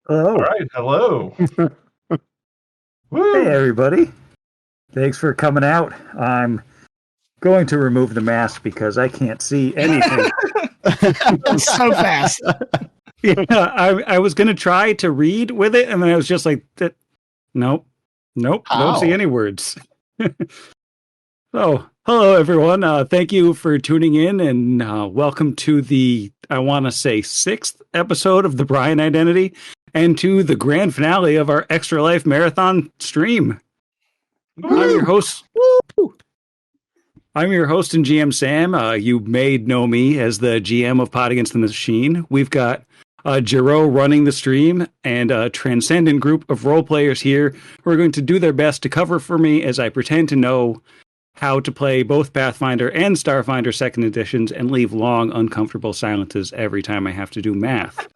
Hello. All right, hello. Woo! Hey, everybody. Thanks for coming out. I'm going to remove the mask because I can't see anything. So fast. Yeah, I was going to try to read with it, and then I was just like, nope, don't see any words. So, hello, everyone. Thank you for tuning in, and welcome to the, I want to say, 6th episode of the B.R.I.A.N Identity, and to the grand finale of our Extra Life Marathon stream. Woo! I'm your host. I'm your host and GM, Sam. You may know me as the GM of Pod Against the Machine. We've got Jero running the stream and a transcendent group of role players here who are going to do their best to cover for me as I pretend to know how to play both Pathfinder and Starfinder second editions and leave long, uncomfortable silences every time I have to do math.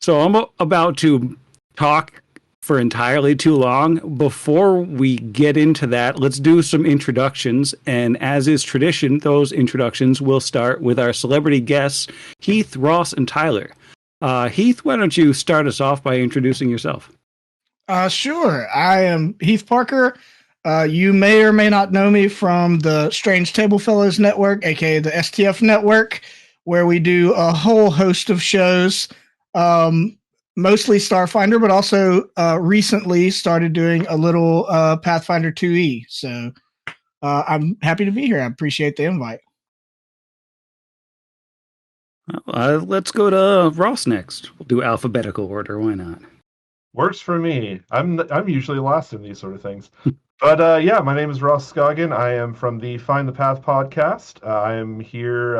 So I'm about to talk for entirely too long. Before we get into that, let's do some introductions. And as is tradition, those introductions will start with our celebrity guests, Heath, Ross, and Tyler. Heath, why don't you start us off by introducing yourself? Sure. I am Heath Parker. You may or may not know me from the Strange Table Fellows Network, aka the STF Network, where we do a whole host of shows, mostly Starfinder, but also recently started doing a little Pathfinder 2e. So I'm happy to be here. I appreciate the invite. Let's go to Ross next. We'll do alphabetical order. Why not? Works for me. I'm usually last in these sort of things. But yeah, my name is Ross Scoggin. I am from the Find the Path podcast. I am here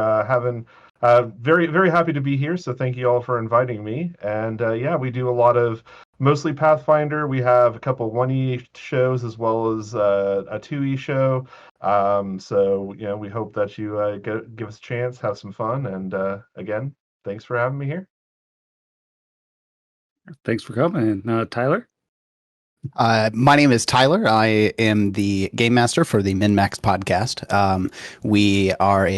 very, very happy to be here. So thank you all for inviting me. And yeah, we do a lot of mostly Pathfinder. We have a couple 1E shows as well as a 2E show. So, you know, we hope that you give us a chance, have some fun. And again, thanks for having me here. Thanks for coming. Tyler? My name is Tyler. I am the game master for the MnMaxed podcast. We are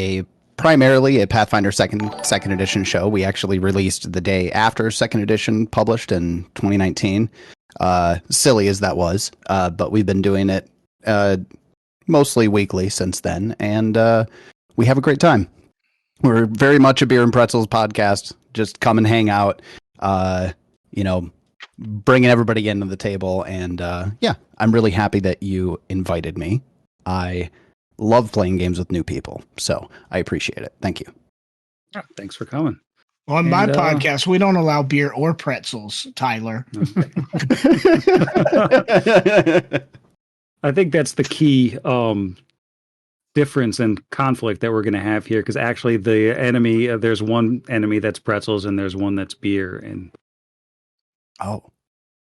primarily a Pathfinder second edition show. We actually released the day after second edition published in 2019. Silly as that was, but we've been doing it mostly weekly since then, and we have a great time. We're very much a beer and pretzels podcast. Just come and hang out. Bringing everybody into the table. And yeah, I'm really happy that you invited me. I love playing games with new people, so I appreciate it. Thank you. Thanks for coming. On my podcast, we don't allow beer or pretzels, Tyler. Okay. I think that's the key difference and conflict that we're going to have here, because actually the enemy, there's one enemy that's pretzels and there's one that's beer. And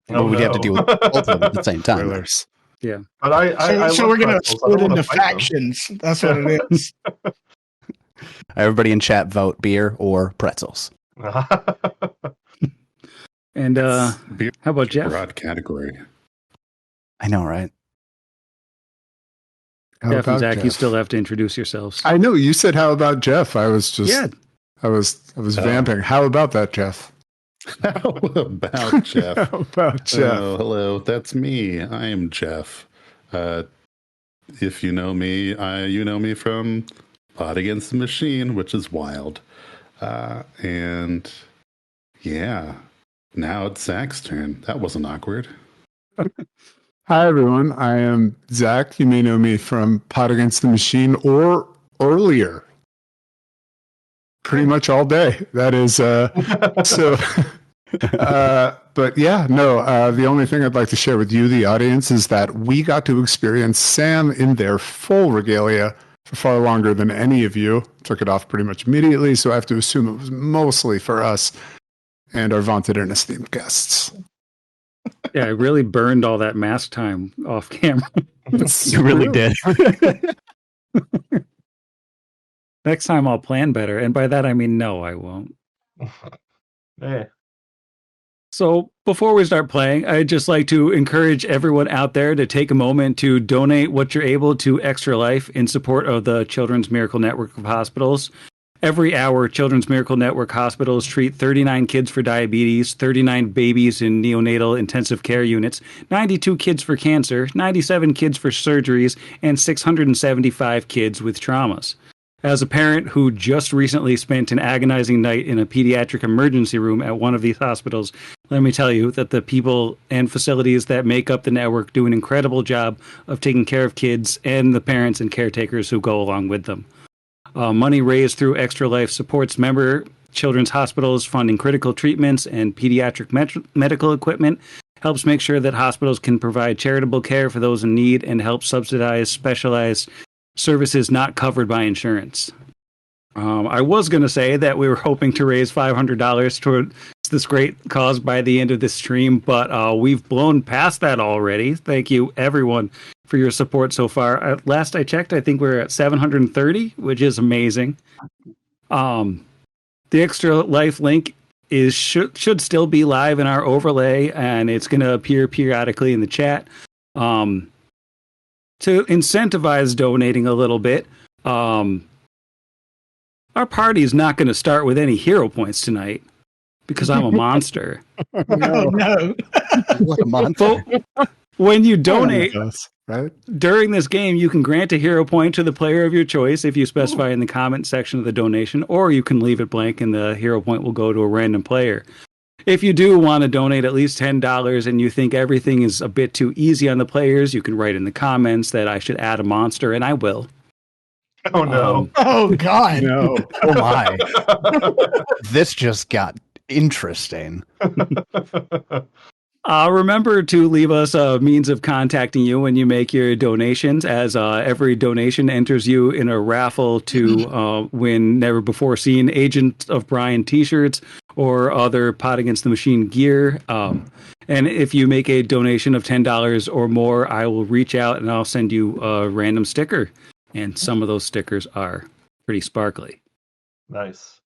We'd have to deal with both of them at the same time. Spoilers. Yeah. But so we're going to split into factions. That's what it is. Everybody in chat vote beer or pretzels. And beer, how about Jeff? broad category. I know, right? Jeff and Zach, you still have to introduce yourselves. I know you said how about Jeff. I was just I was vamping. How about that, Jeff? How about Jeff? How about Jeff? Hello, that's me. I am Jeff. If you know me, you know me from Pod Against the Machine, which is wild. And yeah, now it's Zach's turn. That wasn't awkward. Hi, everyone. I am Zach. You may know me from Pod Against the Machine or earlier. Pretty much all day. That is so. But yeah, no. The only thing I'd like to share with you, the audience, is that we got to experience Sam in their full regalia for far longer than any of you. Took it off pretty much immediately, so I have to assume it was mostly for us and our vaunted and esteemed guests. Yeah, I really burned all that mask time off camera. You really did. Next time I'll plan better. And by that, I mean, no, I won't. Yeah. So before we start playing, I'd just like to encourage everyone out there to take a moment to donate what you're able to Extra Life in support of the Children's Miracle Network of Hospitals. Every hour, Children's Miracle Network hospitals treat 39 kids for diabetes, 39 babies in neonatal intensive care units, 92 kids for cancer, 97 kids for surgeries, and 675 kids with traumas. As a parent who just recently spent an agonizing night in a pediatric emergency room at one of these hospitals, let me tell you that the people and facilities that make up the network do an incredible job of taking care of kids and the parents and caretakers who go along with them. Money raised through Extra Life supports member children's hospitals, funding critical treatments and pediatric medical equipment, helps make sure that hospitals can provide charitable care for those in need, and helps subsidize specialized services not covered by insurance. I was going to say that we were hoping to raise $500 towards this great cause by the end of this stream, but we've blown past that already. Thank you, everyone, for your support so far. Last I checked, I think we're at 730, which is amazing. The Extra Life link should still be live in our overlay, and it's going to appear periodically in the chat. To incentivize donating a little bit, our party is not going to start with any hero points tonight because I'm a monster. No. What a monster. When you donate right? during this game, you can grant a hero point to the player of your choice if you specify in the comment section of the donation, or you can leave it blank and the hero point will go to a random player. If you do want to donate at least $10 and you think everything is a bit too easy on the players, you can write in the comments that I should add a monster, and I will. Oh no! Oh God! No. Oh my. This just got interesting. Remember to leave us a means of contacting you when you make your donations, as every donation enters you in a raffle to win never-before-seen Agent of B.R.I.A.N. t-shirts or other Pot Against the Machine gear. And if you make a donation of $10 or more, I will reach out and I'll send you a random sticker. And some of those stickers are pretty sparkly. Nice.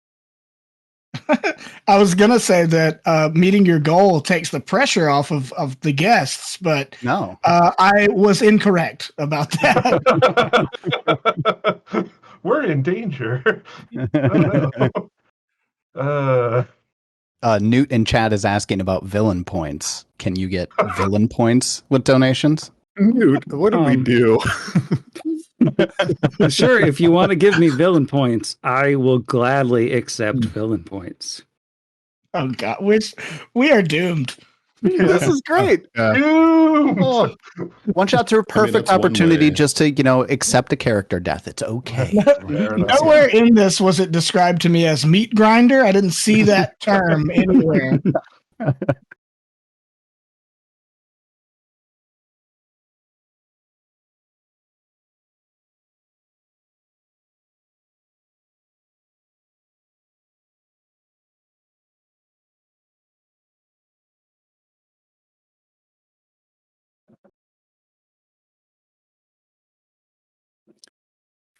I was gonna say that meeting your goal takes the pressure off of the guests, but No. I was incorrect about that. We're in danger. Oh, no. Newt in chat is asking about villain points. Can you get villain points with donations? Newt, what do we do? Sure, if you want to give me villain points, I will gladly accept villain points. Oh God, we are doomed. This is great. Doomed! Oh, one shot to a perfect that's one opportunity way. just to, accept a character death. It's okay. Fair enough. Nowhere in this was it described to me as meat grinder. I didn't see that term anywhere.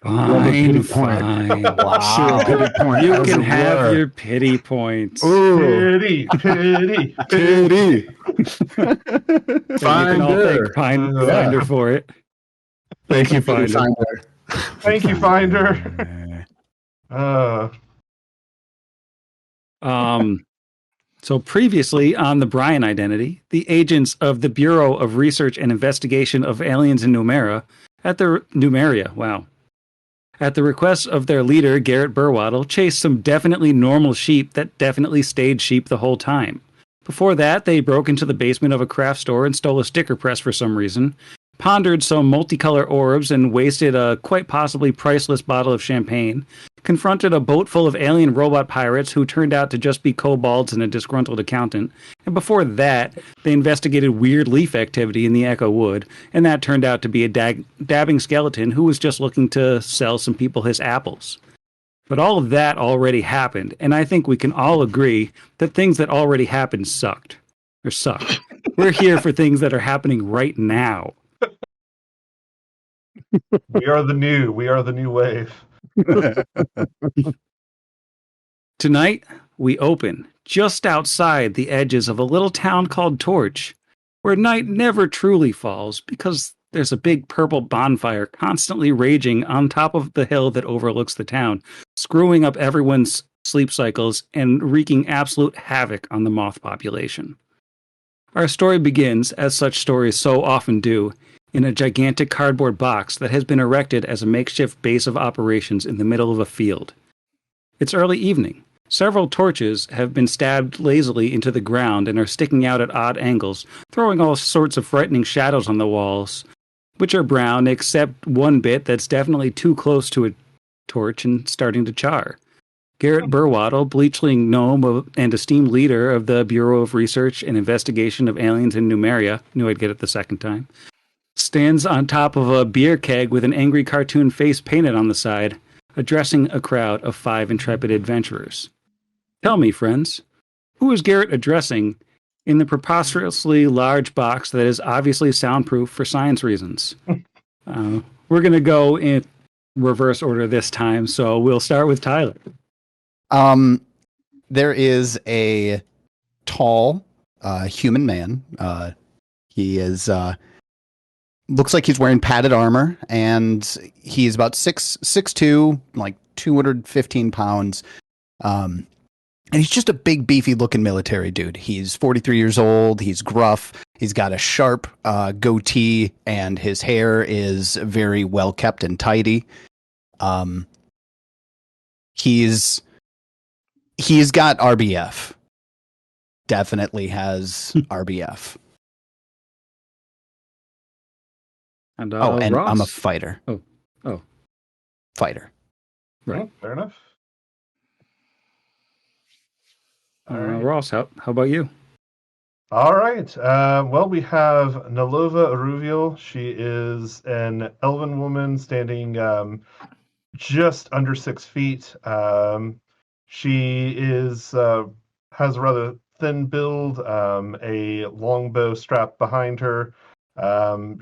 Love a pity Fine. point. Wow. Sure, pity point. You as can it have were. your pity points. Ooh, Pity, pity, pity. And you can all Finder. thank Finder for it. Thank you, Finder. Finder. Thank you, Finder. So previously on the B.R.I.A.N. identity, the agents of the Bureau of Research and Investigation of Aliens in Numeria, at the request of their leader, Garrett Burwaddle, chased some definitely normal sheep that definitely stayed sheep the whole time. Before that, they broke into the basement of a craft store and stole a sticker press for some reason, pondered some multicolor orbs and wasted a quite possibly priceless bottle of champagne, confronted a boat full of alien robot pirates who turned out to just be kobolds and a disgruntled accountant, and before that, they investigated weird leaf activity in the Echo Wood, and that turned out to be a dabbing skeleton who was just looking to sell some people his apples. But all of that already happened, and I think we can all agree that things that already happened sucked. Or suck. We're here for things that are happening right now. We are the new wave. Tonight, we open just outside the edges of a little town called Torch, where night never truly falls because There's a big purple bonfire constantly raging on top of the hill that overlooks the town, screwing up everyone's sleep cycles and wreaking absolute havoc on the moth population. Our story begins, as such stories so often do, in a gigantic cardboard box that has been erected as a makeshift base of operations in the middle of a field. It's early evening. Several torches have been stabbed lazily into the ground and are sticking out at odd angles, throwing all sorts of frightening shadows on the walls, which are brown except one bit that's definitely too close to a torch and starting to char. Garrett Burwaddle, bleachling gnome and esteemed leader of the Bureau of Research and Investigation of Aliens in Numeria, knew I'd get it the second time, stands on top of a beer keg with an angry cartoon face painted on the side, addressing a crowd of 5 intrepid adventurers. Tell me, friends, who is Garrett addressing in the preposterously large box that is obviously soundproof for science reasons? We're going to go in reverse order this time, so we'll start with Tyler. There is a tall human man. He is looks like he's wearing padded armor, and he's about 6'2", like 215 pounds. And he's just a big, beefy looking military dude. He's 43 years old. He's gruff. He's got a sharp goatee, and his hair is very well kept and tidy. He's got RBF. Definitely has RBF. And and Ross? I'm a fighter. Oh. Fighter. Right. Fair enough. Ross, how about you? All right. Well, we have Nalova Aruvial. She is an elven woman standing just under 6 feet. She is has a rather thin build, a longbow strapped behind her.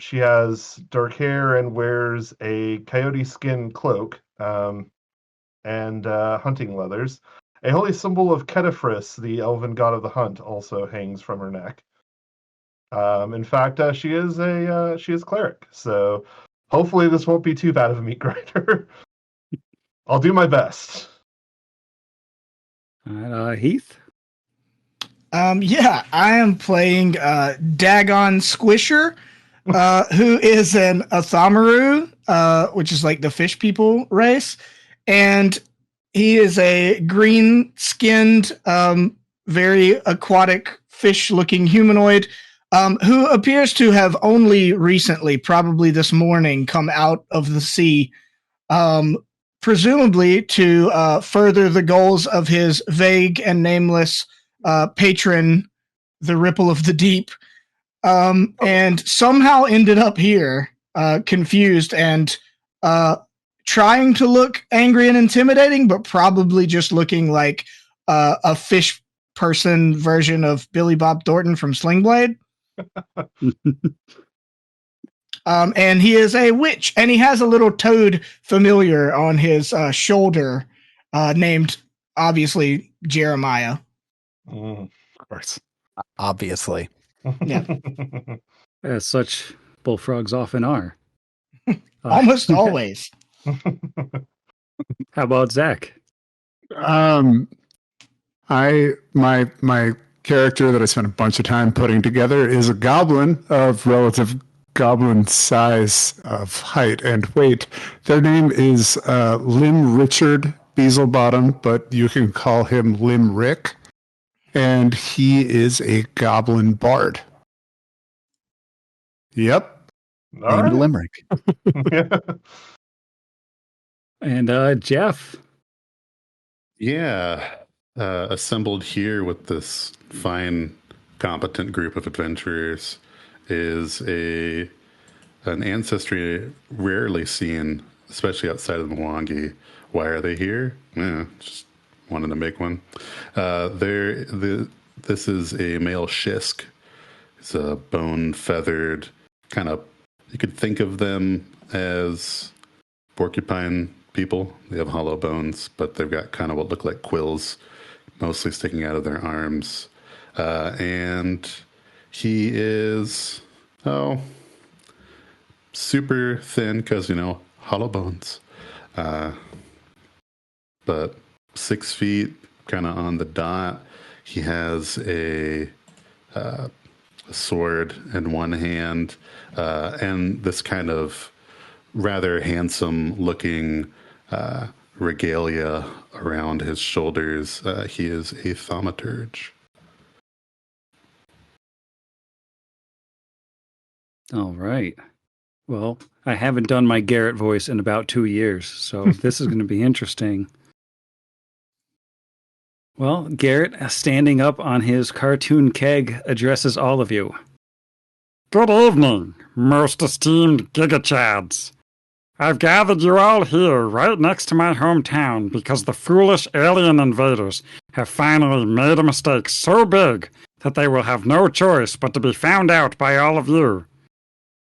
She has dark hair and wears a coyote skin cloak and hunting leathers. A holy symbol of Ketefris, the elven god of the hunt, also hangs from her neck. In fact, she is a cleric, so hopefully this won't be too bad of a meat grinder. I'll do my best. Heath? Yeah, I am playing Dagon Squisher, who is an Athamaru, which is like the fish people race, and he is a green-skinned, very aquatic, fish-looking humanoid who appears to have only recently, probably this morning, come out of the sea, presumably to further the goals of his vague and nameless patron, the Ripple of the Deep, and somehow ended up here, confused and trying to look angry and intimidating, but probably just looking like a fish person version of Billy Bob Thornton from Sling Blade. And he is a witch, and he has a little toad familiar on his shoulder, named, obviously, Jeremiah. Of course. Obviously. Yeah. As such bullfrogs often are. Almost always. How about Zach? My character that I spent a bunch of time putting together is a goblin of relative goblin size of height and weight. Their name is Lim Richard Beaslebottom, but you can call him Lim Rick. And he is a goblin bard. Yep. Named Limerick. And Jeff? Yeah. Assembled here with this fine, competent group of adventurers is an ancestry rarely seen, especially outside of Mwangi. Why are they here? Just wanted to make one. This is a male Shisk. It's a bone-feathered kind of. You could think of them as porcupine people. They have hollow bones, but they've got kind of what look like quills, mostly sticking out of their arms. And he is, super thin because, hollow bones. But 6 feet, kind of on the dot. He has a sword in one hand, and this kind of rather handsome looking regalia around his shoulders. He is a thaumaturge. All right. Well, I haven't done my Garrett voice in about 2 years, so this is going to be interesting. Well, Garrett, standing up on his cartoon keg, addresses all of you. Good evening, most esteemed Gigachads. I've gathered you all here right next to my hometown because the foolish alien invaders have finally made a mistake so big that they will have no choice but to be found out by all of you.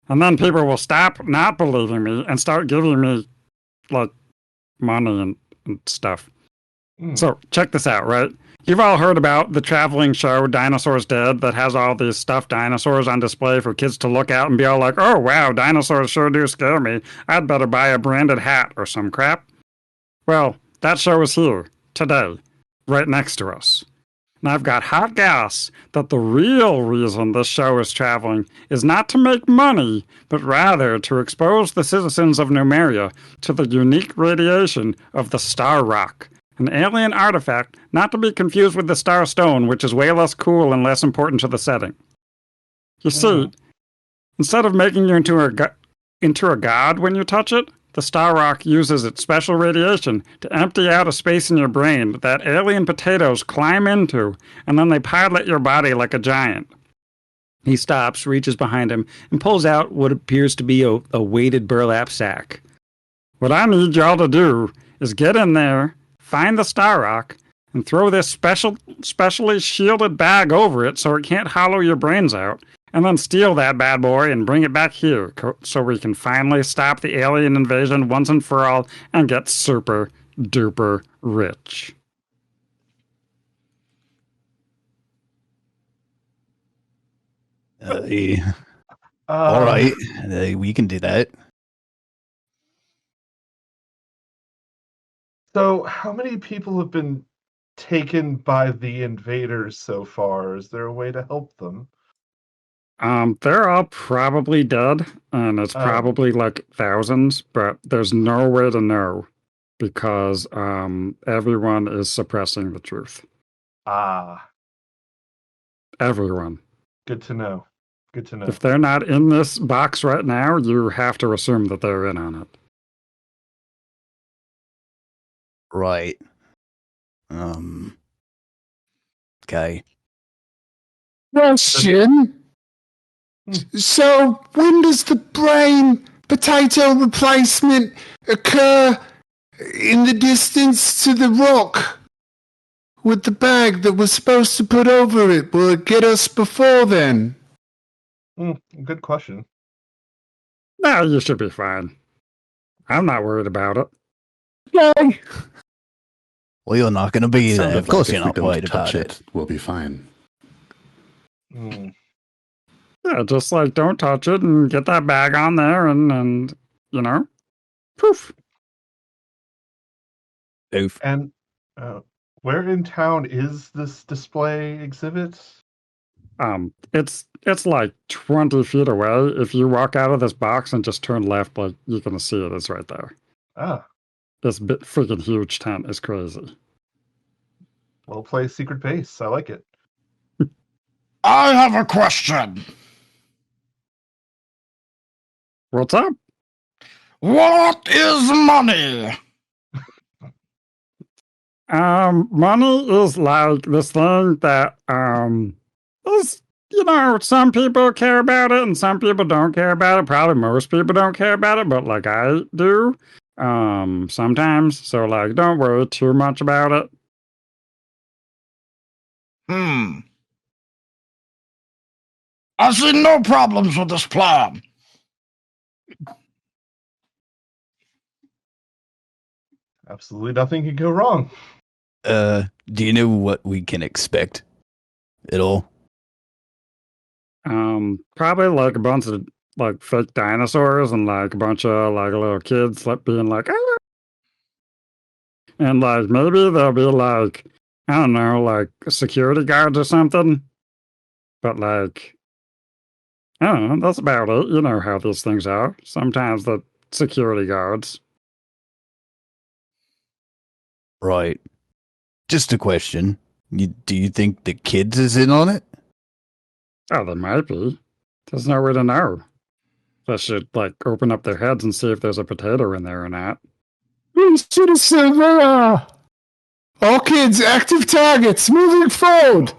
And then people will stop not believing me and start giving me, money and stuff. So, check this out, right? You've all heard about the traveling show Dinosaurs Dead that has all these stuffed dinosaurs on display for kids to look at and be all like, oh, wow, dinosaurs sure do scare me. I'd better buy a branded hat or some crap. Well, that show is here, today, right next to us. And I've got hot gas that the real reason this show is traveling is not to make money, but rather to expose the citizens of Numeria to the unique radiation of the Star Rock, an alien artifact not to be confused with the Star Stone, which is way less cool and less important to the setting. You see, instead of making you into a god when you touch it, the Star Rock uses its special radiation to empty out a space in your brain that alien potatoes climb into, and then they pilot your body like a giant. He stops, reaches behind him, and pulls out what appears to be a weighted burlap sack. What I need y'all to do is get in there, find the Star Rock, and throw this specially shielded bag over it so it can't hollow your brains out, and then steal that bad boy and bring it back here so we can finally stop the alien invasion once and for all and get super duper rich. All right, we can do that. So, how many people have been taken by the invaders so far? Is there a way to help them? They're all probably dead, and it's probably like thousands, but there's no way to know because everyone is suppressing the truth. Everyone. Good to know. Good to know. If they're not in this box right now, you have to assume that they're in on it. Right. Okay. Question. So, when does the brain potato replacement occur in the distance to the rock with the bag that was supposed to put over it? Will it get us before then? Good question. No, you should be fine. I'm not worried about it. Okay. Well, you're not going to be there. Of course, Like you're if we not don't worried touch about it. We'll be fine. Yeah, just don't touch it and get that bag on there and poof. Oof. And where in town is this display exhibit? It's like 20 feet away. If you walk out of this box and just turn left, you're gonna see it. It's right there. This big freaking huge tent is crazy. Well, play secret base. I like it. I have a question. What's up? What is money? Money is like this thing that is, some people care about it and some people don't care about it. Probably most people don't care about it, but I do. Sometimes. So don't worry too much about it. I see no problems with this plan. Absolutely nothing can go wrong. Do you know what we can expect at all? Probably a like fake dinosaurs and like a bunch of like little kids like being like, "Ah!" And like maybe there'll be like, I don't know, like security guards or something. But like, I don't know, that's about it. You know how these things are. Sometimes the security guards. Right. Just a question. Do you think the kids is in on it? Oh, they might be. There's no way to know. They should like open up their heads and see if there's a potato in there or not. We should have said, all kids, active targets, moving forward.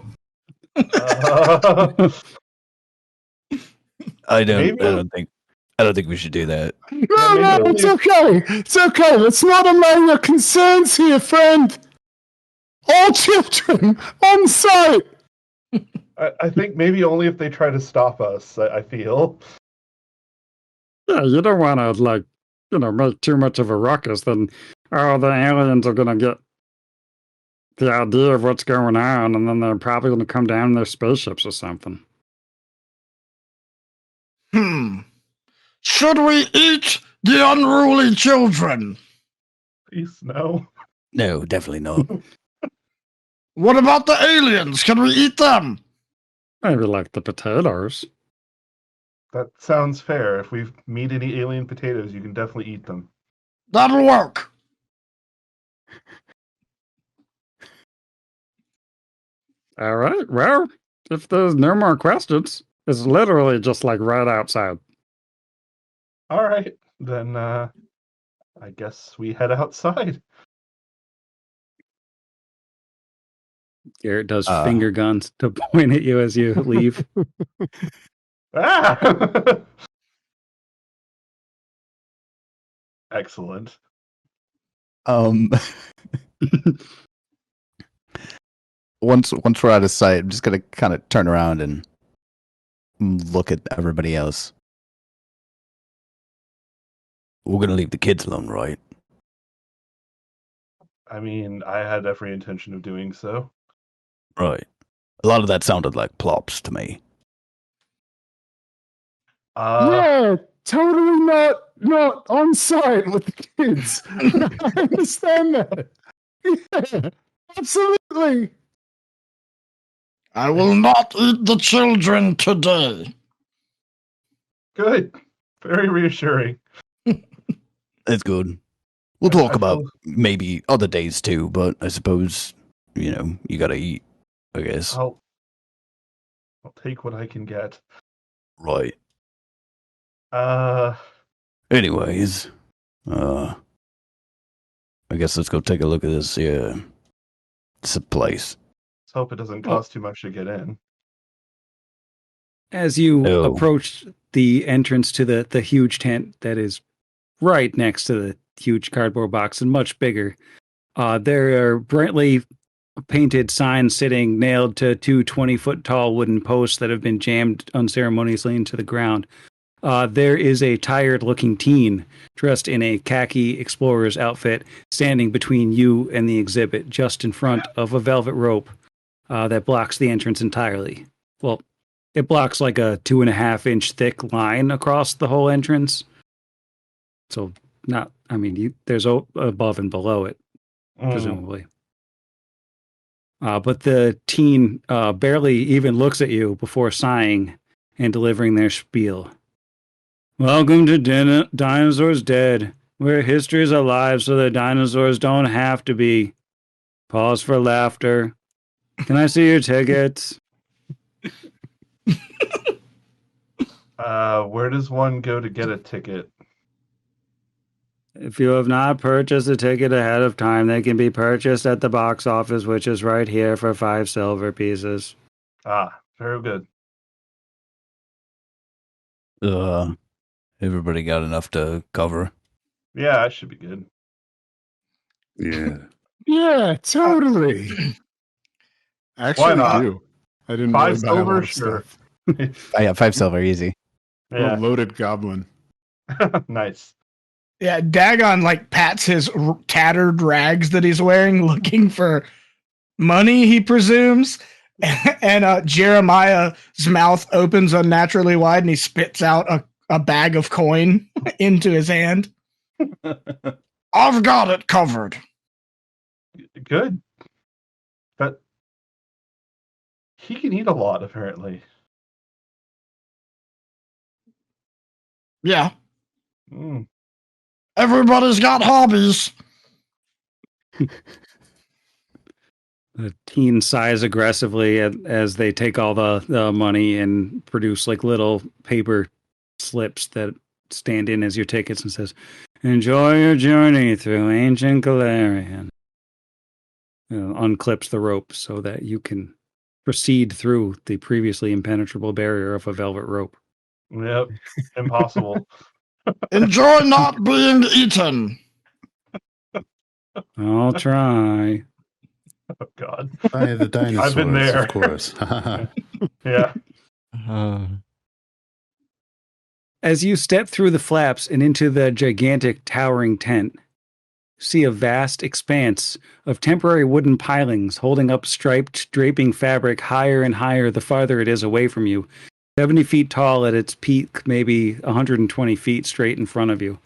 I Maybe- don't think we should do that. No, it's okay. It's okay. Let's not allay your concerns here, friend. All children on site. I think maybe only if they try to stop us, I feel. Yeah, you don't want to like, you know, make too much of a ruckus. Then, oh, the aliens are gonna get the idea of what's going on, and then they're probably gonna come down in their spaceships or something. Should we eat the unruly children? Please, no. No, definitely not. What about the aliens? Can we eat them? Maybe like the potatoes. That sounds fair. If we meet any alien potatoes, you can definitely eat them. That'll work. All right. Well, if there's no more questions, it's literally just like right outside. All right, then I guess we head outside. Garrett does finger guns to point at you as you leave. Ah! Excellent. Once we're out of sight, I'm just gonna kind of turn around and look at everybody else. We're gonna leave the kids alone, right? I mean, I had every intention of doing so. Right. A lot of that sounded like plops to me. Yeah, totally not on site with the kids. I understand that. Yeah, absolutely. I will not eat the children today. Good. Very reassuring. That's good. We'll talk I about feel- maybe other days too, but I suppose, you know, you gotta eat, I guess. I'll take what I can get. Right. Uh, Anyways, I guess let's go take a look at this, it's a place. let's hope it doesn't cost too much to get in. As you Oh. approach the entrance to the huge tent that is right next to the huge cardboard box and much bigger, there are brightly painted signs sitting nailed to two 20-foot tall wooden posts that have been jammed unceremoniously into the ground. There is a tired-looking teen dressed in a khaki explorer's outfit standing between you and the exhibit, just in front of a velvet rope that blocks the entrance entirely. Well, it blocks like a 2.5-inch thick line across the whole entrance. So, there's above and below it, presumably. But the teen barely even looks at you before sighing and delivering their spiel. Welcome to Dinosaurs Dead, where history is alive so that dinosaurs don't have to be. Pause for laughter. Can I see your tickets? Where does one go to get a ticket? If you have not purchased a ticket ahead of time, they can be purchased at the box office, which is right here for 5 silver pieces. Ah, very good. Everybody got enough to cover. Yeah, that should be good. Yeah. Yeah, totally. Actually, Why not? I do. I didn't 5 really buy a lot silver, of sure. stuff. I got 5 silver, easy. Yeah, A loaded goblin. nice. Yeah, Dagon like pats his tattered rags that he's wearing, looking for money, he presumes. And Jeremiah's mouth opens unnaturally wide, and he spits out a bag of coin into his hand. I've got it covered. Good. But he can eat a lot, apparently. Yeah. Mm. Everybody's got hobbies. The teens sighs aggressively as they take all the money and produce like little paper slips that stand in as your tickets and says, "Enjoy your journey through ancient Galarian." Unclips the rope so that you can proceed through the previously impenetrable barrier of a velvet rope. Yep. Impossible. Enjoy not being eaten. I'll try. Oh, God. By the dinosaurs, I've been there. of course. Yeah. As you step through the flaps and into the gigantic towering tent, see a vast expanse of temporary wooden pilings holding up striped draping fabric higher and higher the farther it is away from you. 70 feet tall at its peak, maybe 120 feet straight in front of you.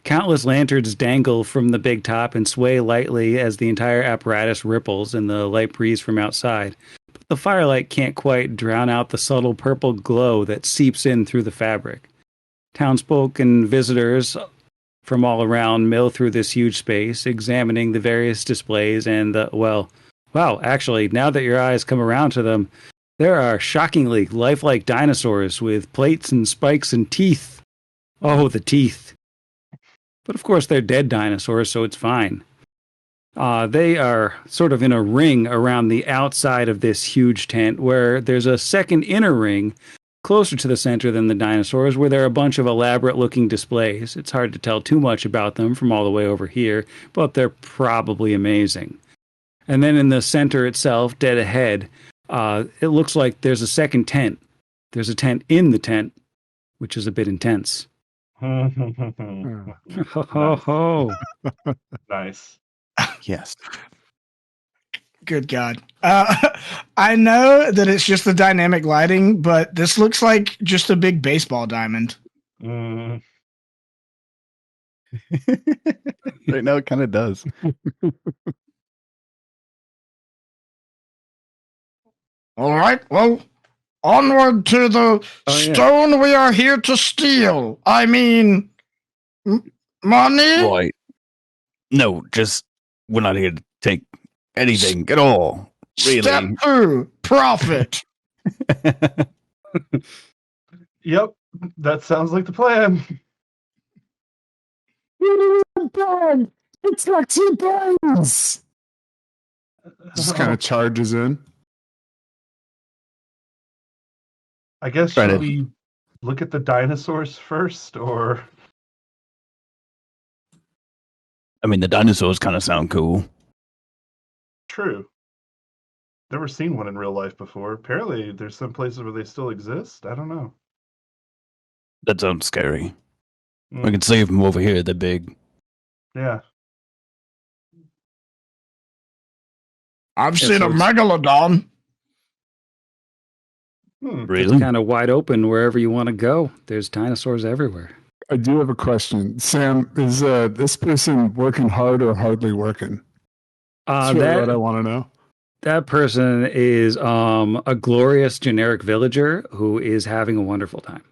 Countless lanterns dangle from the big top and sway lightly as the entire apparatus ripples in the light breeze from outside. But the firelight can't quite drown out the subtle purple glow that seeps in through the fabric. Townsfolk and visitors from all around mill through this huge space, examining the various displays and actually, now that your eyes come around to them, there are shockingly lifelike dinosaurs with plates and spikes and teeth. Oh, the teeth. But of course, they're dead dinosaurs, so it's fine. They are sort of in a ring around the outside of this huge tent where there's a second inner ring closer to the center than the dinosaurs, where there are a bunch of elaborate-looking displays. It's hard to tell too much about them from all the way over here, but they're probably amazing. And then in the center itself, dead ahead, it looks like there's a second tent. There's a tent in the tent, which is a bit intense. Ho, ho, ho. Nice. Yes. Good God. I know that it's just the dynamic lighting, but this looks like just a big baseball diamond. Mm. Right now, it kind of does. All right, well, onward to the stone we are here to steal. I mean, money? Right. No, just we're not here to take anything at all. Really. Step 2, profit. Yep. That sounds like the plan. It's like 2 bones. Just kind of charges in. I guess should we look at the dinosaurs first, or? I mean, the dinosaurs kind of sound cool. True. Never seen one in real life before. Apparently, there's some places where they still exist. I don't know. That sounds scary. I can see them over here. They're big. Yeah. I've seen a megalodon. Really? It's kind of wide open wherever you want to go. There's dinosaurs everywhere. I do have a question. Sam, is this person working hard or hardly working? That's really what I want to know. That person is a glorious generic villager who is having a wonderful time.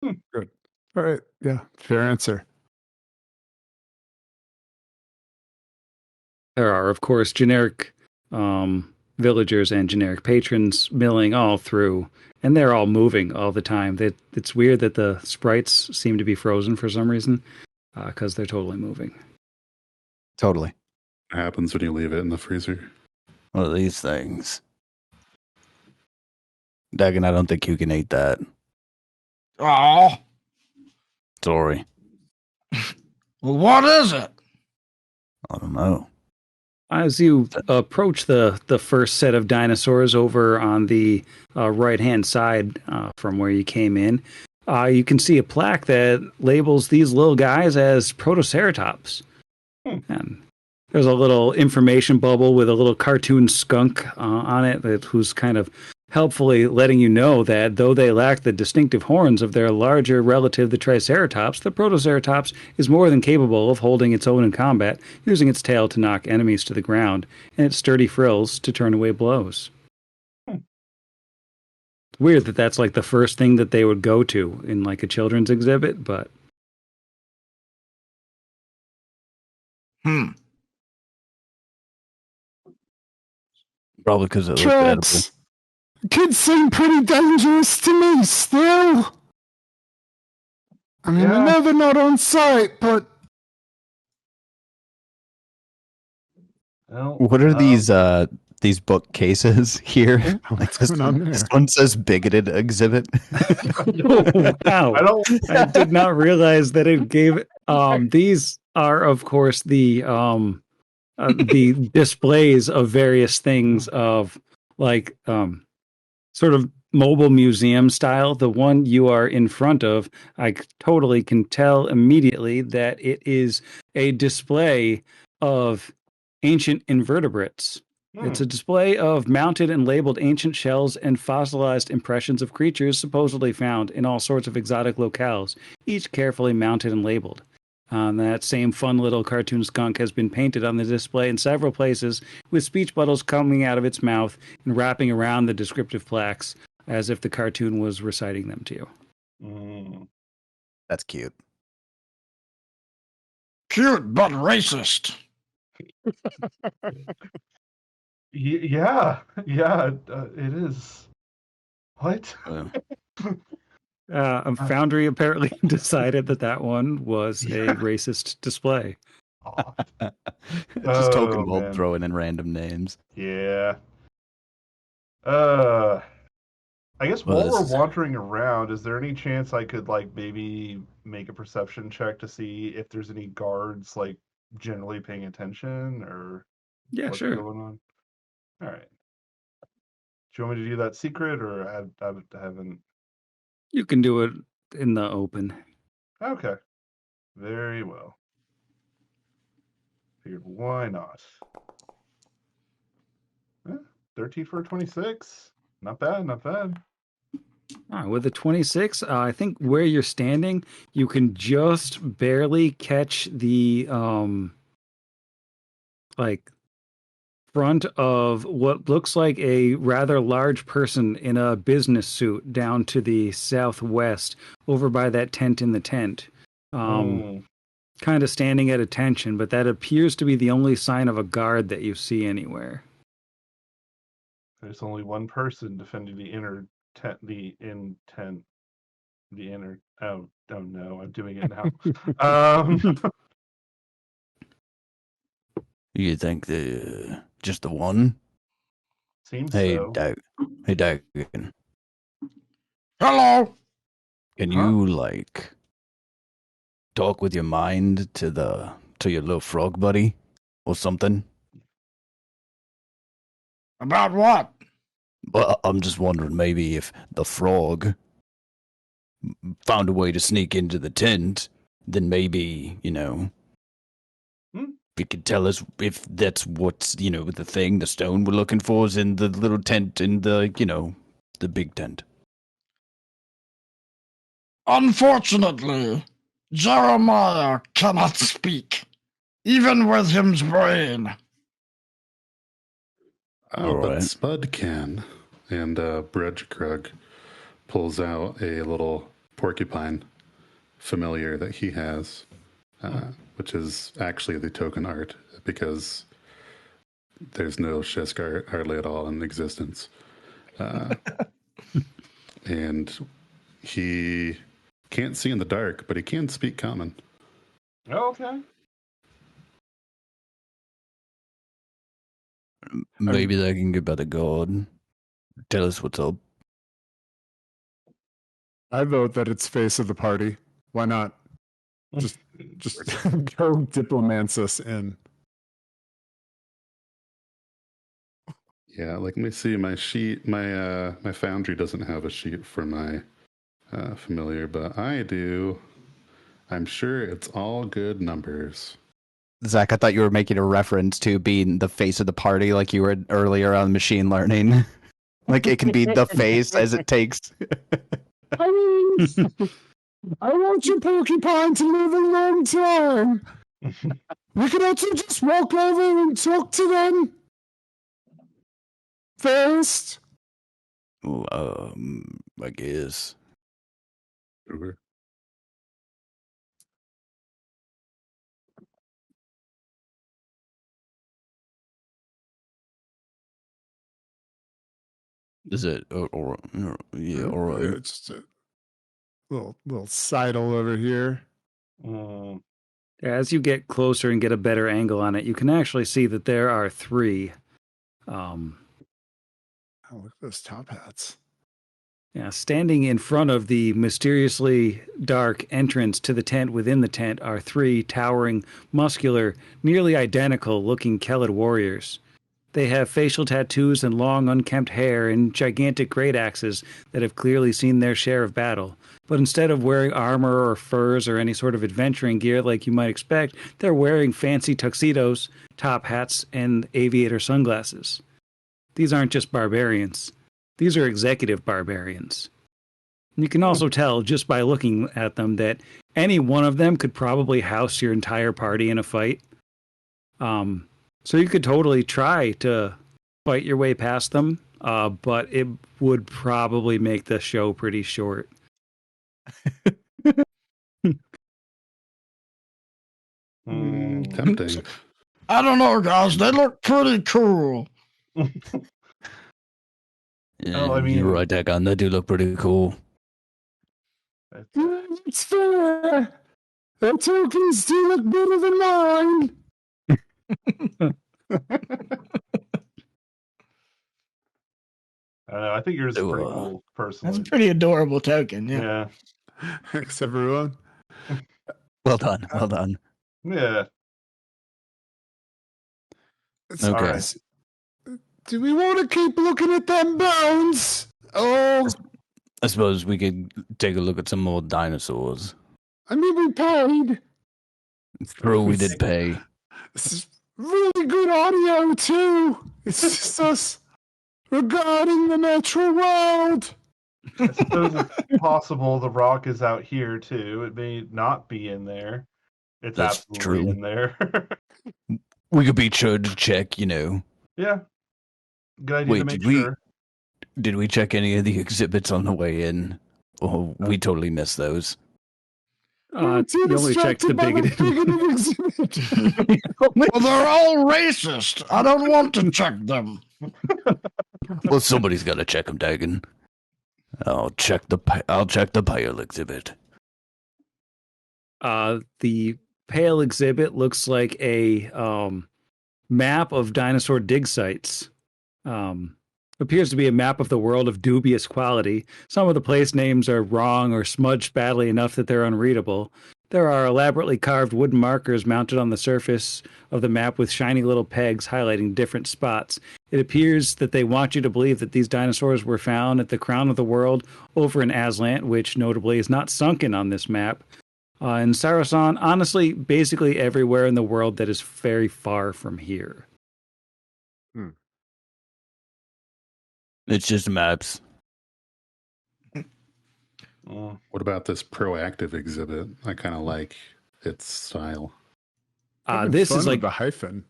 Good. All right. Yeah. Fair answer. There are, of course, generic villagers and generic patrons milling all through, and they're all moving all the time. It's weird that the sprites seem to be frozen for some reason, because they're totally moving. Totally. It happens when you leave it in the freezer. One of these things. Dagon, I don't think you can eat that. Oh. Sorry. Well, what is it? I don't know. As you approach the first set of dinosaurs over on the right-hand side from where you came in, you can see a plaque that labels these little guys as Protoceratops. And there's a little information bubble with a little cartoon skunk on it who's kind of helpfully letting you know that though they lack the distinctive horns of their larger relative, the Triceratops, the Protoceratops is more than capable of holding its own in combat, using its tail to knock enemies to the ground, and its sturdy frills to turn away blows. Weird that that's like the first thing that they would go to in like a children's exhibit, but Probably because it looked edible. Cats! Kids seem pretty dangerous to me still. I mean, I know they're not on site, but Well, What are these bookcases here? Like this going on there? this one says bigoted exhibit. oh, wow. I don't. I did not realize that it gave. These are, of course, the displays of various things of like sort of mobile museum style. The one you are in front of, I totally can tell immediately that it is a display of ancient invertebrates. It's a display of mounted and labeled ancient shells and fossilized impressions of creatures supposedly found in all sorts of exotic locales, each carefully mounted and labeled. That same fun little cartoon skunk has been painted on the display in several places, with speech bubbles coming out of its mouth and wrapping around the descriptive plaques as if the cartoon was reciting them to you. That's cute. Cute but racist. Yeah, it is. What? Foundry apparently decided that one was a racist display. Just token Oh, mold man. throwing in random names. Yeah. I guess Well, while this we're is- wandering around, is there any chance I could like maybe make a perception check to see if there's any guards like generally paying attention or Yeah, what's sure. going on? All right. Do you want me to do that secret or I haven't? You can do it in the open. Okay. Very well. Figured why not? 13 for 26. Not bad, not bad. All right, with the 26, I think where you're standing, you can just barely catch the like front of what looks like a rather large person in a business suit down to the southwest, over by that tent in the tent. Kind of standing at attention, but that appears to be the only sign of a guard that you see anywhere. There's only one person defending the inner tent, the inner. Oh no, I'm doing it now. You think just the one? Seems Hey, so. Doug. Hello. Can you like talk with your mind to your little frog buddy or something? About what? Well, I'm just wondering maybe if the frog found a way to sneak into the tent, then maybe, if you could tell us if that's what's, the thing, the stone we're looking for is in the little tent in the, the big tent. Unfortunately, Jeremiah cannot speak, even with his brain. Oh, but Alright. Spud can. And Bredgekrug pulls out a little porcupine familiar that he has, which is actually the token art because there's no Shisk art hardly at all in existence. And he can't see in the dark, but he can speak common. Okay. Maybe they can get by the god. Tell us what's up. I vote that it's face of the party. Why not? Just go diplomance us in. Yeah, like let me see my sheet. My foundry doesn't have a sheet for my familiar, but I do. I'm sure it's all good numbers. Zach, I thought you were making a reference to being the face of the party like you were earlier on machine learning. Like it can be the face as it takes. I mean, I want your porcupine to live a long time. We could also just walk over and talk to them first. I guess. Sure. Is it? Yeah, all right. It's just a little sidle over here. Mm. As you get closer and get a better angle on it, you can actually see that there are three. Oh, look at those top hats. Yeah, standing in front of the mysteriously dark entrance to the tent within the tent are three towering, muscular, nearly identical looking Kelid warriors. They have facial tattoos and long, unkempt hair and gigantic great axes that have clearly seen their share of battle. But instead of wearing armor or furs or any sort of adventuring gear like you might expect, they're wearing fancy tuxedos, top hats, and aviator sunglasses. These aren't just barbarians. These are executive barbarians. You can also tell just by looking at them that any one of them could probably house your entire party in a fight. So you could totally try to fight your way past them, but it would probably make the show pretty short. Tempting. I don't know, guys. They look pretty cool. Oh, I mean- You're right, Dagon. They do look pretty cool. It's fair. Their tokens do look better than mine. I don't know. I think yours is pretty So, cool, That's personally. a pretty adorable token. Yeah. Yeah. Thanks, everyone. Well done. Well done. Yeah. It's- Okay. Alright. Do we want to keep looking at them bones? Oh, I suppose we could take a look at some more dinosaurs. I mean, we paid. It's true, we did pay. This is really good audio, too. It's just us regarding the natural world. I suppose it's possible the rock is out here, too. It may not be in there. It's That's absolutely true. in there. We could be sure to check, you know. Yeah. Good idea Wait, to make did we- sure. Did we check any of the exhibits on the way in? Oh, we totally missed those. You only checked the bigoted. exhibit. Well, they're all racist. I don't want to check them. Well, somebody's got to check them, Dagon. I'll check the pale exhibit. The pale exhibit looks like a map of dinosaur dig sites. Appears to be a map of the world of dubious quality. Some of the place names are wrong or smudged badly enough that they're unreadable. There are elaborately carved wooden markers mounted on the surface of the map with shiny little pegs highlighting different spots. It appears that they want you to believe that these dinosaurs were found at the crown of the world over in Aslant, which notably is not sunken on this map. And Sarasan, honestly, basically everywhere in the world that is very far from here. It's just maps. Mm. What about this proactive exhibit? I kind of like its style. This is like the hyphen.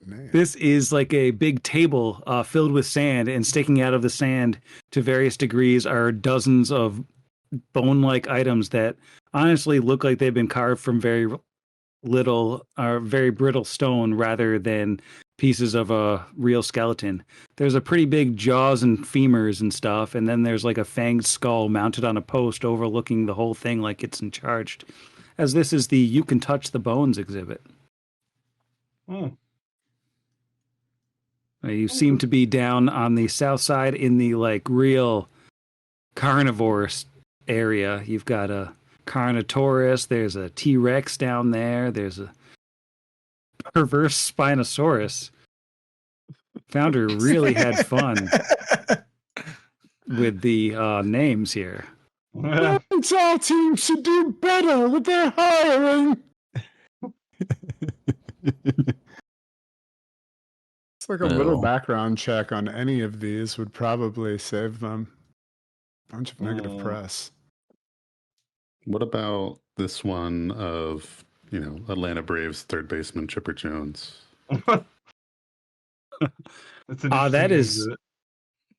Man. This is like a big table filled with sand, and sticking out of the sand to various degrees are dozens of bone-like items that honestly look like they've been carved from very little or very brittle stone rather than pieces of a real skeleton. There's a pretty big jaws and femurs and stuff, and then there's like a fanged skull mounted on a post overlooking the whole thing like it's encharged. As this is the You Can Touch the Bones exhibit. Mm. You seem to be down on the south side in the like real carnivore area. You've got a Carnotaurus, there's a T-Rex down there, there's a perverse Spinosaurus. Founder really had fun with the names here. It's our team should do better with their hiring. It's like a little background check on any of these would probably save them a bunch of negative press. What about this one of, Atlanta Braves third baseman Chipper Jones? It's an That interesting is exhibit.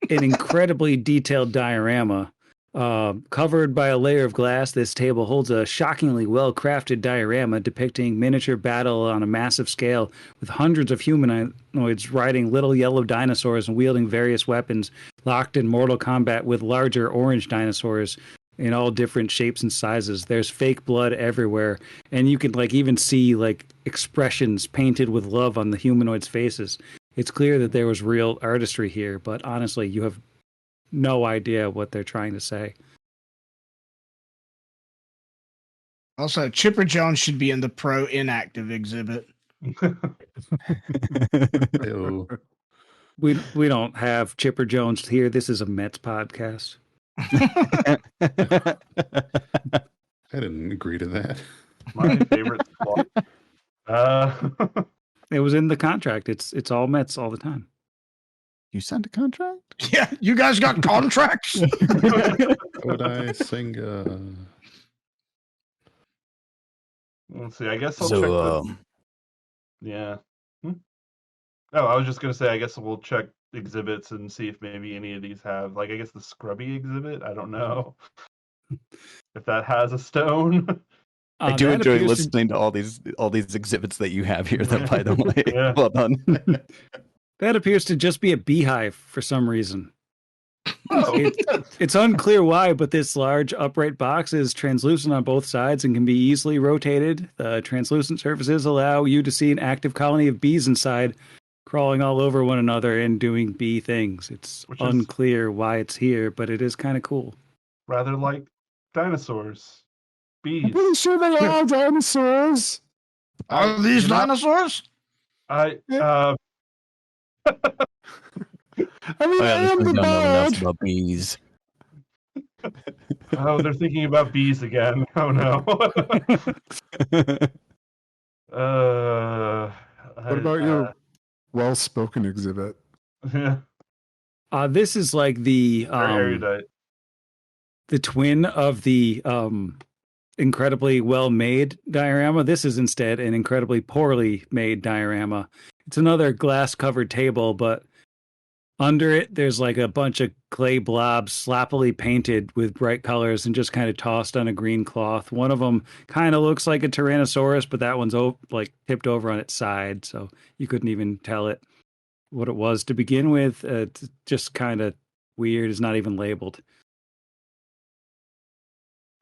an incredibly detailed diorama. Covered by a layer of glass, this table holds a shockingly well-crafted diorama depicting miniature battle on a massive scale, with hundreds of humanoids riding little yellow dinosaurs and wielding various weapons, locked in mortal combat with larger orange dinosaurs in all different shapes and sizes. There's fake blood everywhere, and you can even see expressions painted with love on the humanoids' faces. It's clear that there was real artistry here, but honestly, you have no idea what they're trying to say. Also, Chipper Jones should be in the pro inactive exhibit. Ew. We don't have Chipper Jones here. This is a Mets podcast. I didn't agree to that. My favorite spot. It was in the contract. It's all Mets all the time. You signed a contract? Yeah, you guys got contracts? Would I sing? Let's see. I guess I'll check the. Yeah. Oh, I was just gonna say. I guess we'll check exhibits and see if maybe any of these have, I guess the Scrubby exhibit. I don't know if that has a stone. I do enjoy listening to all these exhibits that you have here. Though, by the way, Yeah. Well done. That appears to just be a beehive for some reason. Oh. It's unclear why, but this large upright box is translucent on both sides and can be easily rotated. The translucent surfaces allow you to see an active colony of bees inside, crawling all over one another and doing bee things. It's unclear why it's here, but it is kind of cool. Rather like dinosaurs. Bees. I'm pretty sure they are dinosaurs. Are these dinosaurs? I mean, I am the don't know enough bird. about bees. Oh, they're thinking about bees again. Oh no. What about your well-spoken exhibit? Yeah. This is like the erudite. The twin of the incredibly well-made diorama. This is instead an incredibly poorly made diorama. It's another glass-covered table, but under it, there's like a bunch of clay blobs sloppily painted with bright colors and just kind of tossed on a green cloth. One of them kind of looks like a Tyrannosaurus, but that one's tipped over on its side, so you couldn't even tell it what it was to begin with. It's just kind of weird. It's not even labeled.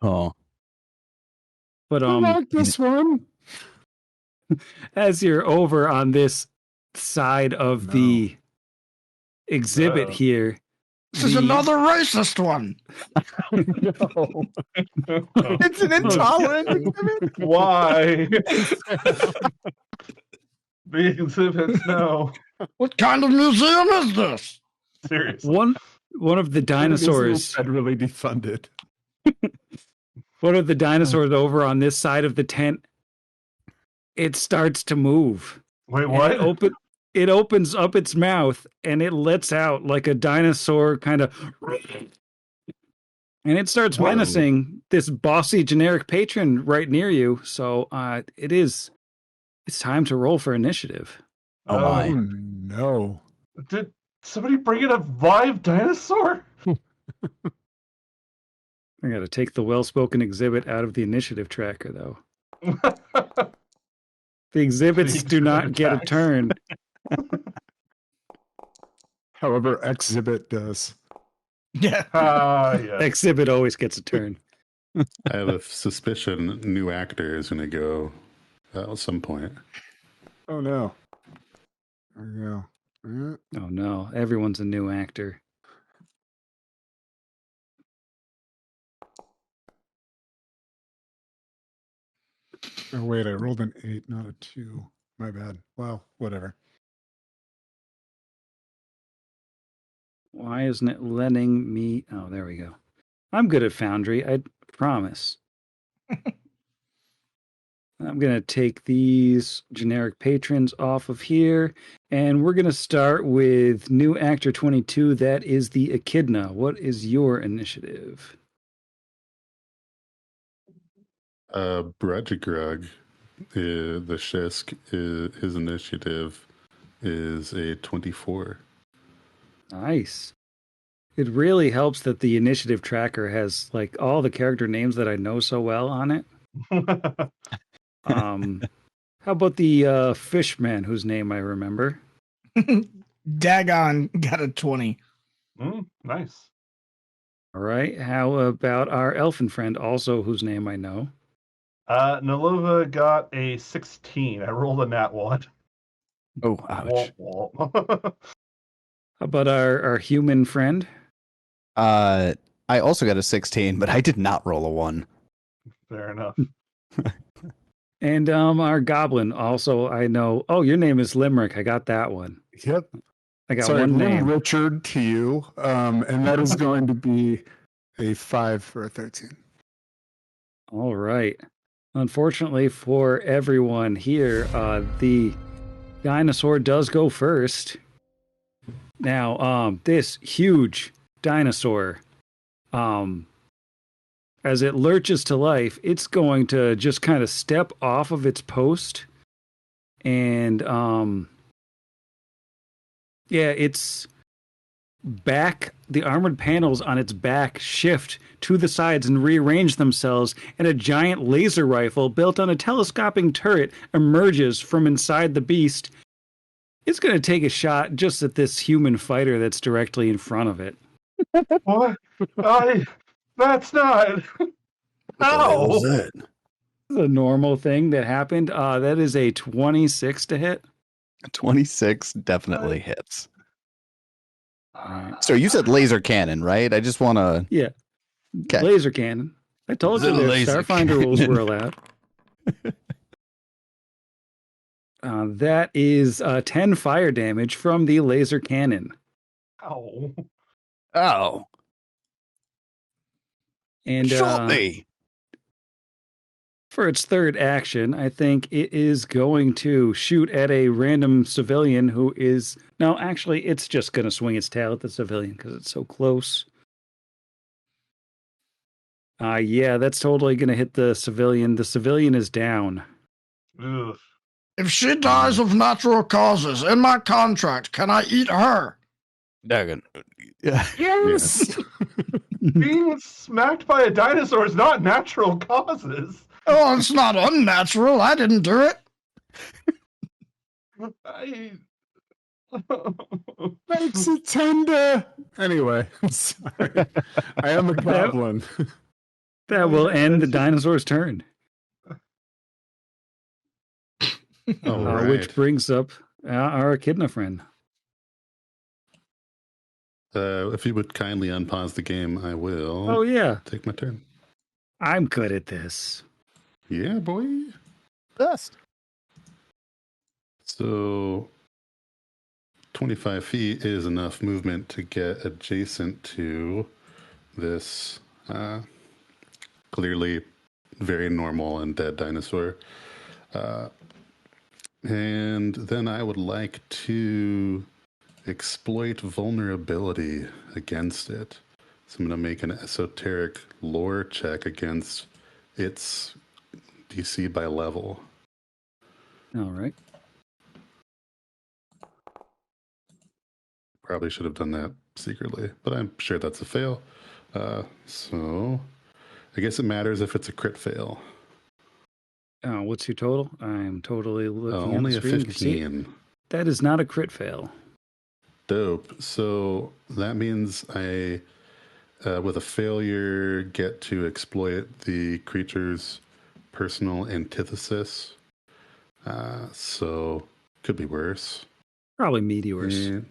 Oh, but I like this one. As you're over on this side of the exhibit here, this is another racist one. No. It's an intolerant exhibit. Why? The exhibits, no. What kind of museum is this? Seriously. One of the dinosaurs federally defunded. One of the dinosaurs over on this side of the tent, it starts to move. Wait, what? It opens up its mouth and it lets out like a dinosaur kind of, and it starts menacing this bossy generic patron right near you. So it's time to roll for initiative. Oh my. No. Did somebody bring in a live dinosaur? I got to take the well-spoken exhibit out of the initiative tracker, though. The exhibits do not get a turn. However, exhibit does. Yeah. Yeah. Exhibit always gets a turn. I have a suspicion new actor is going to go at some point. Oh no. There we go. Oh no, everyone's a new actor. Oh wait, I rolled an 8, not a 2. My bad. Well, whatever. Why isn't it letting me? Oh, there we go. I'm good at Foundry, I promise. I'm going to take these generic patrons off of here, and we're going to start with new actor 22. That is the Echidna. What is your initiative? Brudgegrug, the Shisk, his initiative is a 24. Nice. It really helps that the initiative tracker has like all the character names that I know so well on it. How about the fishman whose name I remember? Dagon got a 20. Nice. All right. How about our elfin friend, also whose name I know? Nalova got a 16. I rolled a nat 1. Oh, ouch. How about our human friend? I also got a 16, but I did not roll a 1. Fair enough. And our goblin, also I know. Oh, your name is Limerick. I got that one. Yep. I got Sorry, one little name. Richard to you, and that is going to be a 5 for a 13. All right. Unfortunately for everyone here, the dinosaur does go first. Now, this huge dinosaur, as it lurches to life, it's going to just kind of step off of its post, and its back, the armored panels on its back shift to the sides and rearrange themselves, and a giant laser rifle built on a telescoping turret emerges from inside the beast. It's going to take a shot just at this human fighter that's directly in front of it. What? That's not. What was Ow! that? This is a normal thing that happened. That is a 26 to hit. 26 definitely hits. All right. So you said laser cannon, right? I just want to... Yeah. Okay. Laser cannon. I told you The that laser Starfinder rules cannon. were allowed. That is 10 fire damage from the laser cannon. Ow. Oh. And Shot me. for its third action, I think it is going to shoot at a random civilian who is... No, actually, it's just going to swing its tail at the civilian because it's so close. Yeah, that's totally going to hit the civilian. The civilian is down. Ugh. If she dies of natural causes in my contract, can I eat her? Dagon. Yes! Being smacked by a dinosaur is not natural causes. Oh, it's not unnatural. I didn't do it. Makes it tender. Anyway, sorry. I am a goblin. That will end the dinosaur's turn. All right. Which brings up our echidna friend. If you would kindly unpause the game, I will. Oh, yeah. Take my turn. I'm good at this. Yeah, boy. Best. So 25 feet is enough movement to get adjacent to this clearly very normal and dead dinosaur. And then I would like to exploit vulnerability against it. So I'm going to make an esoteric lore check against its DC by level. All right. Probably should have done that secretly, but I'm sure that's a fail. So I guess it matters if it's a crit fail. What's your total? I'm totally looking Only at a the screen. 15. That is not a crit fail. Dope. So that means I, with a failure, get to exploit the creature's personal antithesis. So could be worse. Probably meteors. Yeah.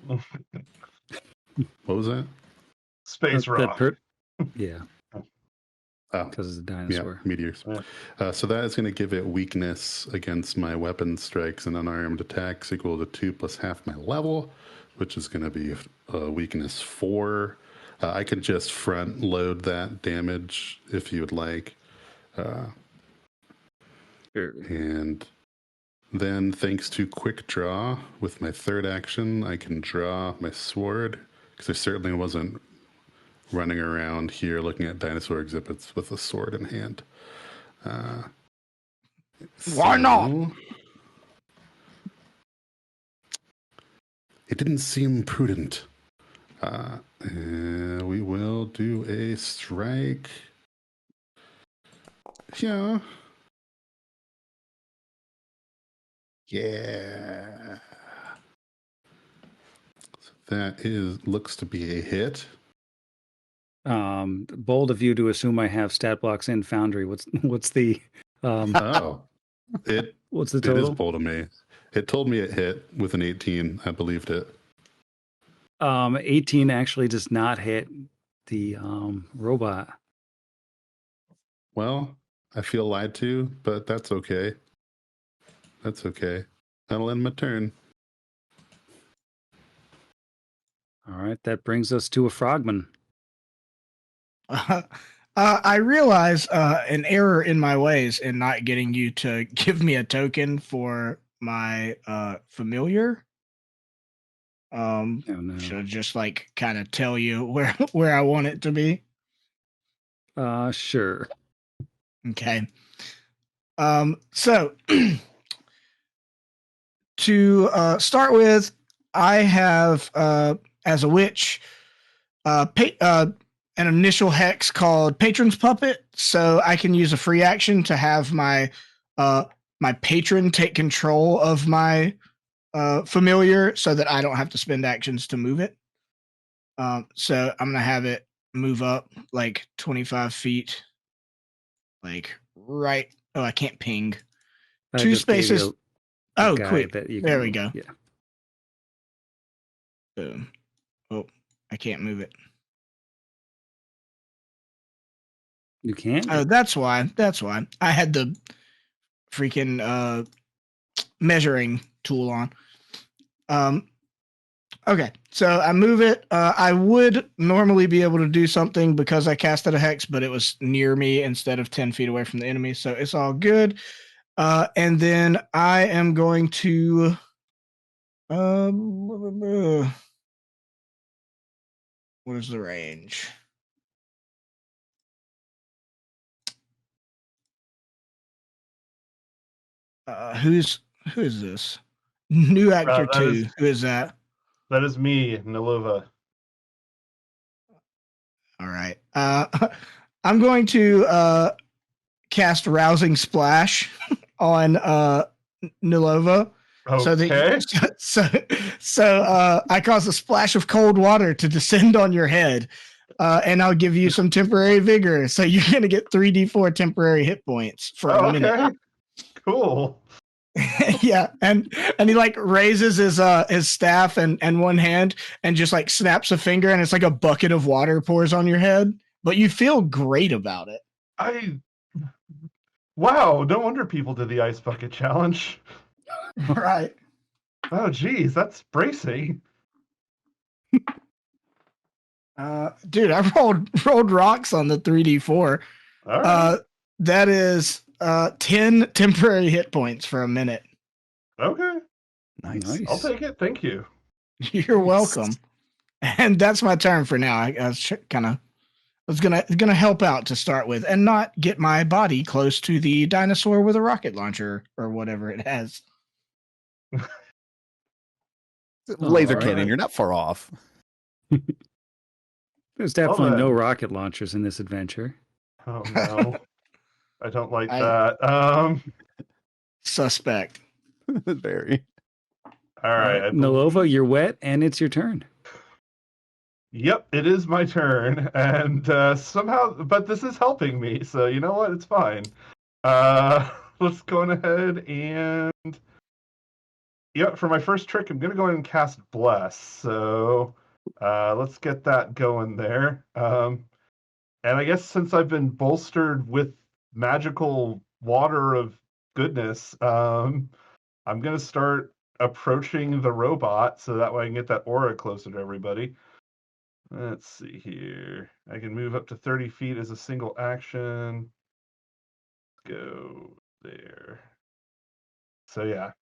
What was that? Space rock. Yeah. Oh, Because it's a yeah, dinosaur. meteors. So that is going to give it weakness against my weapon strikes and unarmed attacks equal to 2 plus half my level, which is going to be weakness 4. I could just front load that damage if you would like. Sure. And then, thanks to quick draw, with my third action, I can draw my sword, because I certainly wasn't running around here looking at dinosaur exhibits with a sword in hand. Why not? It didn't seem prudent. We will do a strike. Yeah. Yeah. That looks to be a hit. Bold of you to assume I have stat blocks in Foundry. What's the Oh, what's the it is total? bold of me. It told me it hit with an 18. I believed it. 18 actually does not hit the robot. Well, I feel lied to, but that's okay. That's okay. That'll end my turn. All right, that brings us to a frogman. I realize an error in my ways in not getting you to give me a token for my familiar. Oh, no. Should just like kind of tell you where I want it to be. Sure. Okay. So to start with, I have as a witch an initial hex called Patron's Puppet, so I can use a free action to have my my patron take control of my familiar, so that I don't have to spend actions to move it. So I'm gonna have it move up like 25 feet, like right. Oh, I can't ping. I Two just gave spaces. you a Oh, guide quick. that you There can we move. go. Yeah. Boom. Oh, I can't move it. You can't? Oh, that's why. That's why. I had the freaking measuring tool on. Okay, so I move it. I would normally be able to do something because I casted a hex, but it was near me instead of 10 feet away from the enemy, so it's all good. And then I am going to what is the range? Who is this? New actor that 2. is Who is that? that is me, Nilova. All right. I'm going to cast Rousing Splash on Nilova. Okay. So I cause a splash of cold water to descend on your head, and I'll give you some temporary vigor. So you're gonna get 3d4 temporary hit points for a minute. Okay. Cool. Yeah, and he like raises his staff and one hand and just like snaps a finger, and it's like a bucket of water pours on your head. But you feel great about it. Wow, no wonder people did the ice bucket challenge. Right. Oh geez, that's bracing. Dude, I rolled rocks on the 3d4. All right. That is 10 temporary hit points for a minute. Okay. Nice. I'll take it. Thank you. You're welcome. And that's my turn for now. I was gonna help out to start with, and not get my body close to the dinosaur with a rocket launcher or whatever it has. Laser All cannon, right. you're not far off. There's definitely then. no rocket launchers in this adventure. Oh no. I don't like I- that. Suspect. Very. All right. I Nilova, believe- you're wet, and it's your turn. Yep, it is my turn, and somehow, but this is helping me, so you know what? It's fine. Let's go ahead and yep, for my first trick, I'm gonna go ahead and cast Bless. So let's get that going there. And I guess since I've been bolstered with magical water of goodness, I'm gonna start approaching the robot so that way I can get that aura closer to everybody. Let's see here. I can move up to 30 feet as a single action. Go There. So yeah,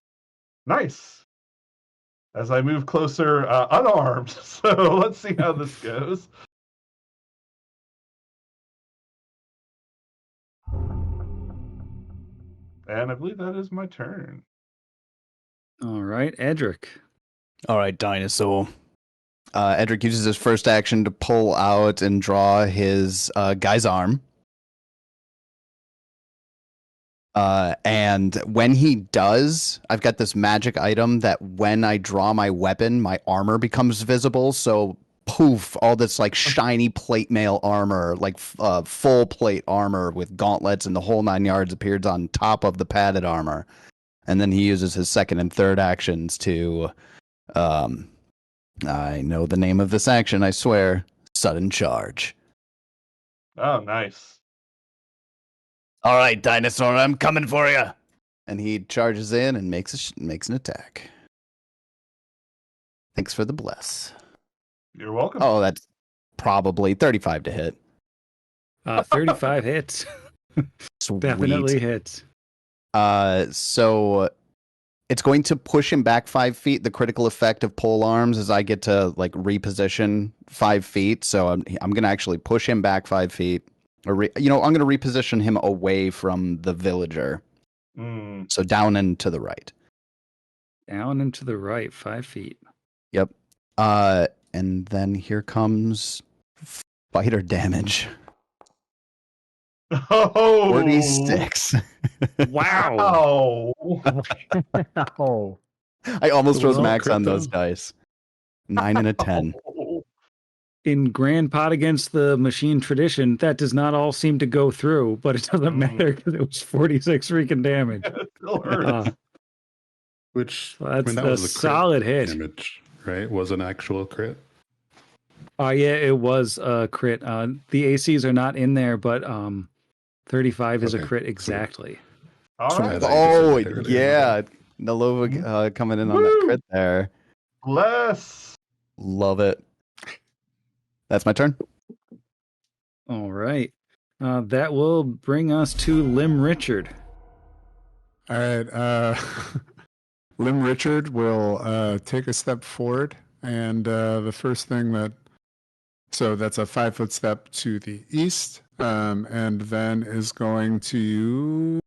nice. As I move closer, unarmed. So let's see how this goes. And I believe that is my turn. All right, Edric. All right, dinosaur. Edric uses his first action to pull out and draw his guy's arm. And when he does, I've got this magic item that when I draw my weapon, my armor becomes visible. So poof, all this like shiny plate mail armor, like full plate armor with gauntlets and the whole 9 yards appears on top of the padded armor. And then he uses his second and third actions to, I know the name of this action, I swear, sudden charge. Oh, nice. All right, dinosaur, I'm coming for you. And he charges in and makes an attack. Thanks for the bless. You're welcome. Oh, that's probably 35 to hit. 35 hits. Sweet. Definitely hits. So it's going to push him back 5 feet. The critical effect of pole arms is I get to like reposition 5 feet. So I'm going to actually push him back 5 feet. Or I'm going to reposition him away from the villager. So down and to the right. Down and to the right, 5 feet. Yep. And then here comes fighter damage. Oh, 46. Wow. Oh, I almost So rose well, max on crypto. those dice. 9 and a 10. In Grand Pot Against the Machine tradition, that does not all seem to go through, but it doesn't matter because it was 46 freaking damage. It still hurts. Which That's that a was a crit solid hit. damage, right? Was an actual crit. Yeah, it was a crit. The ACs are not in there, but 35 is a Okay, crit sweet. exactly. All right. Oh, There it is. yeah. Nalova coming in on that crit there. Bless. Love it. That's my turn. All right. That will bring us to Lim Richard. all right. Lim Richard will take a step forward, and the first thing so that's a 5-foot step to the east, and then is going to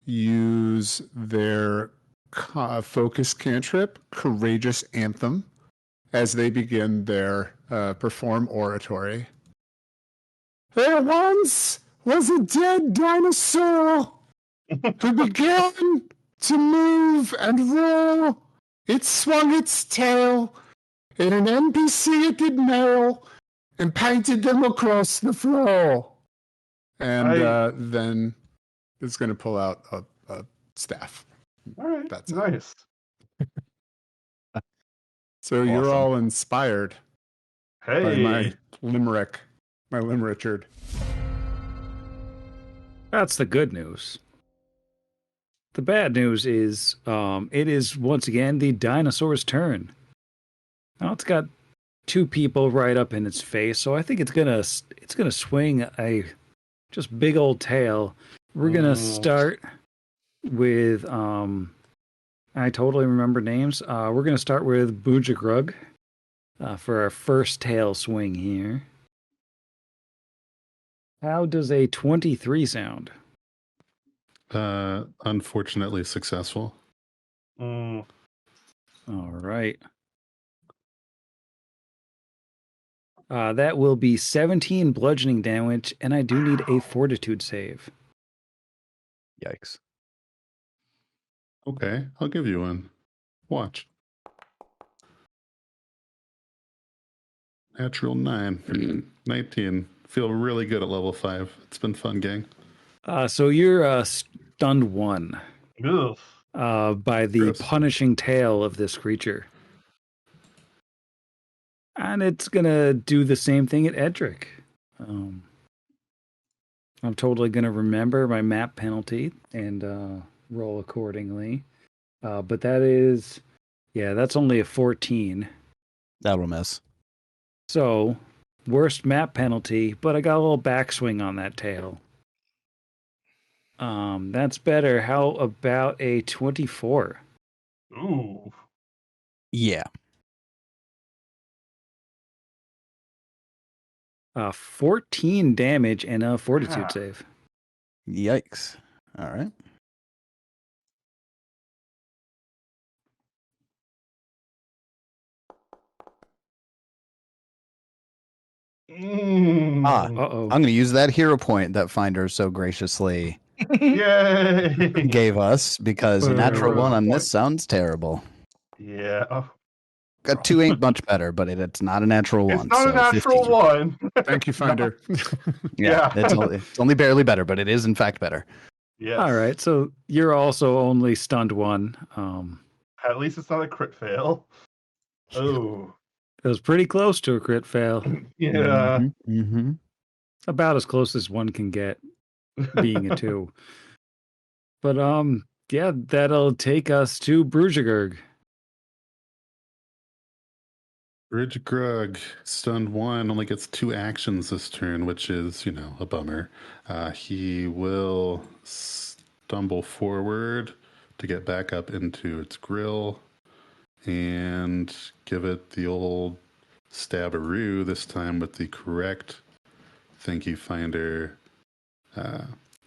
use their focus cantrip, Courageous Anthem, as they begin their perform oratory. There once was a dead dinosaur who began to move and roll. It swung its tail, and an NPC it did nail and painted them across the floor. And then it's going to pull out a staff. All right. That's it. Nice. So you're Awesome. all inspired by Hey. my limerick, my Lim Richard. That's the good news. The bad news is it is once again the dinosaur's turn. Now it's got 2 people right up in its face, so I think it's gonna swing a just big old tail. We're gonna start with I totally remember names. We're gonna start with Boojagrug for our first tail swing here. How does a 23 sound? Unfortunately successful. Mm. All right. That will be 17 bludgeoning damage, and I do need a fortitude save. Yikes. Okay, I'll give you one. Watch. Natural 9. 19. Feel really good at level 5. It's been fun, gang. So you're stunned 1 Ugh. by the Gross. punishing tail of this creature. And it's going to do the same thing at Edric. I'm totally going to remember my map penalty and roll accordingly. But that is, that's only a 14. That'll miss. So, worst map penalty, but I got a little backswing on that tail. That's better. How about a 24? Ooh. Yeah. 14 damage and a fortitude Ah. save. Yikes. All right. Mm. Uh-oh. I'm going to use that hero point that Finder so graciously Yay! gave us because a natural Hero's one on point. this sounds terrible. Yeah. Oh, A 2 ain't much better, but it's not a natural it's one. not a so natural 15. one. Thank you, Finder. Yeah, Yeah. it's only barely better, but it is in fact better. Yes. All right, so you're also only stunned one. At least it's not a crit fail. Oh. It was pretty close to a crit fail. Yeah. Mm-hmm. About as close as one can get, being a 2. But yeah, that'll take us to Brujagerg. Bridge Grug, stunned 1, only gets 2 actions this turn, which is, a bummer. He will stumble forward to get back up into its grill and give it the old stabberoo, this time with the correct Thank You Finder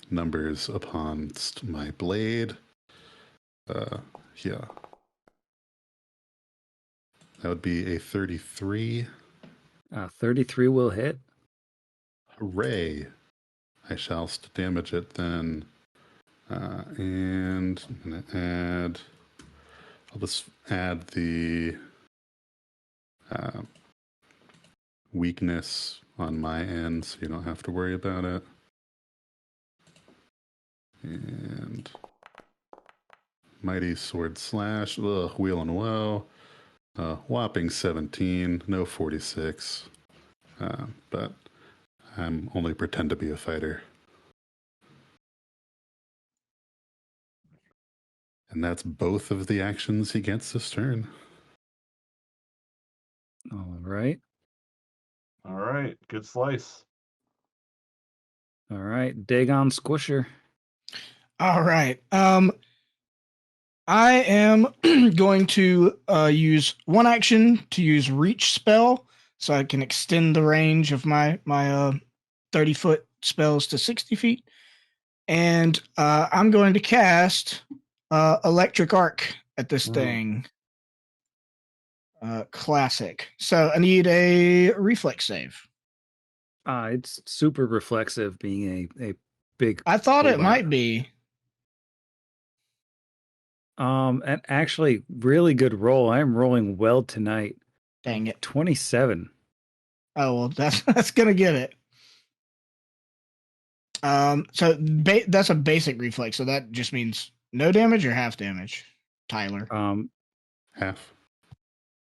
numbers upon my blade. Yeah. That would be a 33. 33 will hit. Hooray! I shall damage it then. And I'm going to I'll just add the weakness on my end so you don't have to worry about it. And Mighty Sword Slash, wheel and woe. Whopping 17, no 46. But I'm only pretend to be a fighter. And that's both of the actions he gets this turn. All right. All right. Good slice. All right. Dagon Squisher. All right. I am going to use one action to use reach spell, so I can extend the range of my 30-foot spells to 60 feet. And I'm going to cast Electric Arc at this thing. Classic. So I need a reflex save. It's super reflexive, being a big. I thought it robot. might be. And actually, really good roll. I'm rolling well tonight. Dang it. 27. Oh, well, that's gonna get it. So that's a basic reflex. So that just means no damage or half damage, Tyler. Half.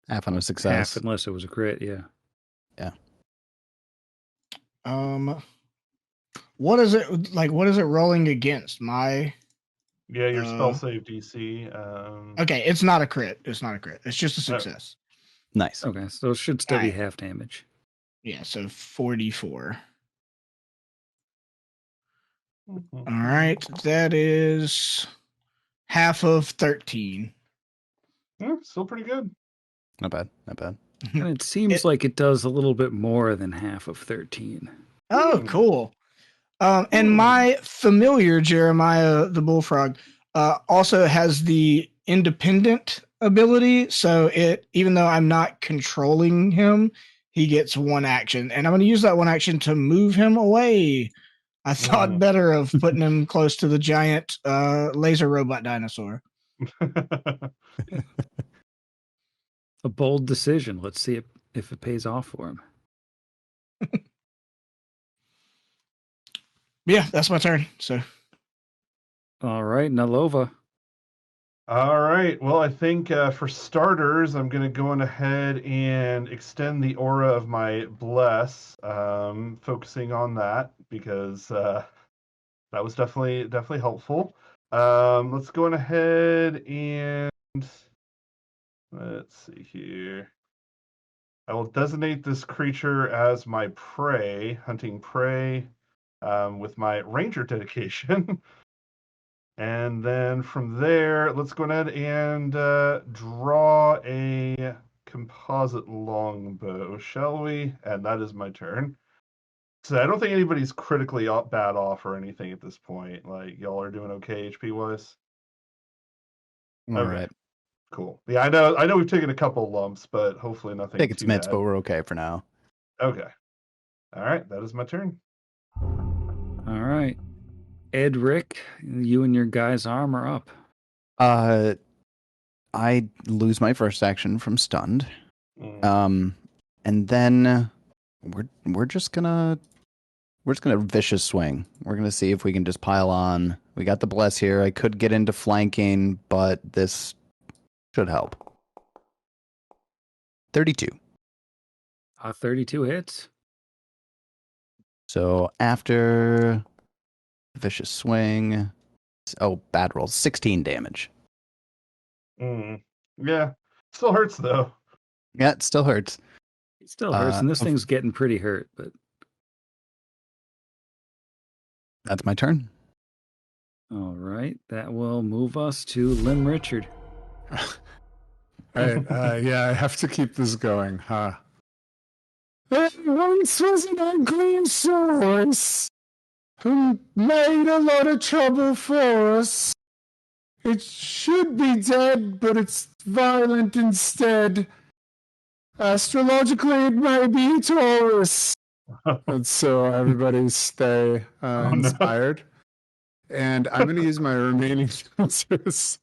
Half on a success. Half, unless it was a crit. Yeah. Yeah. What is it like? What is it rolling against? My Yeah, your spell save DC. okay, it's not a crit. It's not a crit. It's just a success. Nice. Okay, so it should still be Alright. half damage. Yeah, so 44. All right, that is half of 13. Yeah, still pretty good. Not bad. Not bad. And it seems like it does a little bit more than half of 13. Oh, cool. And my familiar Jeremiah the Bullfrog also has the independent ability. So even though I'm not controlling him, he gets one action, and I'm going to use that one action to move him away. I thought better of putting him close to the giant laser robot dinosaur. A bold decision. Let's see if it pays off for him. Yeah, that's my turn. So, all right, Nalova. All right. Well, I think for starters, I'm going to go on ahead and extend the aura of my bless, focusing on that because that was definitely helpful. Let's go on ahead and let's see here. I will designate this creature as my prey, hunting prey, with my ranger dedication. And then from there, let's go ahead and draw a composite longbow, shall we? And that is my turn. So I don't think anybody's critically bad off or anything at this point. Like, y'all are doing okay HP wise. All right. Cool. Yeah, I know we've taken a couple lumps, but hopefully nothing Take its too mitts, bad. but we're okay for now. Okay. All right, that is my turn. All right. Ed, Rick, you and your guy's arm are up. I lose my first action from stunned. Mm. And then we're just gonna vicious swing. We're gonna see if we can just pile on. We got the bless here. I could get into flanking, but this should help. 32. 32 hits. So after vicious swing, bad roll, 16 damage. Yeah, still hurts though. Yeah, it still hurts. It still hurts, and this thing's getting pretty hurt, but that's my turn. All right, that will move us to Lim Richard. All right, yeah, I have to keep this going, huh? There once was an ugly source who made a lot of trouble for us. It should be dead, but it's violent instead. Astrologically, it may be a Taurus. And so everybody stay inspired. No. And I'm going to use my remaining answers.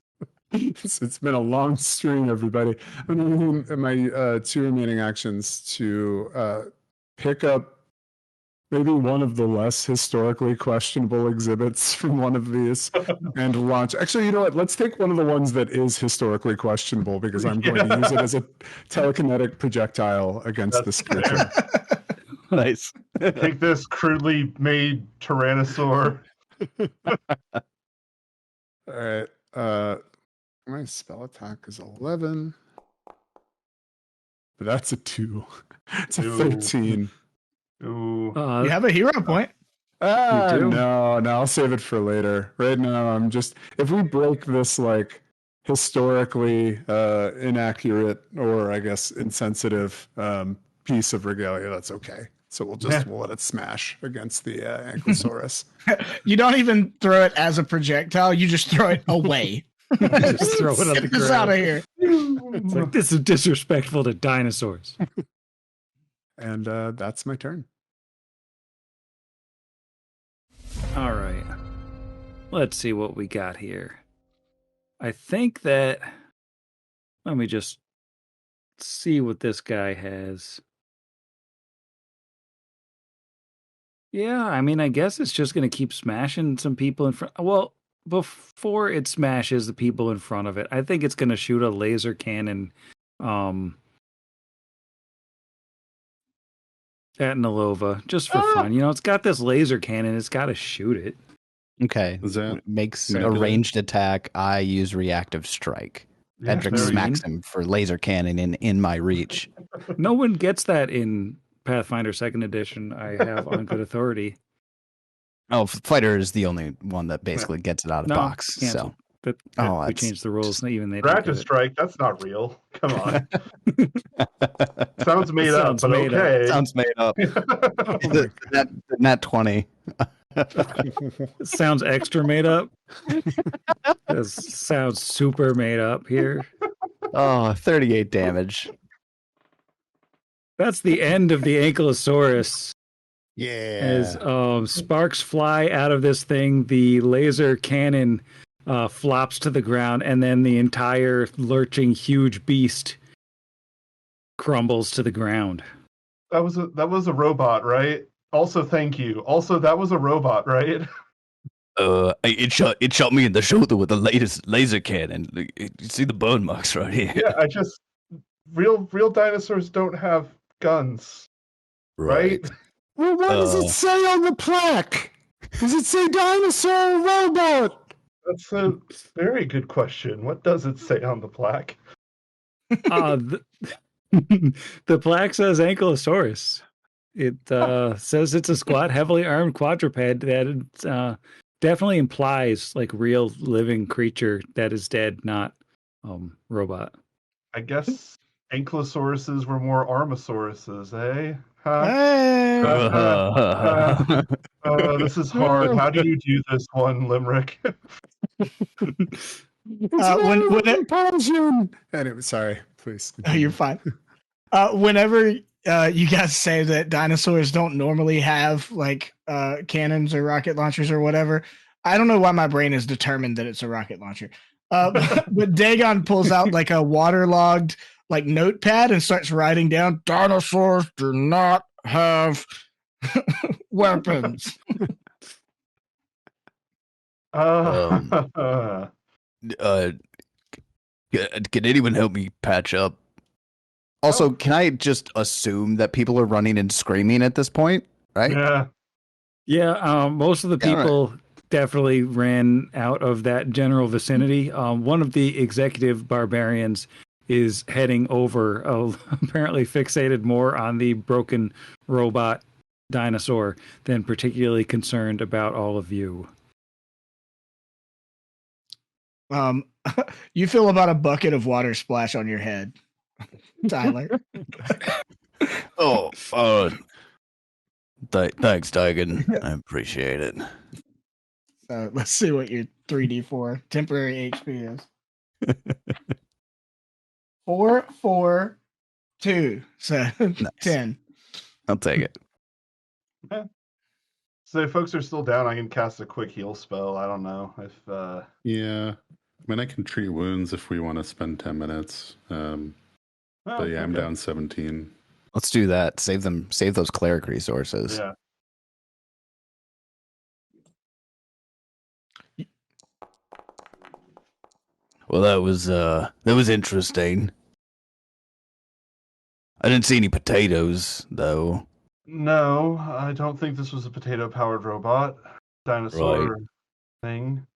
It's been a long stream, everybody. I'm going to use my 2 remaining actions to pick up maybe one of the less historically questionable exhibits from one of these and launch. Actually, you know what? Let's take one of the ones that is historically questionable because I'm going to use it as a telekinetic projectile against this creature. Nice. Take this crudely made Tyrannosaur. All right. My spell attack is 11. But that's a 2. It's a 13. Ooh. You have a hero point. No, I'll save it for later. Right now, I'm just, if we break this like historically inaccurate or I guess insensitive piece of regalia, that's okay. So we'll let it smash against the Ankylosaurus. You don't even throw it as a projectile; you just throw it away. Just throw it on the Get this ground. out of here. It's like, this is disrespectful to dinosaurs. And that's my turn. All right. Let's see what we got here. I think that... Let me just see what this guy has. Yeah, I mean, I guess it's just going to keep smashing some people in front. Well, before it smashes the people in front of it, I think it's going to shoot a laser cannon at Nalova, just for fun. You know, it's got this laser cannon. It's got to shoot it. Okay. Makes a ranged attack. I use reactive strike. Edric smacks him for laser cannon in my reach. No one gets that in Pathfinder 2nd Edition. I have on good authority. Oh, Fighter is the only one that basically gets it out of the box. Canceled. So, we changed the rules. Even they reactive strike. That's not real. Come on. Sounds made up, but made okay. Up. Sounds made up. Nat 20. Sounds extra made up. This sounds super made up here. Oh, 38 damage. That's the end of the Ankylosaurus. Yeah. As sparks fly out of this thing, the laser cannon flops to the ground, and then the entire lurching huge beast crumbles to the ground. That was a robot, right? Also, thank you. Also, that was a robot, right? It shot me in the shoulder with the latest laser cannon. You see the burn marks right here. Yeah, real dinosaurs don't have guns, right? Well, what does it say on the plaque? Does it say dinosaur or robot? That's a very good question. What does it say on the plaque? The plaque says Ankylosaurus. It says it's a squat, heavily armed quadruped that definitely implies like real living creature that is dead, not robot. I guess ankylosauruses were more armosauruses, eh? Huh? Hey! This is hard. How do you do this one, Limerick? When compulsion. Anyway, sorry, please. Oh, you're fine. Whenever you guys say that dinosaurs don't normally have like cannons or rocket launchers or whatever, I don't know why my brain is determined that it's a rocket launcher. But Dagon pulls out like a waterlogged like notepad and starts writing down dinosaurs do not have weapons. Can anyone help me patch up? Also, can I just assume that people are running and screaming at this point? Right? Yeah. Yeah, most of the Yeah, right. people definitely ran out of that general vicinity. One of the executive barbarians is heading over, apparently fixated more on the broken robot dinosaur than particularly concerned about all of you. You feel about a bucket of water splash on your head, Tyler. Oh, thanks, Dagon. I appreciate it. So let's see what your 3d4 temporary HP is. 4, 4, 2. So 10. I'll take it. So if folks are still down, I can cast a quick heal spell. I don't know if Yeah. I mean, I can treat wounds if we want to spend 10 minutes. But yeah, I'm okay. down 17. Let's do that. Save those cleric resources. Yeah. Well, that was interesting. I didn't see any potatoes though. No, I don't think this was a potato-powered robot dinosaur thing.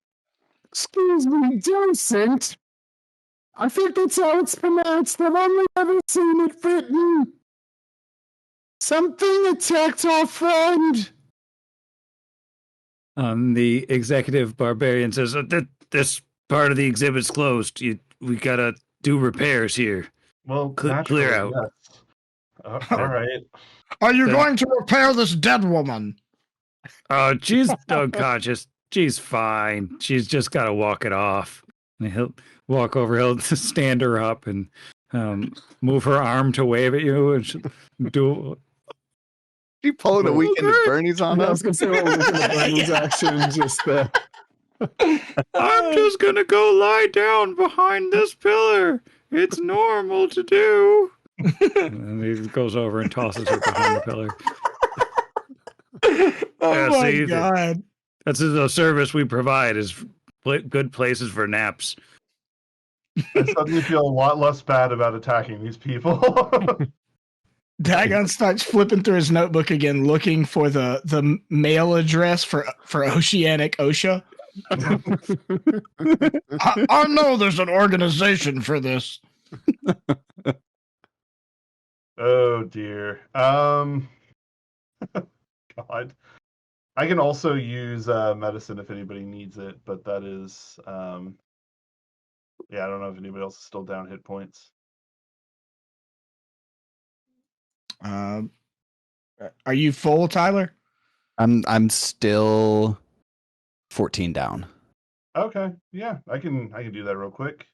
Excuse me, docent. I think that's how it's pronounced. I've only ever seen it written. Something attacked our friend. The executive barbarian says, this part of the exhibit's closed. We gotta do repairs here. Well, Clear out. Yes. All right. Are you going to repair this dead woman? She's unconscious. She's fine. She's just got to walk it off. And he'll walk over. He'll stand her up and move her arm to wave at you and do. You pulling a weekend at Bernie's on I us? was going to say, what was going to Bernie's action? Just I'm just gonna go lie down behind this pillar. It's normal to do. And he goes over and tosses her behind the pillar. My God. That's a service we provide, is good places for naps. I suddenly feel a lot less bad about attacking these people. Dagon starts flipping through his notebook again, looking for the mail address for Oceanic OSHA. I know there's an organization for this. Oh dear. God. I can also use medicine if anybody needs it, but that is yeah, I don't know if anybody else is still down hit points. Are you full, Tyler? I'm still 14 down. Okay, yeah, I can do that real quick.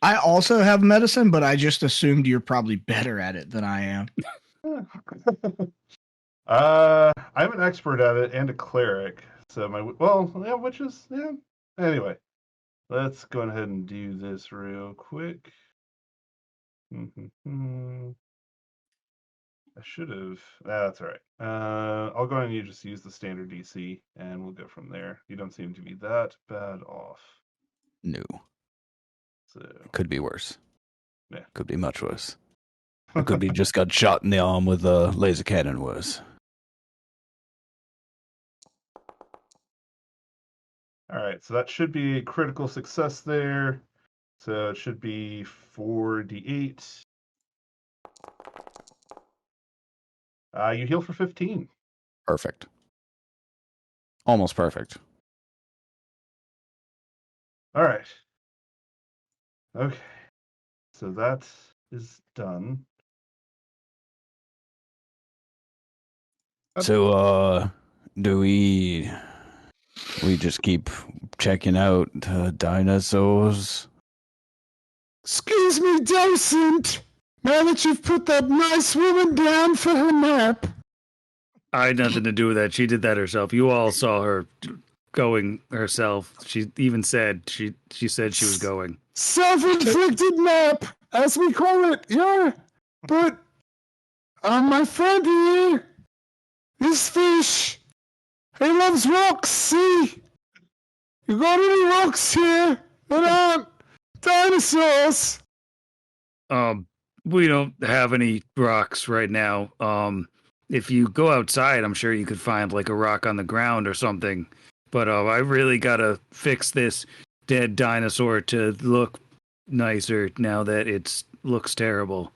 I also have medicine, but I just assumed you're probably better at it than I am. I'm an expert at it and a cleric, so which is Anyway, let's go ahead and do this real quick. I should have. That's all right. I'll go ahead and just use the standard DC, and we'll go from there. You don't seem to be that bad off. No. So It could be worse. Yeah. Could be much worse. It could be just got shot in the arm with a laser cannon worse. All right, so that should be a critical success there. So it should be 4d8. You heal for 15. Perfect. Almost perfect. All right. Okay. So that is done. So, do we just keep checking out dinosaurs? Excuse me, docent. Now that you've put that nice woman down for her nap, I had nothing to do with that. She did that herself. You all saw her going herself. She even said she said she was going. self-inflicted nap, as we call it, yeah. But my friend here, this fish, he loves rocks. See, you got any rocks here that aren't dinosaurs? We don't have any rocks right now. If you go outside, I'm sure you could find like a rock on the ground or something. But I really gotta fix this dead dinosaur to look nicer now that it looks terrible.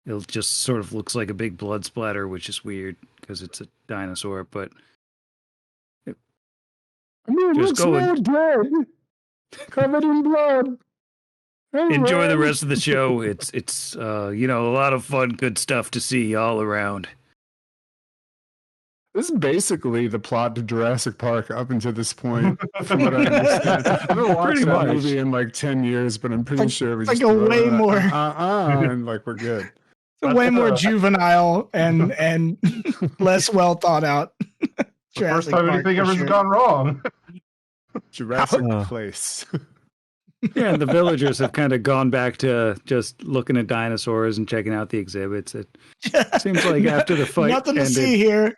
It just sort of looks like a big blood splatter, which is weird because it's a dinosaur. But I mean, it Just looks go more and- dead, covered in blood. enjoy the Anyway. rest of the show. It's a lot of fun, good stuff to see all around. This is basically the plot to Jurassic Park up until this point, from what I understand. I haven't watched Pretty that much. movie in like 10 years, but I'm pretty sure we like just a throw way it, more- and like we're good. It's way more juvenile and less well thought out. The first Jurassic time Park, anything for ever's sure. gone wrong. Jurassic How- Place. Yeah, and the villagers have kind of gone back to just looking at dinosaurs and checking out the exhibits. It seems like after the fight Nothing to ended, see here.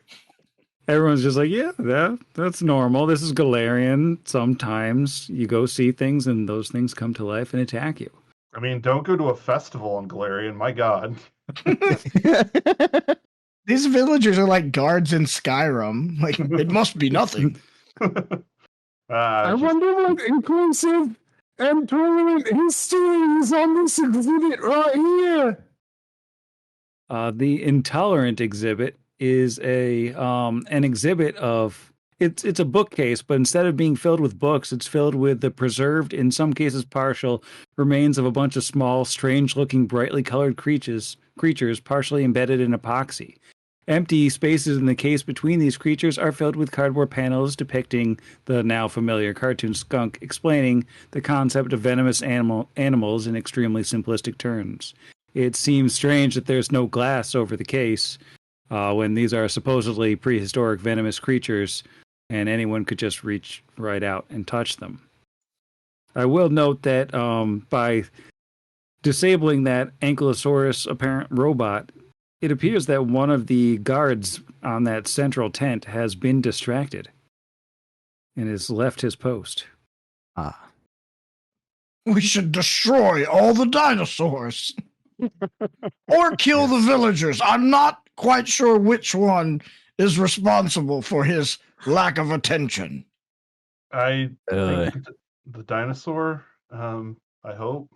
everyone's just like, yeah, that's normal. This is Galarian. Sometimes you go see things and those things come to life and attack you. I mean, don't go to a festival on Galarian. My God. These villagers are like guards in Skyrim. Like, it must be nothing. I Just- wonder what inclusive and tolerant history is on this exhibit right here. The intolerant exhibit is an exhibit of it's a bookcase, but instead of being filled with books, it's filled with the preserved, in some cases partial, remains of a bunch of small, strange-looking, brightly colored creatures partially embedded in epoxy. Empty spaces in the case between these creatures are filled with cardboard panels depicting the now familiar cartoon skunk, explaining the concept of venomous animals in extremely simplistic terms. It seems strange that there's no glass over the case when these are supposedly prehistoric venomous creatures and anyone could just reach right out and touch them. I will note that by disabling that Ankylosaurus apparent robot, it appears that one of the guards on that central tent has been distracted and has left his post. We should destroy all the dinosaurs. Or kill the villagers. I'm not quite sure which one is responsible for his lack of attention. I Uh, think the dinosaur. I hope.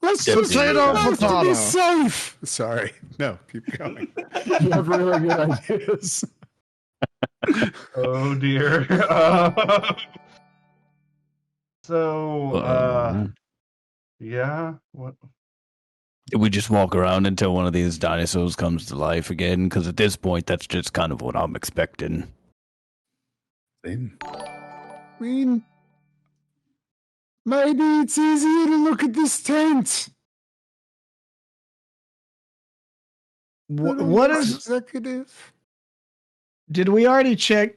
Let's Yeah, just potato, have to potato. be safe. Sorry. No, keep going. You have really good ideas. Oh dear. Yeah. What? we just walk around until one of these dinosaurs comes to life again, because at this point, that's just kind of what I'm expecting. Same. I mean, maybe it's easier to look at this tent. What is? executive? Did we already check?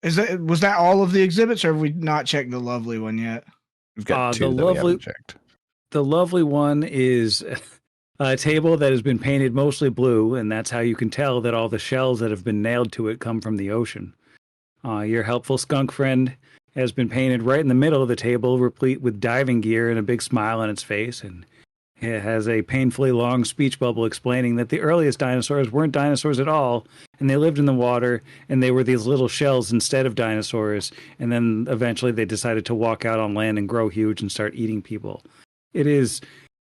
Was that all of the exhibits, or have we not checked the lovely one yet? We've got The two that we lovely- haven't checked. The lovely one is a table that has been painted mostly blue, and that's how you can tell that all the shells that have been nailed to it come from the ocean. Your helpful skunk friend has been painted right in the middle of the table, replete with diving gear and a big smile on its face, and it has a painfully long speech bubble explaining that the earliest dinosaurs weren't dinosaurs at all, and they lived in the water, and they were these little shells instead of dinosaurs, and then eventually they decided to walk out on land and grow huge and start eating people. It is,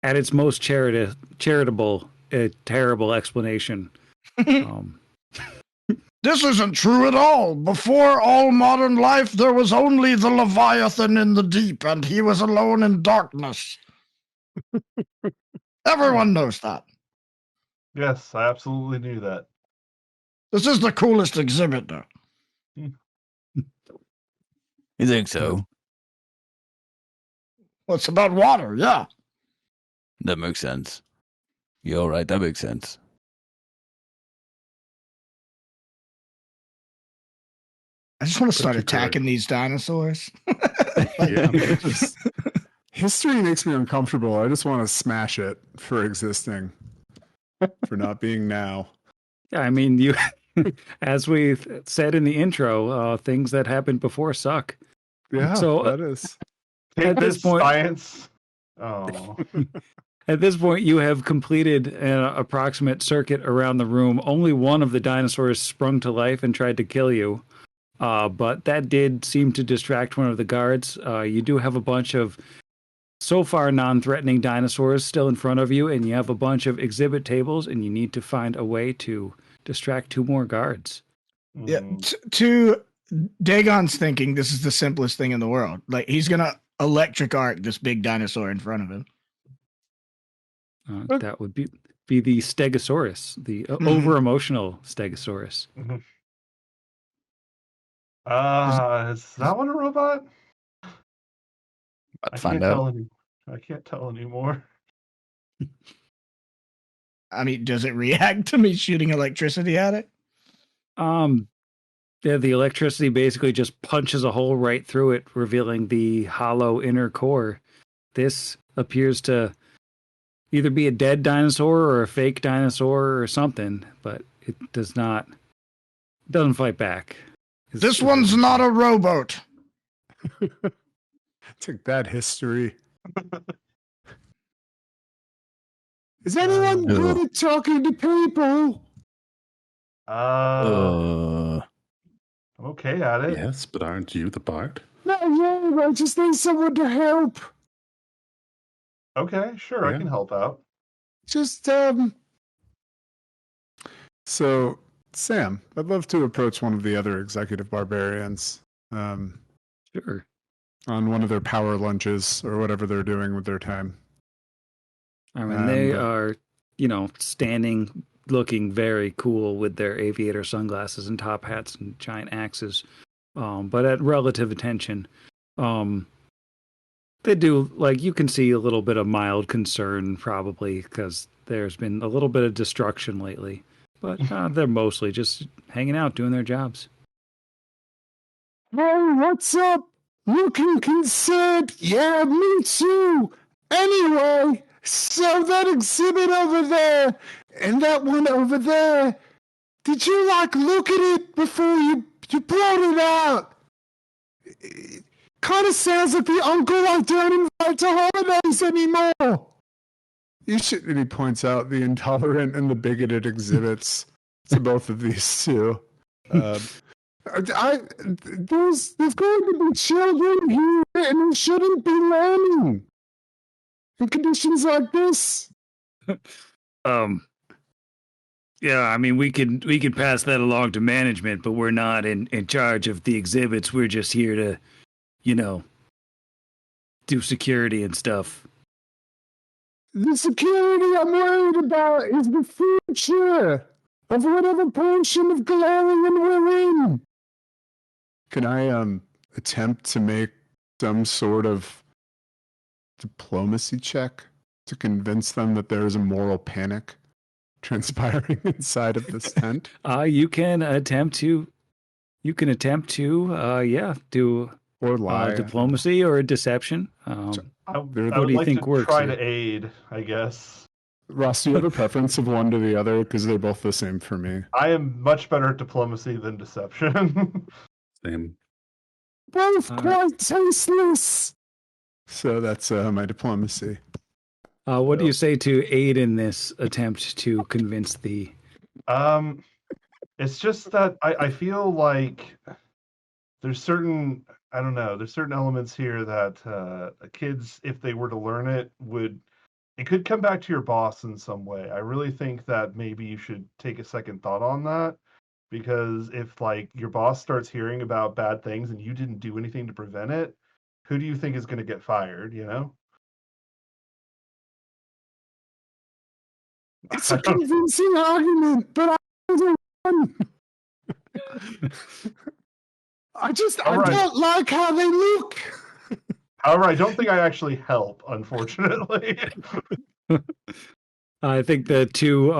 at its most charitable, a terrible explanation. Does This isn't true at all. Before all modern life, there was only the Leviathan in the deep, and he was alone in darkness. Everyone knows that. Yes, I absolutely knew that. This is the coolest exhibit, though. You think so? Well, it's about water, yeah. That makes sense. You're all right. That makes sense. I just want to start Thank you, attacking these dinosaurs. Yeah. History makes me uncomfortable. I just want to smash it for existing, for not being now. Yeah, I mean, you, as we said in the intro, things that happened before suck. Yeah, So, that is. Take At this this point- science. Oh. At this point, you have completed an approximate circuit around the room. Only one of the dinosaurs sprung to life and tried to kill you. But that did seem to distract one of the guards. You do have a bunch of so far non-threatening dinosaurs still in front of you, and you have a bunch of exhibit tables, and you need to find a way to distract 2 more guards. Yeah, Mhm. to Dagon's thinking, this is the simplest thing in the world. Like, he's going to electric arc this big dinosaur in front of him. That would be the Stegosaurus, the over-emotional Stegosaurus. Is that one a robot? About I to find can't out. tell I can't tell anymore. I mean, does it react to me shooting electricity at it? Yeah, the electricity basically just punches a hole right through it, revealing the hollow inner core. This appears to either be a dead dinosaur or a fake dinosaur or something, but it doesn't fight back. This one's not a rowboat. Take that, history. Is anyone good at talking to people? I'm okay at it. Yes, but aren't you the bard? No, yeah, I just need someone to help. Okay, sure, I Yeah. can help out. Just, So, Sam, I'd love to approach one of the other executive barbarians Sure. on one of their power lunches or whatever they're doing with their time. I mean, they are, standing looking very cool with their aviator sunglasses and top hats and giant axes, but at relative attention. They do, you can see a little bit of mild concern probably because there's been a little bit of destruction lately, but they're mostly just hanging out, doing their jobs. Hey, what's up? Looking concerned? Yeah, me too. Anyway, so that exhibit over there and that one over there, did you look at it before you brought it out? It kind of sounds like the uncle I don't invite to holidays anymore. You should. And he points out the intolerant and the bigoted exhibits to both of these two. There's going to be children here, and they shouldn't be learning in conditions like this. Yeah, I mean, we can pass that along to management, but we're not in charge of the exhibits. We're just here to, do security and stuff. The security I'm worried about is the future of whatever portion of Galarian we're in. Can I attempt to make some sort of diplomacy check to convince them that there is a moral panic transpiring inside of this tent? You can attempt to, do Or lie. diplomacy or deception. I What do would you like think to works try here? to aid, I guess. Ross, do you have a preference of one to the other? Because they're both the same for me. I am much better at diplomacy than deception. Same. Both All quite tasteless. So that's my diplomacy. What do you say to aid in this attempt to convince the? It's just that I feel like there's certain elements here that kids, if they were to learn it, it could come back to your boss in some way. I really think that maybe you should take a second thought on that. because if like your boss starts hearing about bad things and you didn't do anything to prevent it, who do you think is going to get fired, you know? It's a convincing argument, but I don't want. I right. don't like how they look. However, I don't think I actually help, unfortunately. I think the two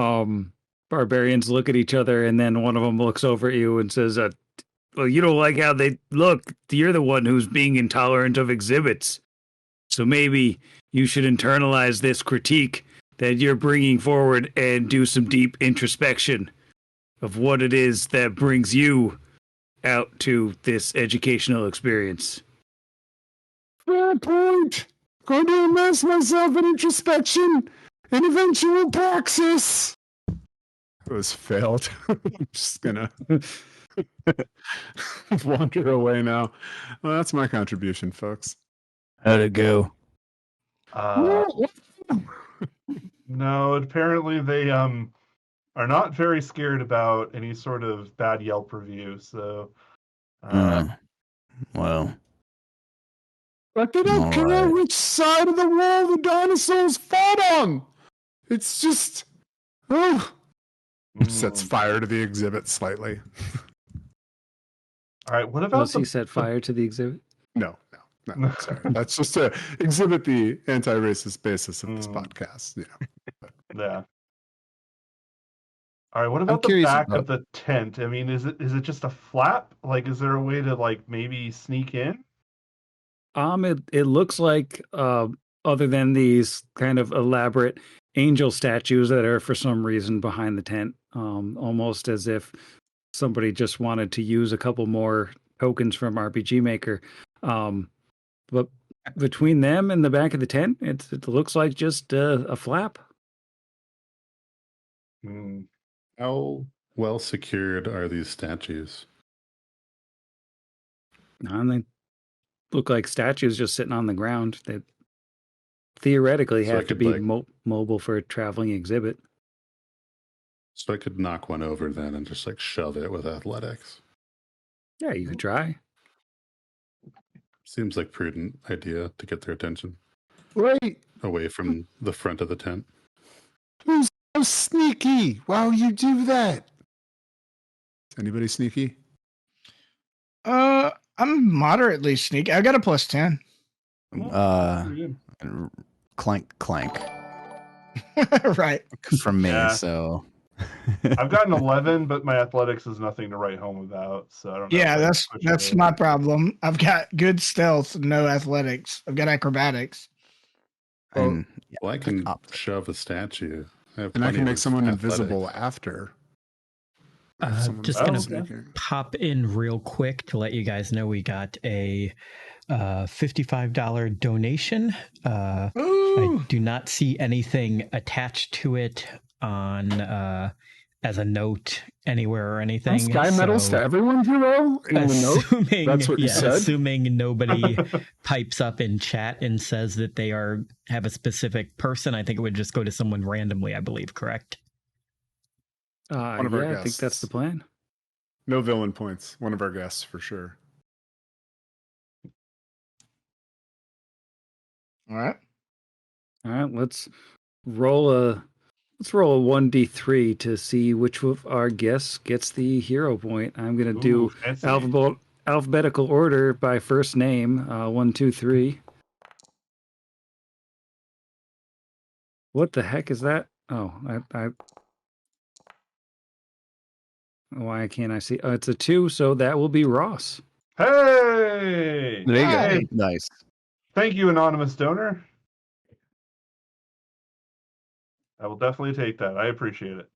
barbarians look at each other, and then one of them looks over at you and says, well, you don't like how they look. You're the one who's being intolerant of exhibits. So maybe you should internalize this critique that you're bringing forward and do some deep introspection of what it is that brings you out to this educational experience. Fair point. Going to immerse myself in introspection and eventual praxis. It was failed. I'm just gonna wander away now. Well, that's my contribution, folks. How'd it go? No, apparently they are not very scared about any sort of bad Yelp review. So, Well, But they don't care Alright. which side of the wall the dinosaurs fought on. It's just, sets fire to the exhibit slightly. all right. What about Does he set fire to the exhibit? No, sorry. That's just to exhibit the anti-racist basis of this podcast. Yeah. All right. What about the curious back about- of the tent? I mean, is it just a flap? Like, is there a way to like maybe sneak in? It looks like other than these kind of elaborate angel statues that are for some reason behind the tent, almost as if somebody just wanted to use a couple more tokens from RPG Maker. But between them and the back of the tent, it looks like just a flap. How well secured are these statues? And they look like statues just sitting on the ground. They theoretically So I have to could, be like- mobile for a traveling exhibit. So I could knock one over then and just like shove it with athletics. Yeah, you could try. Seems like prudent idea to get their attention Wait, away from the front of the tent. who's so sneaky? Why would you do that? Is anybody sneaky? I'm moderately sneaky. I got a +10. Clank, clank Right. from me. Yeah. So I've got an 11, but my athletics is nothing to write home about. So I don't know. Yeah, if I that's can push it my over. problem. I've got good stealth, no athletics. I've got acrobatics. and Well, I can Up. shove a statue. And I plenty can make of someone athletics. invisible after. If someone's Just gonna sneaking. pop in real quick to let you guys know we got a $55 donation. I Ooh. do not see anything attached to it on as a note anywhere or anything. Sky medals so to everyone, hero? In the note? assuming, That's what you said? assuming nobody pipes up in chat and says that they have a specific person, I think it would just go to someone randomly, I believe, correct? One of our I think that's guests. the plan. No villain points. One of our guests for sure. All right. All right, let's roll a 1d3 to see which of our guests gets the hero point. I'm gonna do Ooh, fancy. alphabetical order by first name. 1, 2, 3. What the heck is that? Oh, I why can't I see? It's a 2, so that will be Ross. Hey! there you Hey! go. Nice. Thank you, anonymous donor. I will definitely take that. I appreciate it.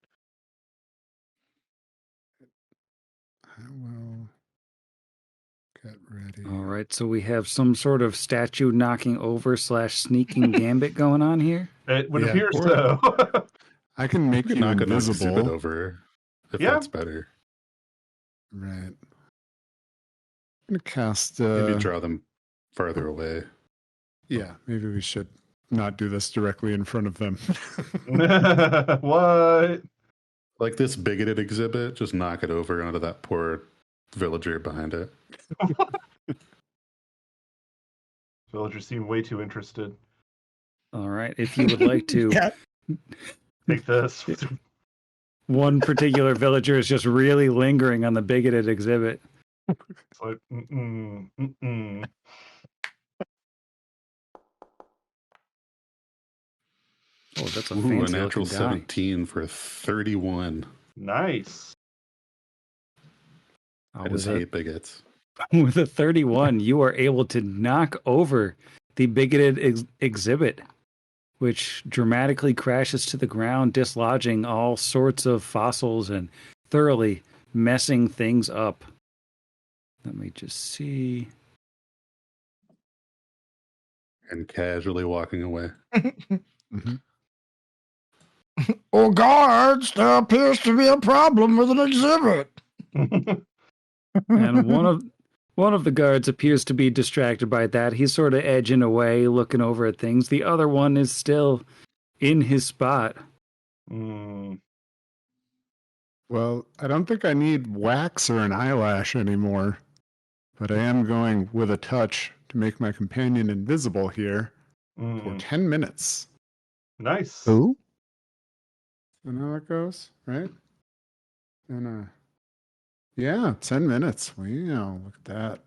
I will get ready. All right, so we have some sort of statue knocking over / sneaking gambit going on here. It would Yeah, appear or- so. I can make You you can knock an exhibit invisible. over if Yeah. that's better. Right. I'm gonna cast. Maybe draw them farther away. Yeah, maybe we should not do this directly in front of them. What? Like this bigoted exhibit, just knock it over onto that poor villager behind it. Villagers seem way too interested. All right. If you would like to, Yeah. Take this. one particular villager is just really lingering on the bigoted exhibit. It's like, mm-mm, mm-mm. Oh, that's a Ooh, a fancy natural looking die. 17 for 31. Nice. I just hate bigots. With a 31, you are able to knock over the bigoted exhibit, which dramatically crashes to the ground, dislodging all sorts of fossils and thoroughly messing things up. Let me just see. And casually walking away. Oh, guards, there appears to be a problem with an exhibit. And one of the guards appears to be distracted by that. He's sort of edging away, looking over at things. The other one is still in his spot. Mm. Well, I don't think I need wax or an eyelash anymore, but I am going with a touch to make my companion invisible here for 10 minutes. Nice. Who? You know how that goes, right? And yeah, 10 minutes. Wow, look at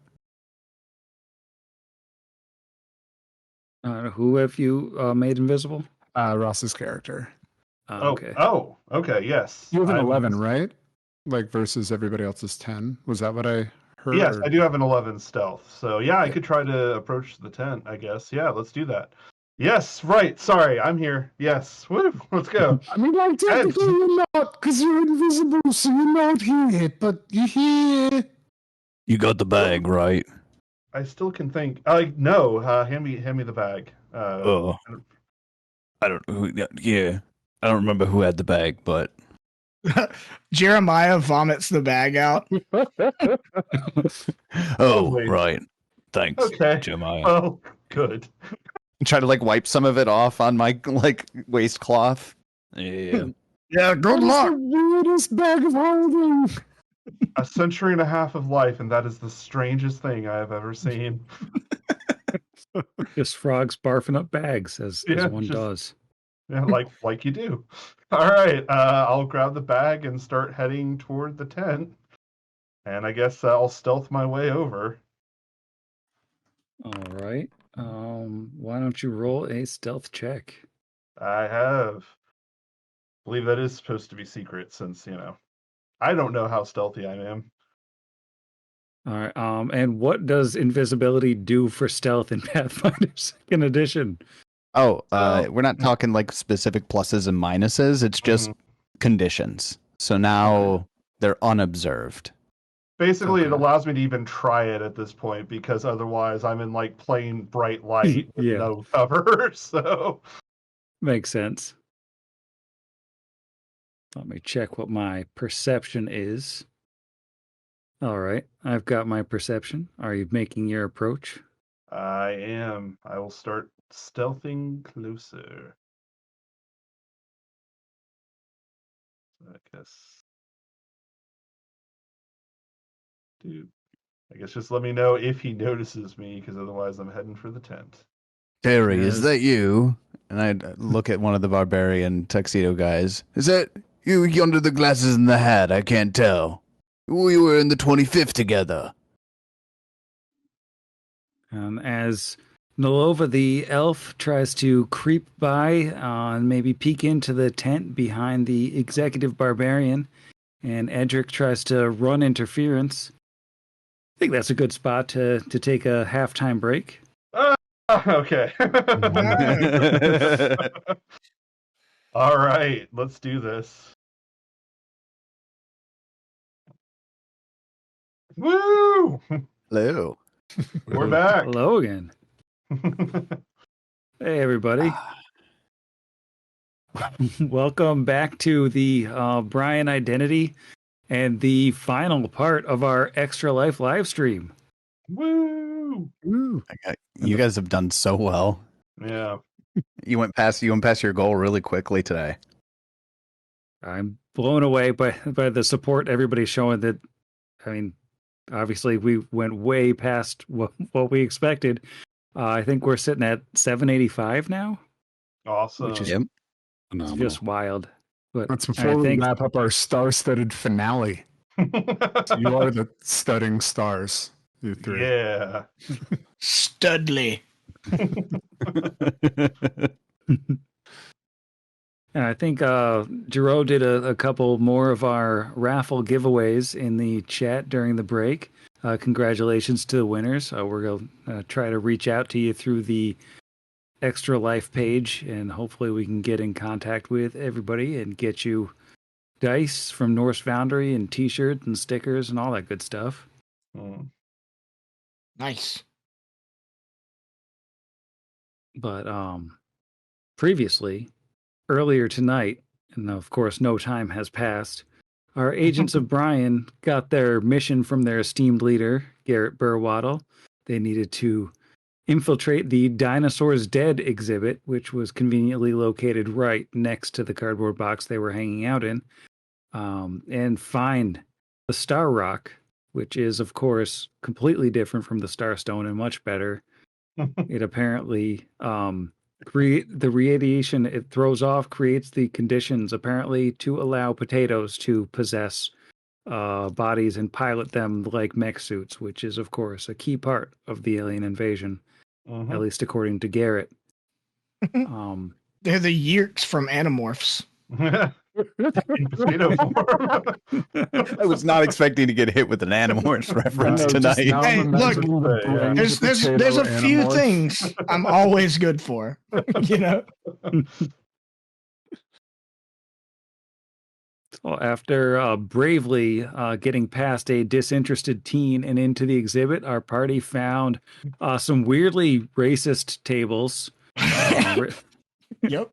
that. Who have you made invisible? Ross's character. Okay. Oh, okay, yes. You have an 11, right? Like versus everybody else's 10. Was that what I heard? Yes, I do have an 11 stealth. So yeah, I could try to approach the tent, I guess. Yeah, let's do that. Yes, right. Sorry, I'm here. Yes. Woo, let's go. I mean, like, technically you're not, because you're invisible, so you're not here, but you're here. You got the bag, right? I still can think. No, hand me the bag. I don't know. Yeah. I don't remember who had the bag, but Jeremiah vomits the bag out. Wait. Right. Thanks, Okay. Jeremiah. Oh, good. Try to like wipe some of it off on my like waistcloth. Yeah. Yeah, good luck. The weirdest bag of holding. A century and a half of life, and that is the strangest thing I have ever seen. Just frogs barfing up bags as one does. Yeah, like you do. All right, I'll grab the bag and start heading toward the tent. And I guess I'll stealth my way over. All right. Why don't you roll a stealth check? I have. I believe that is supposed to be secret since, I don't know how stealthy I am. All right. And what does invisibility do for stealth in Pathfinder 2nd Edition? Oh, we're not talking like specific pluses and minuses. It's just conditions. So now they're unobserved. Basically, it allows me to even try it at this point because otherwise I'm in like plain bright light with no cover. So makes sense. Let me check what my perception is. All right, I've got my perception. Are you making your approach? I am. I will start stealthing closer. I guess just let me know if he notices me, because otherwise I'm heading for the tent. Terry, is that you? And I'd look at one of the barbarian tuxedo guys. Is that you under the glasses and the hat? I can't tell. We were in the 25th together. As Nolova the elf tries to creep by and maybe peek into the tent behind the executive barbarian, and Edric tries to run interference, I think that's a good spot to take a halftime break. Okay. All right, let's do this. Woo! Hello. We're back. Hello again. Hey, everybody. Welcome back to the Brian Identity and the final part of our Extra Life live stream. Woo! You guys have done so well. Yeah. You went past your goal really quickly today. I'm blown away by the support everybody's showing. That, I mean, obviously we went way past what we expected. I think we're sitting at 785 now, Awesome. which is Yep. Phenomenal. just wild. But That's I before we think wrap up our star-studded finale. You are the studding stars, you three. Yeah. Studley. I think Jero did a couple more of our raffle giveaways in the chat during the break. Congratulations to the winners. We're going to try to reach out to you through the Extra Life page, and hopefully we can get in contact with everybody and get you dice from Norse Foundry and t-shirts and stickers and all that good stuff. Mm. Nice. But previously, earlier tonight, and of course no time has passed, our agents of B.R.I.A.N got their mission from their esteemed leader, Garrett Burwaddle. They needed to infiltrate the Dinosaurs Dead exhibit, which was conveniently located right next to the cardboard box they were hanging out in, and find the Star Rock, which is, of course, completely different from the Star Stone and much better. It apparently the radiation it throws off creates the conditions apparently to allow potatoes to possess bodies and pilot them like mech suits, which is, of course, a key part of the alien invasion, at least according to Garrett. They're the Yeerks from Animorphs. In potato form. I was not expecting to get hit with an Animorphs reference No, just tonight. now Hey, I'm look, imagining the brain There's of the there's a potato few Animorph. things I'm always good for. You know? Well, after bravely getting past a disinterested teen and into the exhibit, our party found some weirdly racist tables. Yep.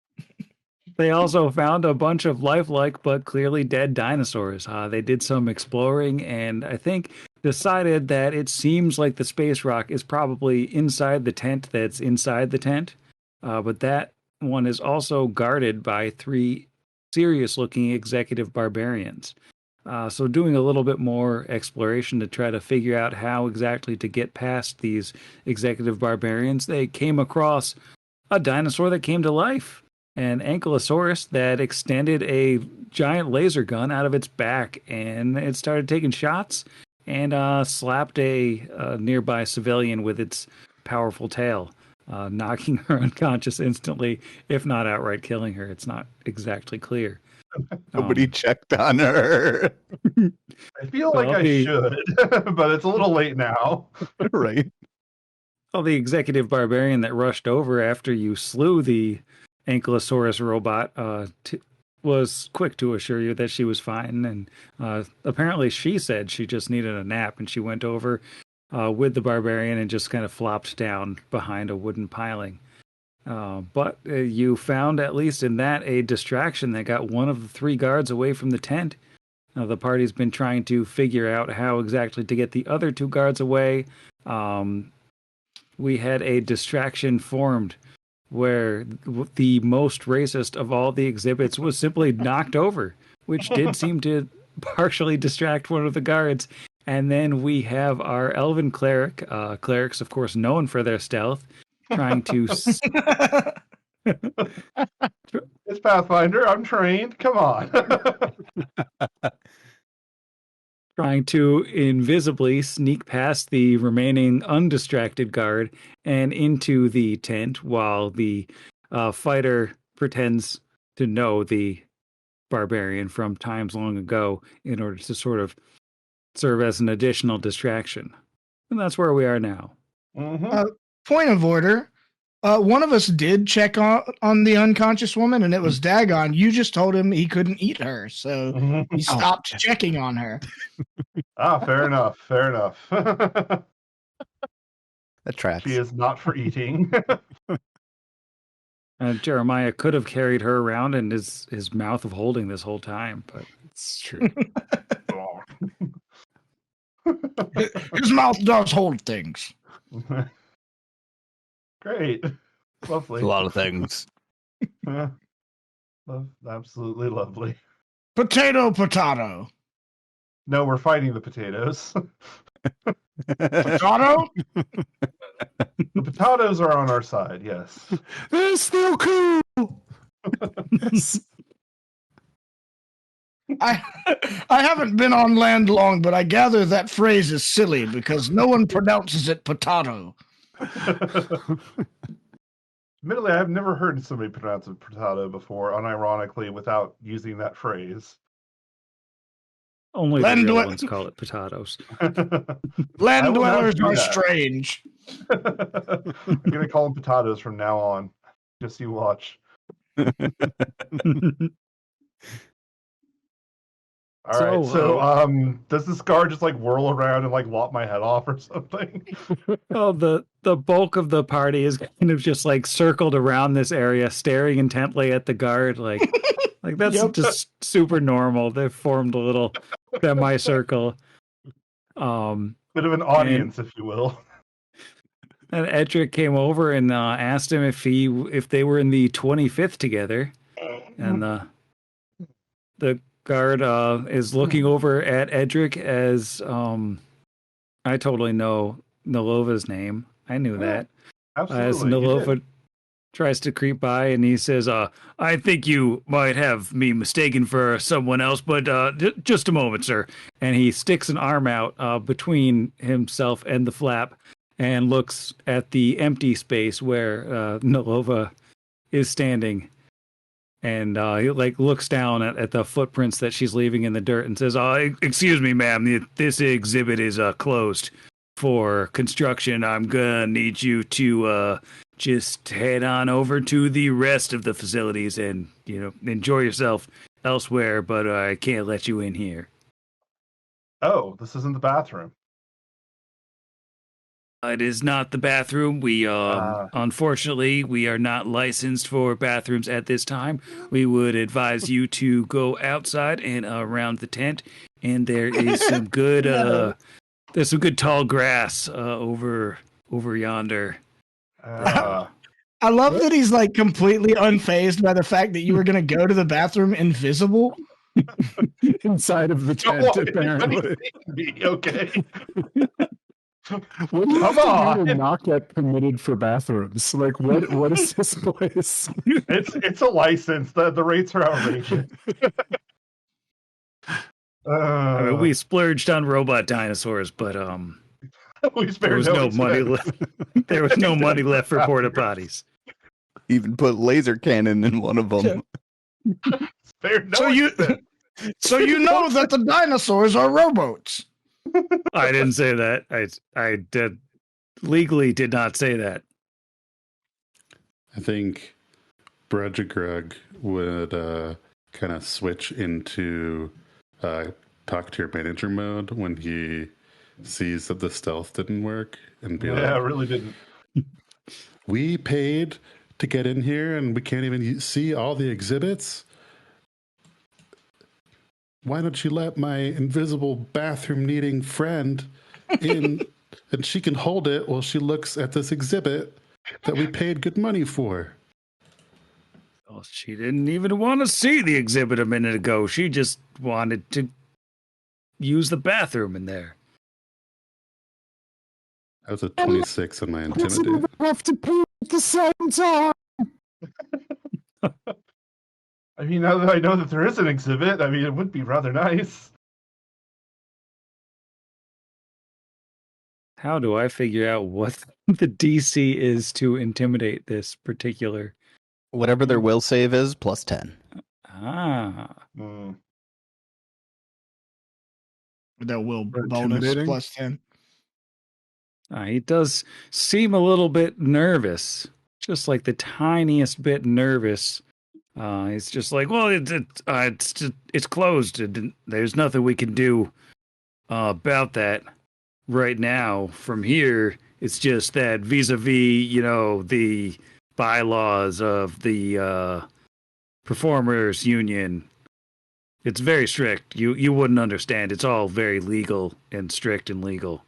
They also found a bunch of lifelike but clearly dead dinosaurs. They did some exploring and I think decided that it seems like the space rock is probably inside the tent that's inside the tent. But that one is also guarded by 3 serious-looking executive barbarians. So doing a little bit more exploration to try to figure out how exactly to get past these executive barbarians, they came across a dinosaur that came to life, an ankylosaurus that extended a giant laser gun out of its back, and it started taking shots and slapped a nearby civilian with its powerful tail, knocking her unconscious instantly, if not outright killing her. It's not exactly clear. Nobody checked on her. I feel like I should, but it's a little late now. Right. Well, the executive barbarian that rushed over after you slew the ankylosaurus robot was quick to assure you that she was fine. And apparently she said she just needed a nap, and she went over with the barbarian and just kind of flopped down behind a wooden piling. But you found, at least in that, a distraction that got one of the 3 guards away from the tent. The party's been trying to figure out how exactly to get the other 2 guards away. We had a distraction formed where the most racist of all the exhibits was simply knocked over, which did seem to partially distract one of the guards. And then we have our elven cleric, clerics, of course, known for their stealth, trying to... It's Pathfinder. I'm trained. Come on. trying to invisibly sneak past the remaining undistracted guard and into the tent while the fighter pretends to know the barbarian from times long ago in order to sort of serve as an additional distraction. And that's where we are now. Point of order. One of us did check on the unconscious woman, and it was Dagon. You just told him he couldn't eat her, so he stopped checking on her. Fair enough. Fair enough. That tracks. She is not for eating. Jeremiah could have carried her around in his mouth of holding this whole time, but It's true. His mouth does hold things. Great. Lovely. A lot of things. Absolutely lovely. Potato. No, we're fighting the potatoes. Potato? The potatoes are on our side, yes. They're still cool. I haven't been on land long, but I gather that phrase is silly because no one pronounces it potato. Admittedly, I've never heard somebody pronounce a potato before, unironically, without using that phrase. Only the real ones call it potatoes. Land dwellers are strange. I'm going to call them potatoes from now on. Just you watch. All right, so does this guard just like whirl around and like lop my head off or something? Well, the bulk of the party is kind of just like circled around this area, staring intently at the guard. Like that's just super normal. They've formed a little semicircle. Bit of an audience, if you will. And Edric came over and asked him if they were in the 25th together, and the guard is looking over at Edric as I totally know Nolova's name. I knew that. Absolutely. As Nolova tries to creep by, and he says, I think you might have me mistaken for someone else, but just a moment, sir. And he sticks an arm out between himself and the flap and looks at the empty space where Nolova is standing. And he looks down at the footprints that she's leaving in the dirt and says, excuse me, ma'am, this exhibit is closed for construction. I'm gonna need you to just head on over to the rest of the facilities and, enjoy yourself elsewhere, but I can't let you in here. Oh, this isn't the bathroom. It is not the bathroom. We, unfortunately, we are not licensed for bathrooms at this time. We would advise you to go outside and around the tent, and there is some good, there's some good tall grass over yonder. I love that he's like completely unfazed by the fact that you were going to go to the bathroom invisible. Inside of the tent, apparently. Okay. What do you do to not get permitted for bathrooms? Like, what is this place? It's a license. The rates are outrageous. I mean, we splurged on robot dinosaurs, but there was no money left. There was no money left for porta potties. Even put laser cannon in one of them. So you know that the dinosaurs are robots. I didn't say that. I legally did not say that. I think Brudgegrug would kind of switch into talk to your manager mode when he sees that the stealth didn't work and be like, it really didn't. We paid to get in here and we can't even see all the exhibits. Why don't you let my invisible bathroom needing friend in and she can hold it while she looks at this exhibit that we paid good money for? Well, she didn't even want to see the exhibit a minute ago. She just wanted to use the bathroom in there. I was a 26 on my intimidate. Have to pee at the same time. I mean, now that I know that there is an exhibit, I mean, it would be rather nice. How do I figure out what the DC is to intimidate this particular? Whatever their will save is, plus 10. Their will bonus plus 10. He does seem a little bit nervous, just like the tiniest bit nervous. He's just like, well, it's closed. There's nothing we can do about that right now. From here, it's just that vis-a-vis, the bylaws of the performers union. It's very strict. You wouldn't understand. It's all very legal and strict and legal.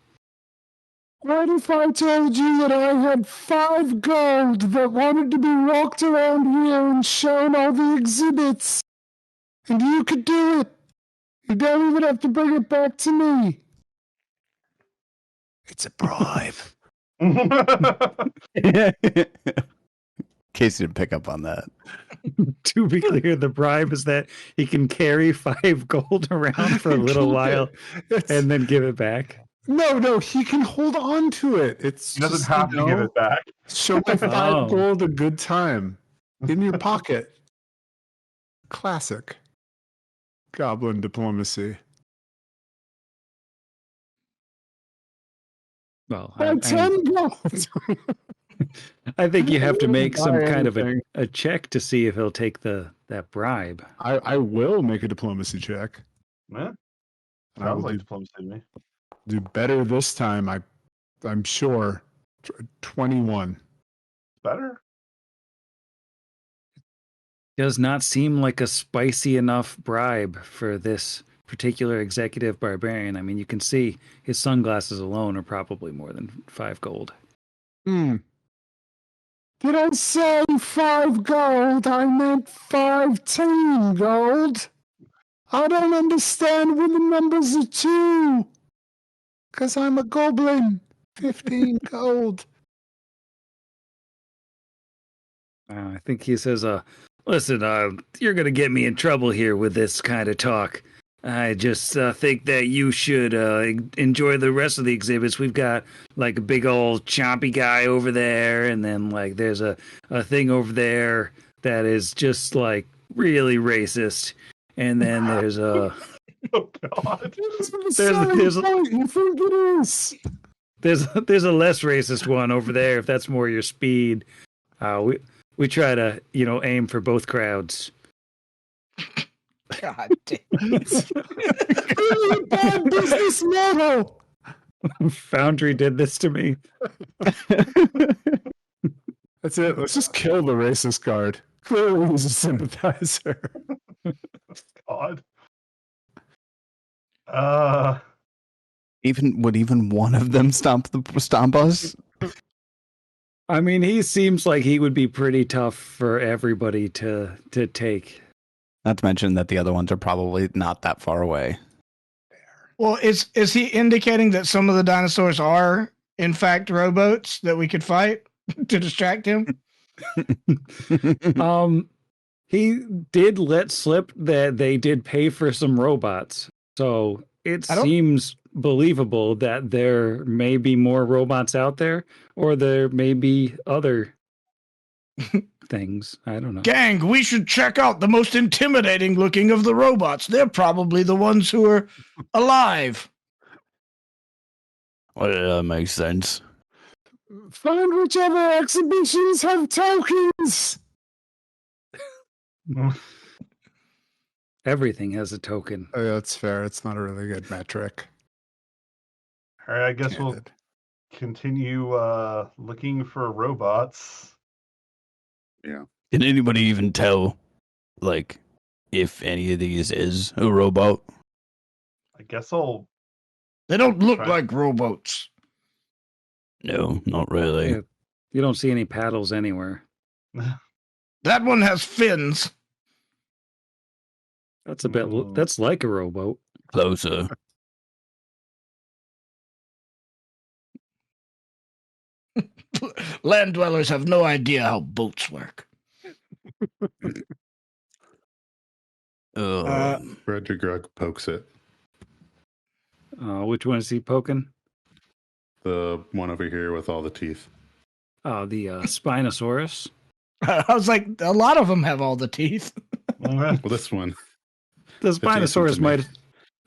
What if I told you that I had 5 gold that wanted to be walked around here and shown all the exhibits? And you could do it. You don't even have to bring it back to me. It's a bribe. Casey didn't pick up on that. To be clear, the bribe is that he can carry 5 gold around for a little while and then give it back. No, he can hold on to it. It's He doesn't just, have to give it back. Show my 5 Oh. gold a good time. In your pocket. Classic. Goblin diplomacy. Well, By 10 gold. I think you have to make some Buy kind of anything. a check to see if he'll take that bribe. I will make a diplomacy check. Yeah, And I will sounds like do, diplomacy to me. do better this time. I'm sure. 21. Better. Does not seem like a spicy enough bribe for this particular executive barbarian. I mean, you can see his sunglasses alone are probably more than 5 gold. Did I say 5 gold? I meant 15 gold. I don't understand when the numbers are 2. Because I'm a goblin. 15 gold. I think he says, listen, you're going to get me in trouble here with this kind of talk. I just think that you should enjoy the rest of the exhibits. We've got like a big old chompy guy over there, and then like there's a thing over there that is just like really racist. And then there's a Oh God. there's You think it is? there's a less racist one over there if that's more your speed. We try to, aim for both crowds. God damn. Really bad business model. Foundry did this to me. That's it. Let's just kill the racist guard. Clearly he's a sympathizer. God. Would even one of them stomp us? I mean, he seems like he would be pretty tough for everybody to take. Not to mention that the other ones are probably not that far away. Well, is he indicating that some of the dinosaurs are, in fact, rowboats that we could fight to distract him? He did let slip that they did pay for some robots. So it seems believable that there may be more robots out there, or there may be other things. I don't know. Gang, we should check out the most intimidating looking of the robots. They're probably the ones who are alive. Well, that makes sense. Find whichever exhibitions have tokens. Everything has a token. Oh, yeah, that's fair. It's not a really good metric. All right, I guess we'll continue looking for robots. Yeah. Can anybody even tell, like, if any of these is a robot? I guess I'll. They don't look like rowboats. No, not really. Yeah, you don't see any paddles anywhere. That one has fins. That's a bit. That's like a rowboat. Closer. Land dwellers have no idea how boats work. Roger Grug pokes it. Which one is he poking? The one over here with all the teeth. Oh, the Spinosaurus. I was like, a lot of them have all the teeth. Well, this one. The Spinosaurus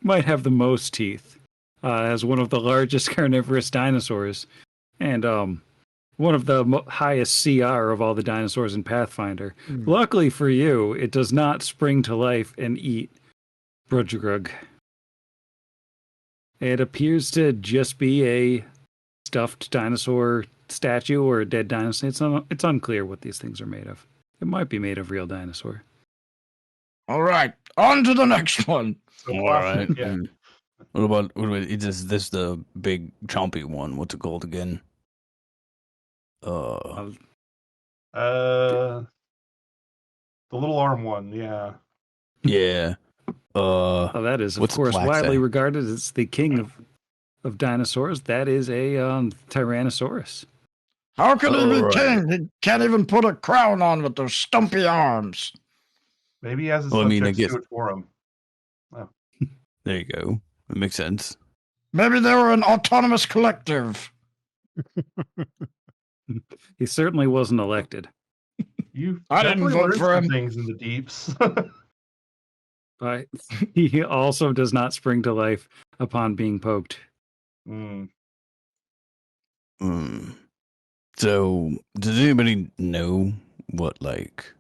might have the most teeth, as one of the largest carnivorous dinosaurs, and one of the highest CR of all the dinosaurs in Pathfinder. Luckily for you, it does not spring to life and eat Brudgergrug. It appears to just be a stuffed dinosaur statue or a dead dinosaur. It's unclear what these things are made of. It might be made of real dinosaur. All right, on to the next one. All right. Yeah. What about is this the big chompy one? What's it called again? The little arm one, yeah. Yeah. Oh, that is, of What's course, black widely say? regarded as the king of dinosaurs. That is a Tyrannosaurus. How can he be All right. king? He can't even put a crown on with those stumpy arms. Maybe he has his Well, I mean, I subjects guess do it for him. there you go. That makes sense. Maybe they were an autonomous collective. He certainly wasn't elected, You I didn't definitely vote learned for some him. things in the deeps. but he also does not spring to life upon being poked. Mm. So, does anybody know what, like,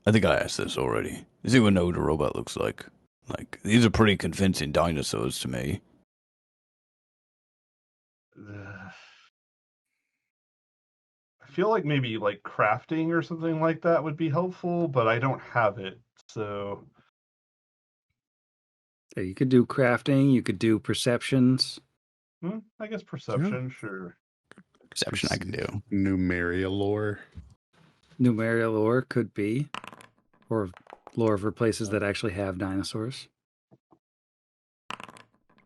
I think I asked this already. Does anyone know what a robot looks like? Like, these are pretty convincing dinosaurs to me. I feel like maybe like crafting or something like that would be helpful, but I don't have it, so Yeah, you could do crafting, you could do perceptions. I guess perception, sure. Perception I can do. Numeria lore. Numeria lore could be, or lore for places that actually have dinosaurs.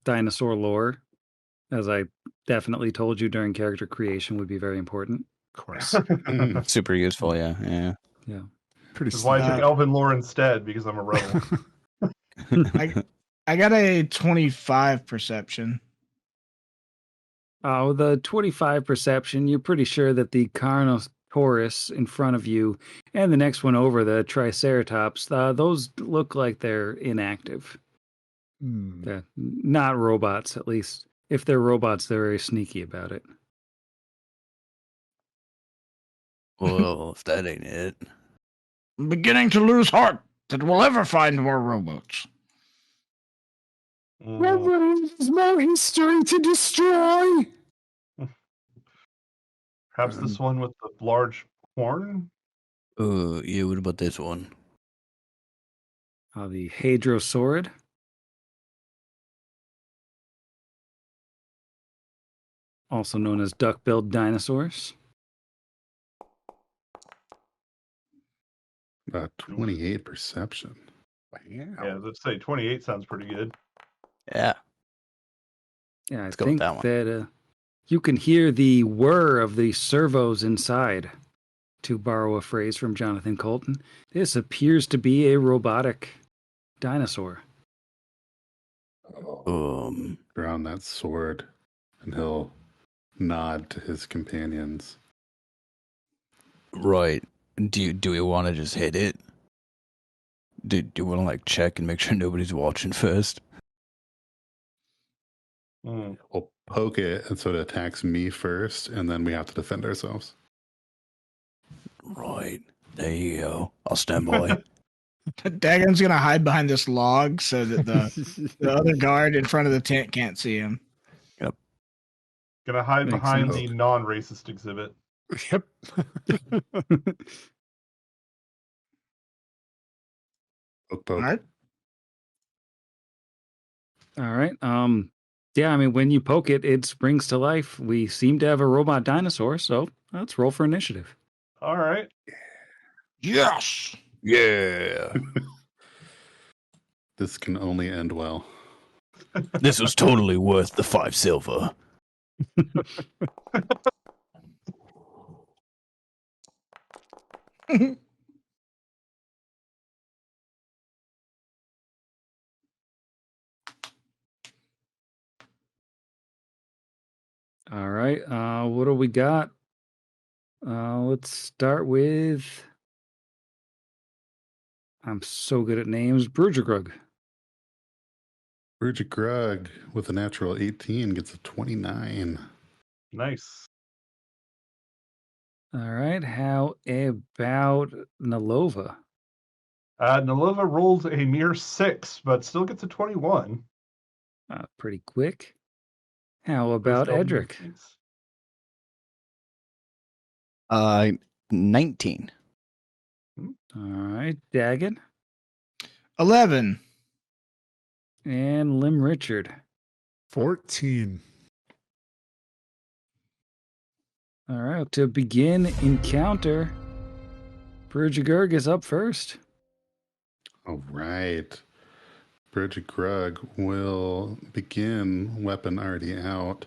Dinosaur lore, as I definitely told you during character creation, would be very important. Of course. Super useful, yeah. Yeah. Pretty That's why I took Uh, Elven lore instead, because I'm a rebel. I got a 25 perception. Oh, the 25 perception, you're pretty sure that the Carnotaurus in front of you and the next one over, the Triceratops, those look like they're inactive. They're not robots, at least. If they're robots, they're very sneaky about it. Well, if that ain't it. I'm beginning to lose heart that we'll ever find more robots. There's more history to destroy. Perhaps this one with the large horn? Yeah, what about this one? The Hadrosaurid. Also known as duck-billed dinosaurs. 28 perception. Yeah, let's say 28 sounds pretty good. Yeah. Yeah, Let's I go with think that one. that you can hear the whir of the servos inside, to borrow a phrase from Jonathan Colton. This appears to be a robotic dinosaur. Around that sword, and he'll nod to his companions. Right. Do we want to just hit it? Do you want to, like, check and make sure nobody's watching first? We'll poke it, and so it attacks me first, and then we have to defend ourselves. Right. There you go. I'll stand by. Dagon's gonna hide behind this log so that the other guard in front of the tent can't see him. Yep. Gonna hide Makes behind sense. the non-racist exhibit. Yep. Poke. All right. All right. Yeah, I mean, when you poke it, it springs to life. We seem to have a robot dinosaur, so let's roll for initiative. All right. Yes. Yeah. This can only end well. This was totally worth the 5 silver. All right. What do we got? Let's start with. I'm so good at names. Brugergrug. Bridget Grug with a natural 18 gets a 29. Nice. All right. How about Nalova? Nalova rolls a mere 6, but still gets a 21. Pretty quick. How about Edric? 19. All right. Dagon 11. and Lim Richard. 14. All right. To begin encounter, Brugergrug is up first. All right. Bridget Grug will begin weapon already out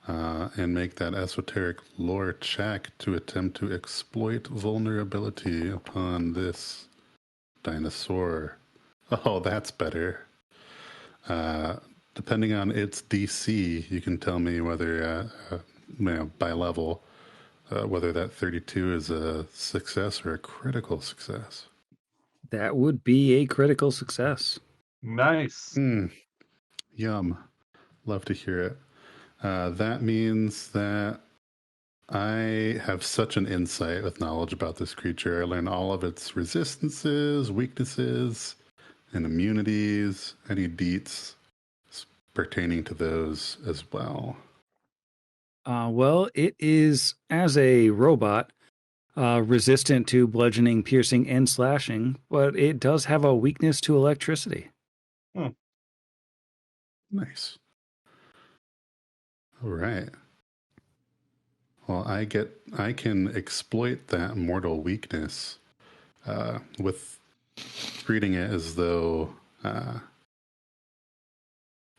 and make that esoteric lore check to attempt to exploit vulnerability upon this dinosaur. Oh, that's better. Depending on its DC, you can tell me whether, by level, whether that 32 is a success or a critical success. That would be a critical success. Nice. Yum. Love to hear it. That means that I have such an insight with knowledge about this creature. I learn all of its resistances, weaknesses, and immunities, any deets pertaining to those as well. Well, it is, as a robot, resistant to bludgeoning, piercing, and slashing, but it does have a weakness to electricity. Nice. All right. Well, I can exploit that mortal weakness with treating it as though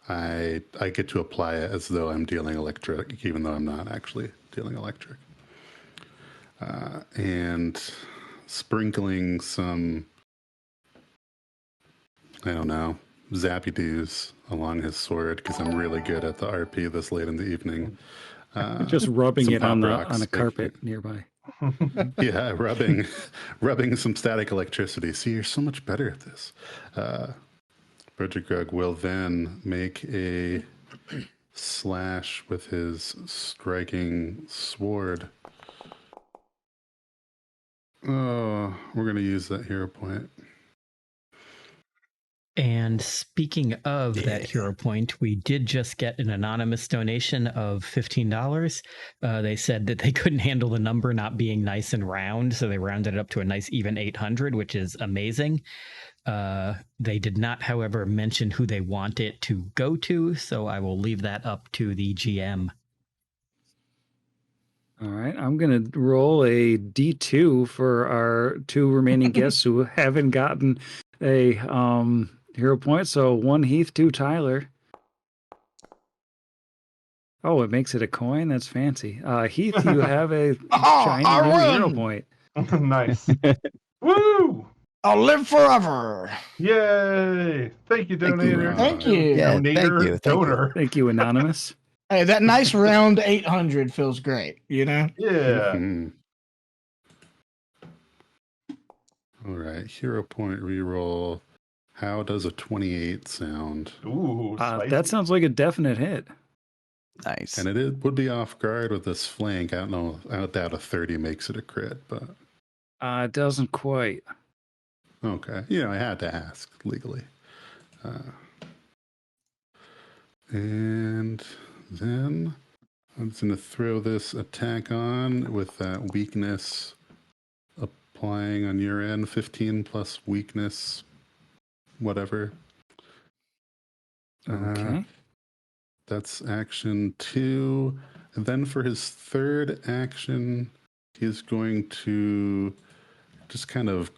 I get to apply it as though I'm dealing electric, even though I'm not actually dealing electric. And sprinkling some, I don't know, zappy doos along his sword, because I'm really good at the RP this late in the evening. Just rubbing it on rocks, a carpet nearby. Yeah, rubbing some static electricity. See, you're so much better at this. Bridget Grug will then make a slash with his striking sword. Oh, we're going to use that hero point. And speaking of that hero point, we did just get an anonymous donation of $15. They said that they couldn't handle the number not being nice and round, so they rounded it up to a nice even 800, which is amazing. They did not, however, mention who they want it to go to, so I will leave that up to the GM. All right, I'm going to roll a D2 for our two remaining guests who haven't gotten a hero point. So 1 Heath, 2 Tyler. Oh, it makes it a coin? That's fancy. Heath, you have a shiny new hero point. Nice. Woo! I'll live forever. Yay! Thank you, donator. Thank you. Yeah, Donator. Donor. Thank you, Anonymous. Hey, that nice round 800 feels great, you know? Yeah. All right, hero point reroll. How does a 28 sound? Ooh, that sounds like a definite hit. Nice. And it would be off guard with this flank. I don't know. I doubt a 30 makes it a crit, but it doesn't quite. okay. I had to ask legally. And then I'm just going to throw this attack on with that weakness applying on your end. 15 plus weakness, whatever. Okay. That's action 2. And then for his third action, he's going to just kind of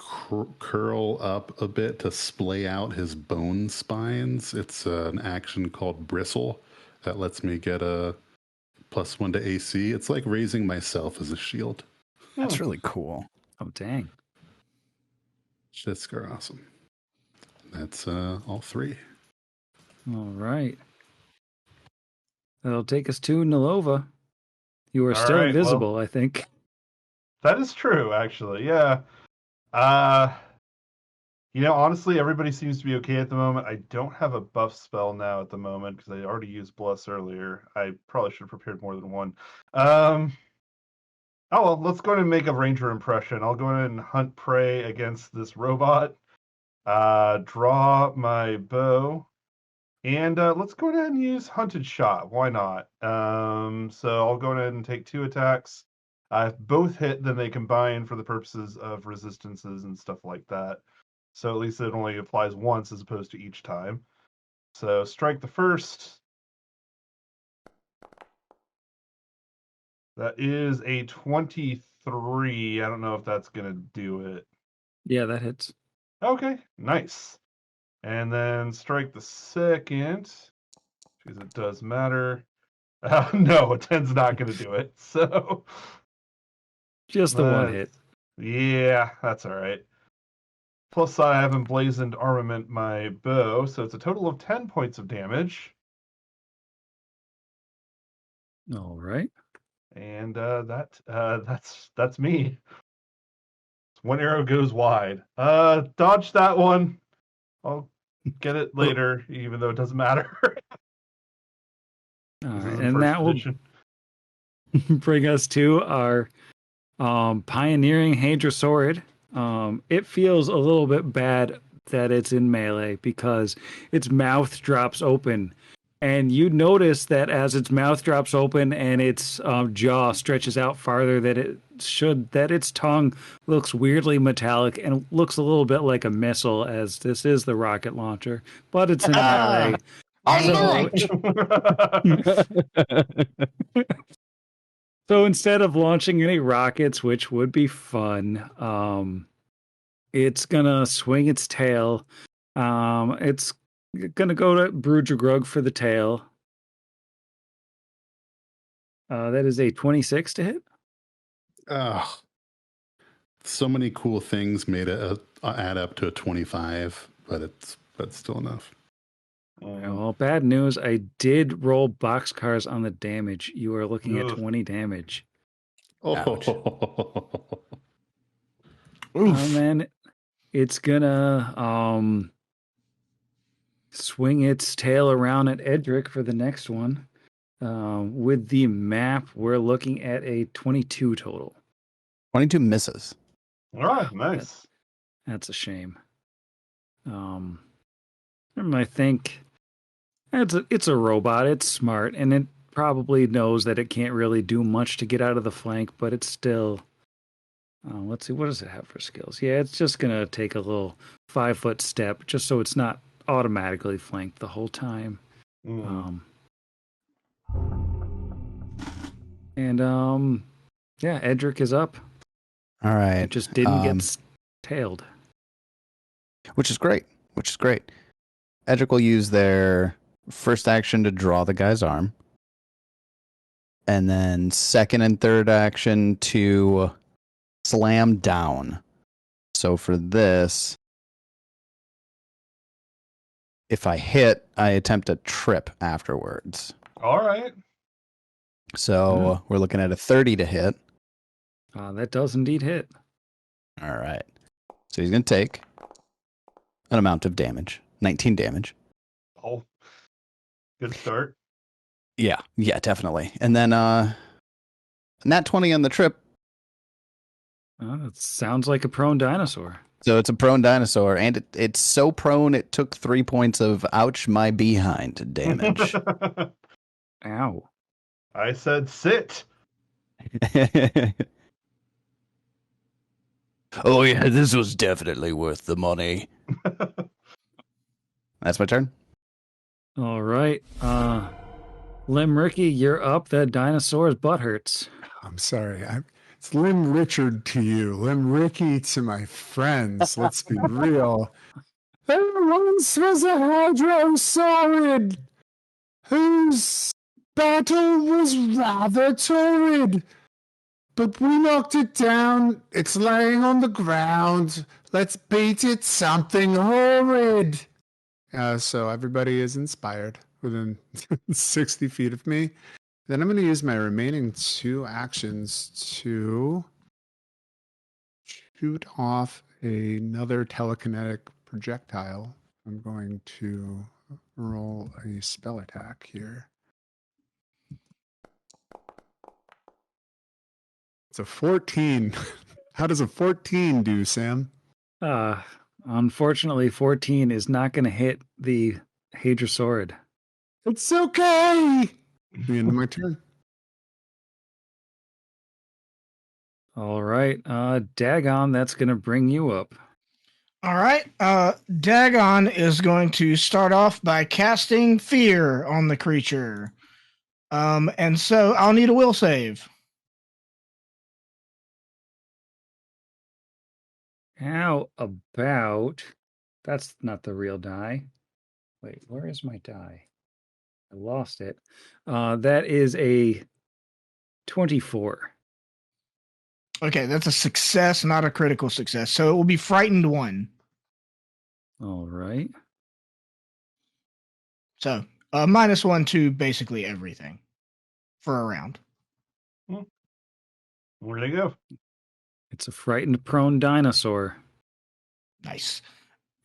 curl up a bit to splay out his bone spines. It's an action called Bristle that lets me get a +1 to AC. It's like raising myself as a shield. That's really cool. Oh, dang. Shit's awesome. That's all 3. All right. That'll take us to Nalova. You are still invisible, I think. That is true, actually. Yeah. Honestly, everybody seems to be okay at the moment. I don't have a buff spell now at the moment because I already used Bless earlier. I probably should have prepared more than one. Oh, well, let's go ahead and make a ranger impression. I'll go ahead and hunt prey against this robot. Draw my bow. And let's go ahead and use Hunted Shot. Why not? So I'll go ahead and take 2 attacks. If both hit, then they combine for the purposes of resistances and stuff like that. So at least it only applies once as opposed to each time. So strike the first. That is a 23. I don't know if that's going to do it. Yeah, that hits. Okay, nice. And then strike the second, because it does matter. No, a 10's not going to do it. So, Just the one hit. Yeah, that's all right. Plus, I have emblazoned armament my bow, so it's a total of 10 points of damage. All right. And that's me. One arrow goes wide. Dodge that one. I'll get it later, even though it doesn't matter. All This right, isn't and first that will edition. bring us to our pioneering Hadrosaurid. It feels a little bit bad that it's in melee because its mouth drops open. And you notice that as its mouth drops open and its jaw stretches out farther that it should, that its tongue looks weirdly metallic and looks a little bit like a missile, as this is the rocket launcher, but it's in melee. I knew it. So instead of launching any rockets, which would be fun, it's gonna swing its tail. It's gonna go to Brudgergrug for the tail. That is a 26 to hit. Ugh. So many cool things made it add up to a 25, but that's still enough. Well, bad news. I did roll boxcars on the damage. You are looking at Ugh. 20 damage. Ouch. And then it's gonna swing its tail around at Edric for the next one. With the map, we're looking at a 22 total. 22 misses. All right, nice. That's a shame. I think it's a robot. It's smart, and it probably knows that it can't really do much to get out of the flank, but it's still. Let's see, what does it have for skills? Yeah, it's just gonna take a little 5-foot step, just so it's not automatically flanked the whole time. Yeah, Edric is up. All right. It just didn't get tailed. Which is great. Edric will use their first action to draw the guy's arm. And then second and third action to slam down. So for this, if I hit, I attempt a trip afterwards. All right. So we're looking at a 30 to hit. That does indeed hit. All right. So he's going to take an amount of damage, 19 damage. Oh, good start. Yeah, definitely. And then nat 20 on the trip. It sounds like a prone dinosaur. So it's a prone dinosaur, and it's so prone it took 3 points of ouch my behind damage. Ow. I said sit. Oh yeah, this was definitely worth the money. That's my turn. All right. Limricky, you're up. That dinosaur's butt hurts. I'm sorry. It's Lim Richard to you, Lim Ricky to my friends. Let's be real. There once was a Hadrosaurid whose battle was rather torrid. But we knocked it down. It's laying on the ground. Let's beat it something horrid. So everybody is inspired within 60 feet of me. Then I'm going to use my remaining 2 actions to shoot off another telekinetic projectile. I'm going to roll a spell attack here. It's a 14. How does a 14 do, Sam? Unfortunately, 14 is not going to hit the Hadrosaurid. It's okay. The end of my turn. All right. Dagon, that's going to bring you up. All right. Dagon is going to start off by casting fear on the creature. And so I'll need a will save. How about... That's not the real die. Wait, where is my die? I lost it. That is a 24. Okay, that's a success, not a critical success. So it will be frightened 1. All right. So -1 to basically everything for a round. Where'd they go? It's a frightened prone dinosaur. Nice.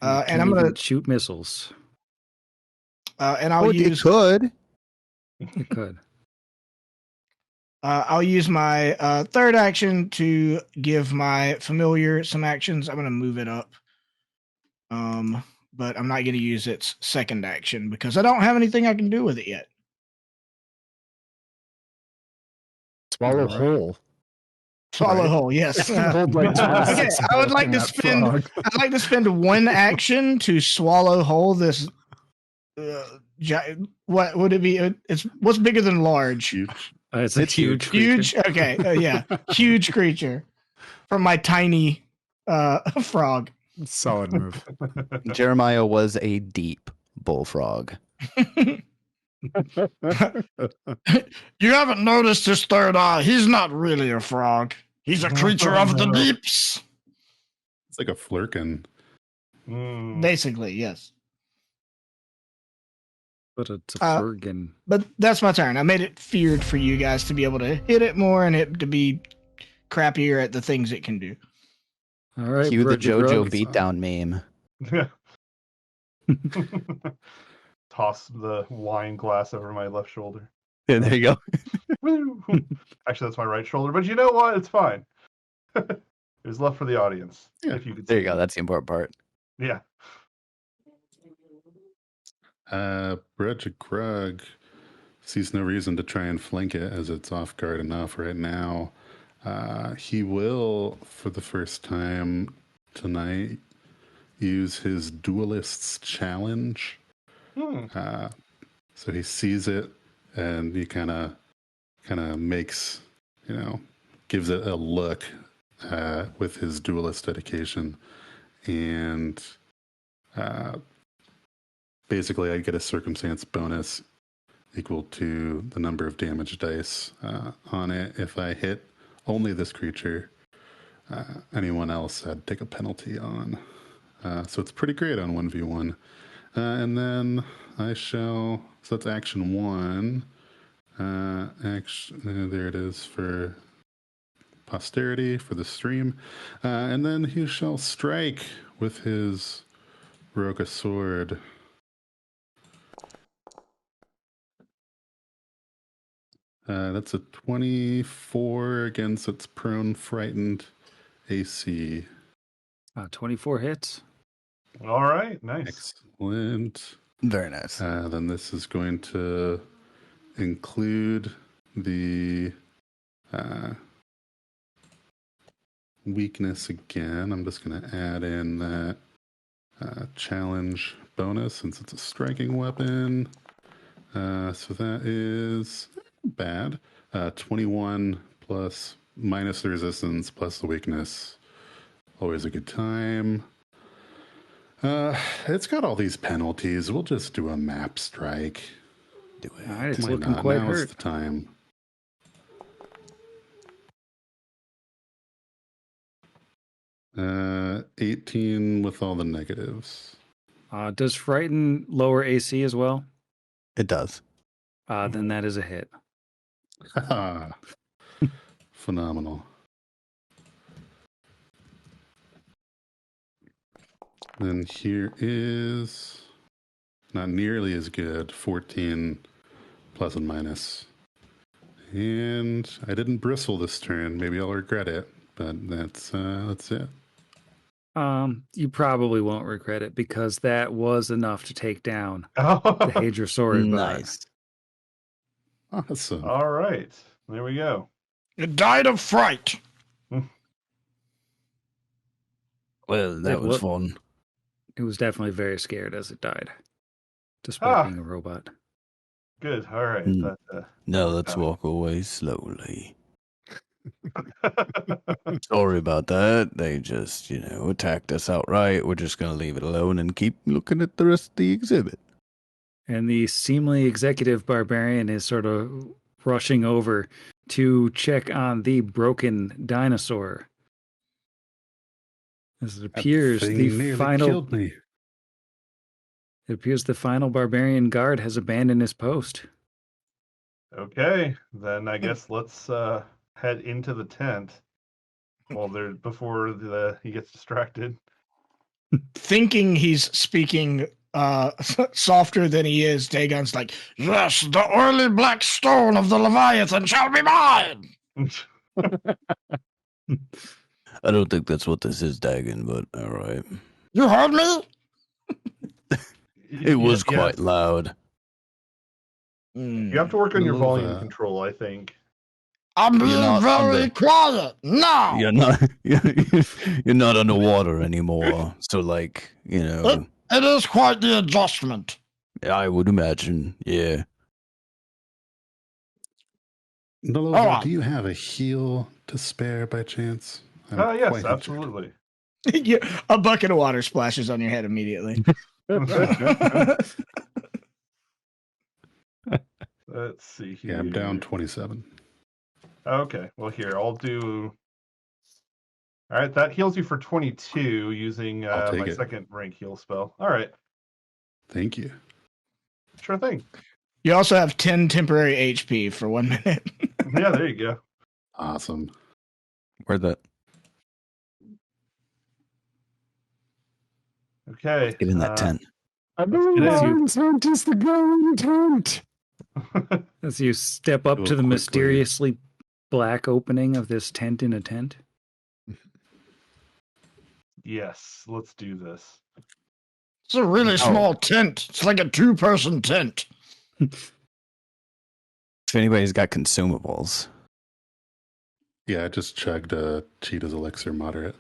And, And I'm gonna shoot missiles. and I'll use It could. It could. I'll use my third action to give my familiar some actions. I'm gonna move it up. But I'm not gonna use its second action because I don't have anything I can do with it yet. Swallow whole. Swallow Right. whole, yes. Hold like Okay, I would like to spend. I'd like to spend 1 action to swallow whole this. What would it be? It's what's bigger than large? Huge. It's a huge creature. Huge. Okay, yeah, huge creature from my tiny frog. Solid move. Jeremiah was a deep bullfrog. You haven't noticed his third eye. He's not really a frog. He's a creature of the deeps. It's like a flirkin. Basically, yes. But it's a Fergan. But that's my turn. I made it feared for you guys to be able to hit it more and it to be crappier at the things it can do. All right. Cue the Roger JoJo Grug. beatdown meme. Toss the wine glass over my left shoulder. Yeah, there you go. Woo! Actually, that's my right shoulder, but you know what? It's fine. There's love for the audience. Yeah. If you could There see you go. it. That's the important part. Yeah. Roger Grug sees no reason to try and flank it as it's off guard enough right now. He will, for the first time tonight, use his Duelist's Challenge. So he sees it and he kind of makes, gives it a look with his Duelist dedication. And basically I get a circumstance bonus equal to the number of damage dice on it. If I hit only this creature, anyone else I'd take a penalty on. So it's pretty great on 1v1. And then I shall, so that's action 1. There it is for posterity, for the stream. And then he shall strike with his Roka sword. That's a 24 against its prone frightened AC. 24 hits. All right. Nice. Excellent. Very nice. Then this is going to include the weakness again. I'm just going to add in that challenge bonus since it's a striking weapon. So that is bad. 21 plus minus the resistance plus the weakness. Always a good time. It's got all these penalties. We'll just do a map strike. Do it. All right, it's Why looking not? quite Now's hurt. the time. Uh, 18 with all the negatives. Does Frighten lower AC as well? It does. Then that is a hit. Phenomenal. Then here is not nearly as good. 14 plus and minus. And I didn't bristle this turn. Maybe I'll regret it, but that's it. You probably won't regret it because that was enough to take down the All Hadrosaurus. Nice. Awesome. right. There we go. It died of fright. Well, that was fun. It was definitely very scared as it died, despite being a robot. Good. All right. Now let's walk away slowly. Sorry about that. They just, attacked us outright. We're just going to leave it alone and keep looking at the rest of the exhibit. And the seemingly executive barbarian is sort of rushing over to check on the broken dinosaur. As it appears, That thing the nearly final killed me. it appears the final barbarian guard has abandoned his post. Okay, then I guess let's head into the tent. Well, before he gets distracted. Thinking he's speaking softer than he is, Dagon's like, "Yes, the oily black stone of the Leviathan shall be mine." I don't think that's what this is, Dagon, but all right. You heard me? It was Yes. quite loud. You have to work on your Little, volume control, I think. I'm You're being not very under- quiet now. You're not you're not underwater anymore. So It is quite the adjustment. I would imagine, yeah. Nalova, Alright. do you have a heal to spare by chance? I'm Yes, quite injured. absolutely. A bucket of water splashes on your head immediately. Let's see here. Yeah, I'm down 27. Okay, well here, I'll do... All right, that heals you for 22 using I'll take my it. second rank heal spell. All right, Thank you. sure thing. You also have 10 temporary HP for 1 minute. Yeah, there you go. Awesome. Where'd that Okay. get in that tent? I Let's believe get our in. intent is the going tent. As you step up Do to it the quickly. mysteriously black opening of this tent in a tent. Yes, let's do this. It's a really small tent. It's like a 2-person tent. If anybody's got consumables. Yeah, I just chugged a Cheetah's Elixir Moderate.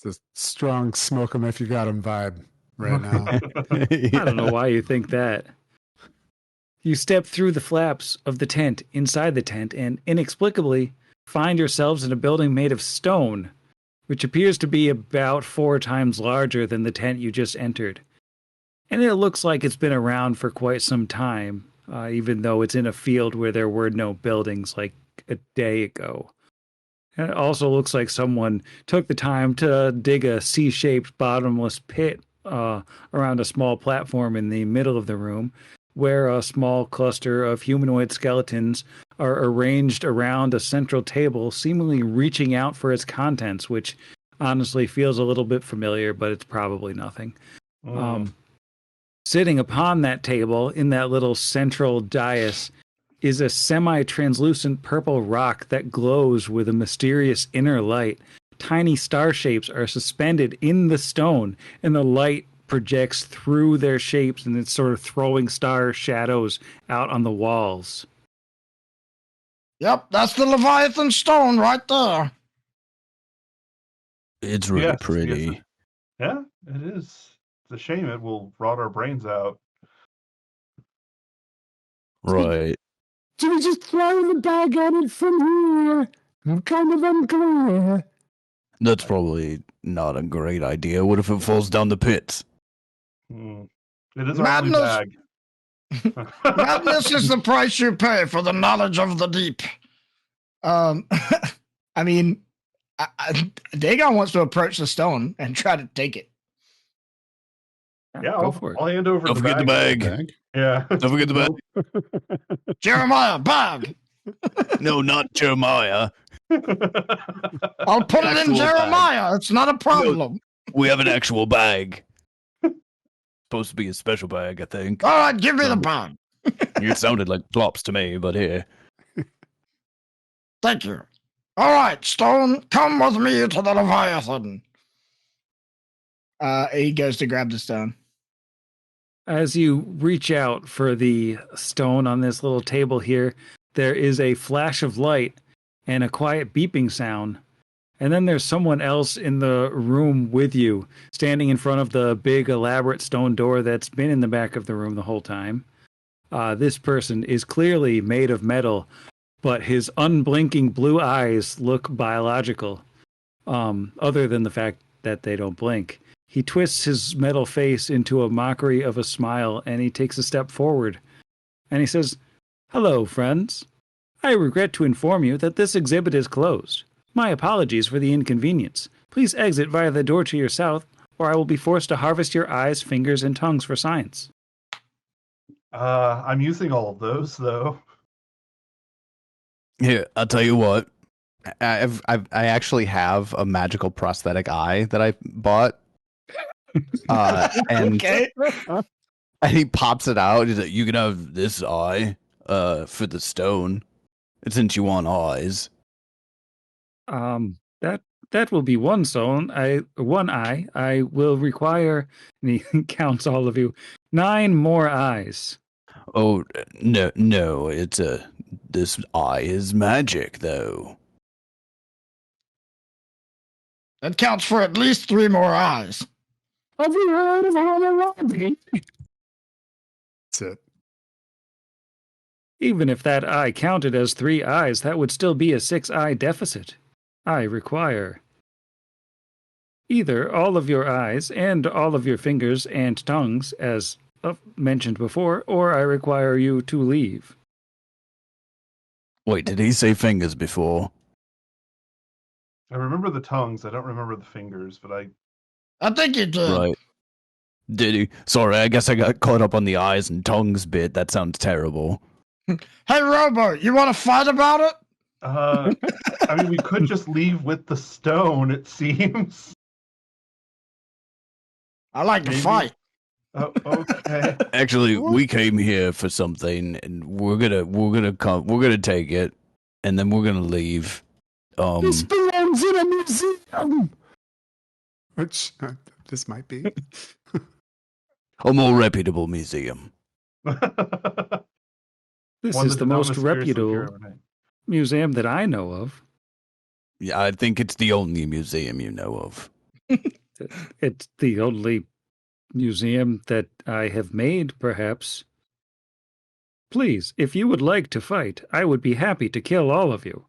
It's a strong smoke 'em if you got 'em vibe right now. I don't know why you think that. You step through the flaps of the tent inside the tent and inexplicably find yourselves in a building made of stone, which appears to be about 4 times larger than the tent you just entered. And it looks like it's been around for quite some time, even though it's in a field where there were no buildings like a day ago. And it also looks like someone took the time to dig a C-shaped bottomless pit around a small platform in the middle of the room, where a small cluster of humanoid skeletons are arranged around a central table, seemingly reaching out for its contents, which honestly feels a little bit familiar, but it's probably nothing. Sitting upon that table in that little central dais is a semi-translucent purple rock that glows with a mysterious inner light. Tiny star shapes are suspended in the stone, and the light projects through their shapes, and it's sort of throwing star shadows out on the walls. Yep, that's the Leviathan stone right there. It's really Yes, pretty. yes. Yeah, it is. It's a shame it will rot our brains out. Right. Do we just throw the bag at it from here? I'm kind of unclear. That's probably not a great idea. What if it falls down the pits? It is our only Madness. bag. Madness is the price you pay for the knowledge of the deep. I mean, Dagon wants to approach the stone and try to take it. Yeah, Go for it. I'll hand over Don't the forget bag. the bag. Yeah. Don't forget the bag. Jeremiah, bag. No, not Jeremiah. I'll put it in Actual Jeremiah. It's not a problem. We have an actual bag. Supposed to be a special bag, I think. All right, give me the bag. It sounded like plops to me, but here. Thank you. All right, Stone, come with me to the Leviathan. He goes to grab the stone. As you reach out for the stone on this little table here, there is a flash of light and a quiet beeping sound. And then there's someone else in the room with you, standing in front of the big, elaborate stone door that's been in the back of the room the whole time. This person is clearly made of metal, but his unblinking blue eyes look biological. other than the fact that they don't blink. He twists his metal face into a mockery of a smile, and he takes a step forward. And he says, "Hello, friends. I regret to inform you that this exhibit is closed. My apologies for the inconvenience. Please exit via the door to your south, or I will be forced to harvest your eyes, fingers, and tongues for science." I'm using all of those, though. Here, I'll tell you what. I actually have a magical prosthetic eye that I bought. And Okay. and he pops it out. He's like, "You can have this eye for the stone. Since you want eyes." That will be one one eye. I will require, and he counts all of you, 9 more eyes. Oh, no, it's this eye is magic, though. That counts for at least 3 more eyes. That's it. Even if that eye counted as 3 eyes, that would still be a 6-eye deficit. I require either all of your eyes and all of your fingers and tongues, as mentioned before, or I require you to leave. Wait, did he say fingers before? I remember the tongues. I don't remember the fingers, but I think you did. Right. Did he? Sorry, I guess I got caught up on the eyes and tongues bit. That sounds terrible. Hey, Robo, you want to fight about it? I mean, we could just leave with the stone, it seems. I like to fight. Oh, okay. Actually, we came here for something, and we're gonna take it, and then we're gonna leave. This belongs in a museum. Which this might be. A more reputable museum. This One is that the did not most mysteriously reputable terminate. museum that I know of. Yeah, I think it's the only museum you know of. It's the only museum that I have made, perhaps. Please, if you would like to fight, I would be happy to kill all of you.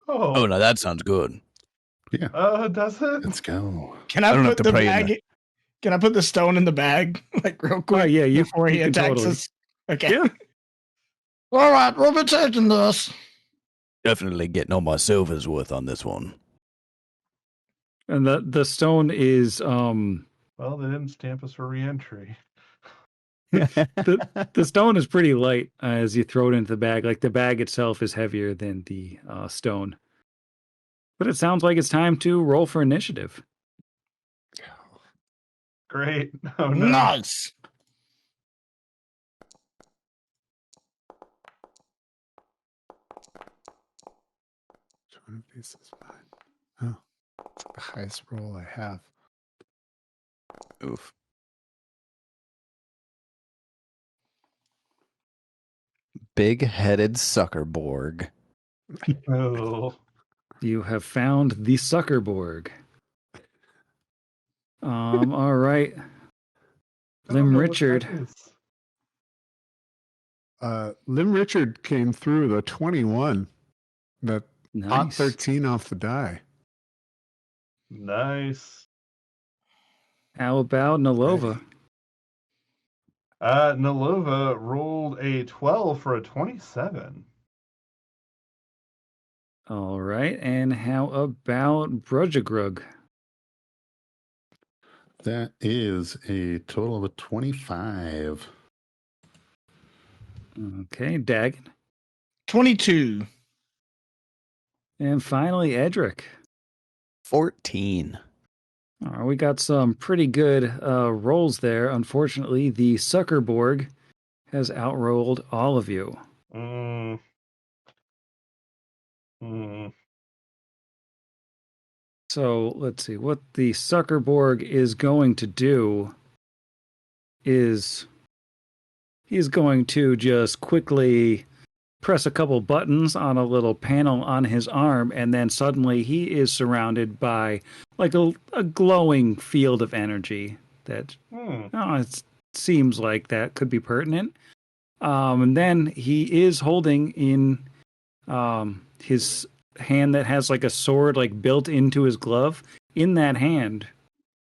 Oh, no, that sounds good. Yeah, Does it? let's go. Can I don't have put to the pray in bag? Can I put the stone in the bag, like real quick? Yeah, before he you can attacks totally. us. Okay. Yeah. All right, we'll be taking this. Definitely getting all my silver's worth on this one. And the stone is Well, they didn't stamp us for re-entry. the stone is pretty light as you throw it into the bag. Like the bag itself is heavier than the stone. But it sounds like it's time to roll for initiative. Great. Oh, no. Nice. Which one of these is mine? Oh, it's the highest roll I have. Oof. Big-headed suckerborg. Oh. You have found the Suckerborg. All right. I don't Lim know what Richard. that is. Lim Richard came through the 21. That hot Nice. 13 off the die. Nice. How about Nalova? Nalova rolled a 12 for a 27. All right. And how about Brujagrug? That is a total of a 25. Okay. Dagon. 22. And finally, Edric. 14. All right, we got some pretty good rolls there. Unfortunately, the Suckerborg has outrolled all of you. So let's see. What the Suckerborg is going to do is he's going to just quickly press a couple buttons on a little panel on his arm, and then suddenly he is surrounded by like a glowing field of energy that it seems like that could be pertinent. And then he is holding in his hand that has like a sword like built into his glove. In that hand,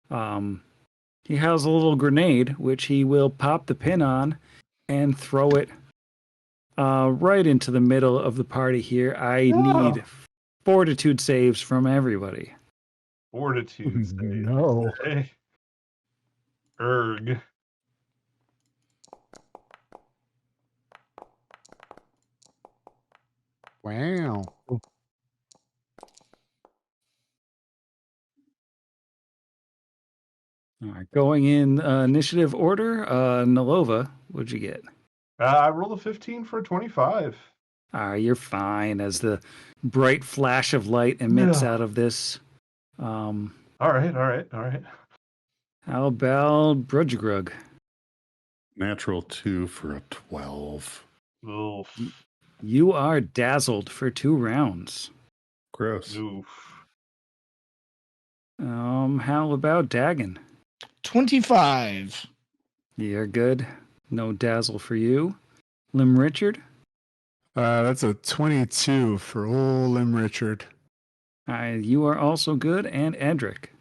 he has a little grenade which he will pop the pin on and throw it right into the middle of the party here. I need fortitude saves from everybody. Fortitude save. No. Okay. Erg. Wow. All right, going in initiative order, Nalova, what'd you get? I rolled a 15 for a 25. You're fine as the bright flash of light emits Yeah. out of this. All right. How about Brudgegrug? Natural 2 for a 12. Oof. You are dazzled for 2 rounds. Gross. Oof. How about Dagon? 25. You're good. No dazzle for you. Lim Richard? That's a 22 for old Lim Richard. You are also good. And Edric?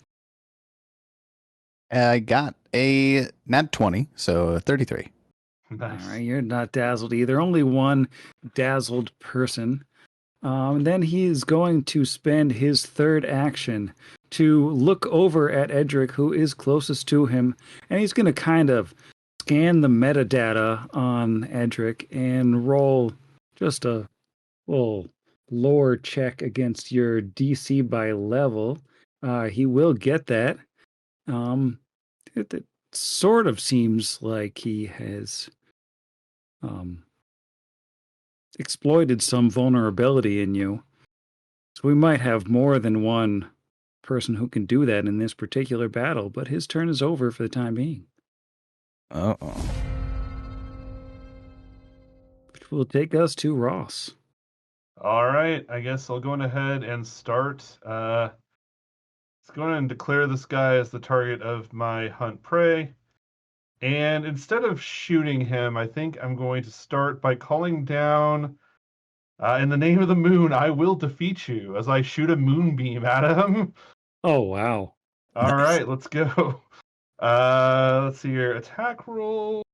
I got a nat 20, so 33. Nice. All right, you're not dazzled either. Only one dazzled person. Then he is going to spend his third action to look over at Edric, who is closest to him, and he's going to kind of scan the metadata on Edric and roll just a little lore check against your DC by level. He will get that. It sort of seems like he has exploited some vulnerability in you. So we might have more than one person who can do that in this particular battle, but his turn is over for the time being. Uh-oh. Which will take us to Ross. All right. I guess I'll go on ahead and start. Let's go ahead and declare this guy as the target of my hunt prey. And instead of shooting him, I think I'm going to start by calling down, in the name of the moon, I will defeat you, as I shoot a moonbeam at him. Oh, wow. All Nice. right, let's go. Let's see here. Attack roll.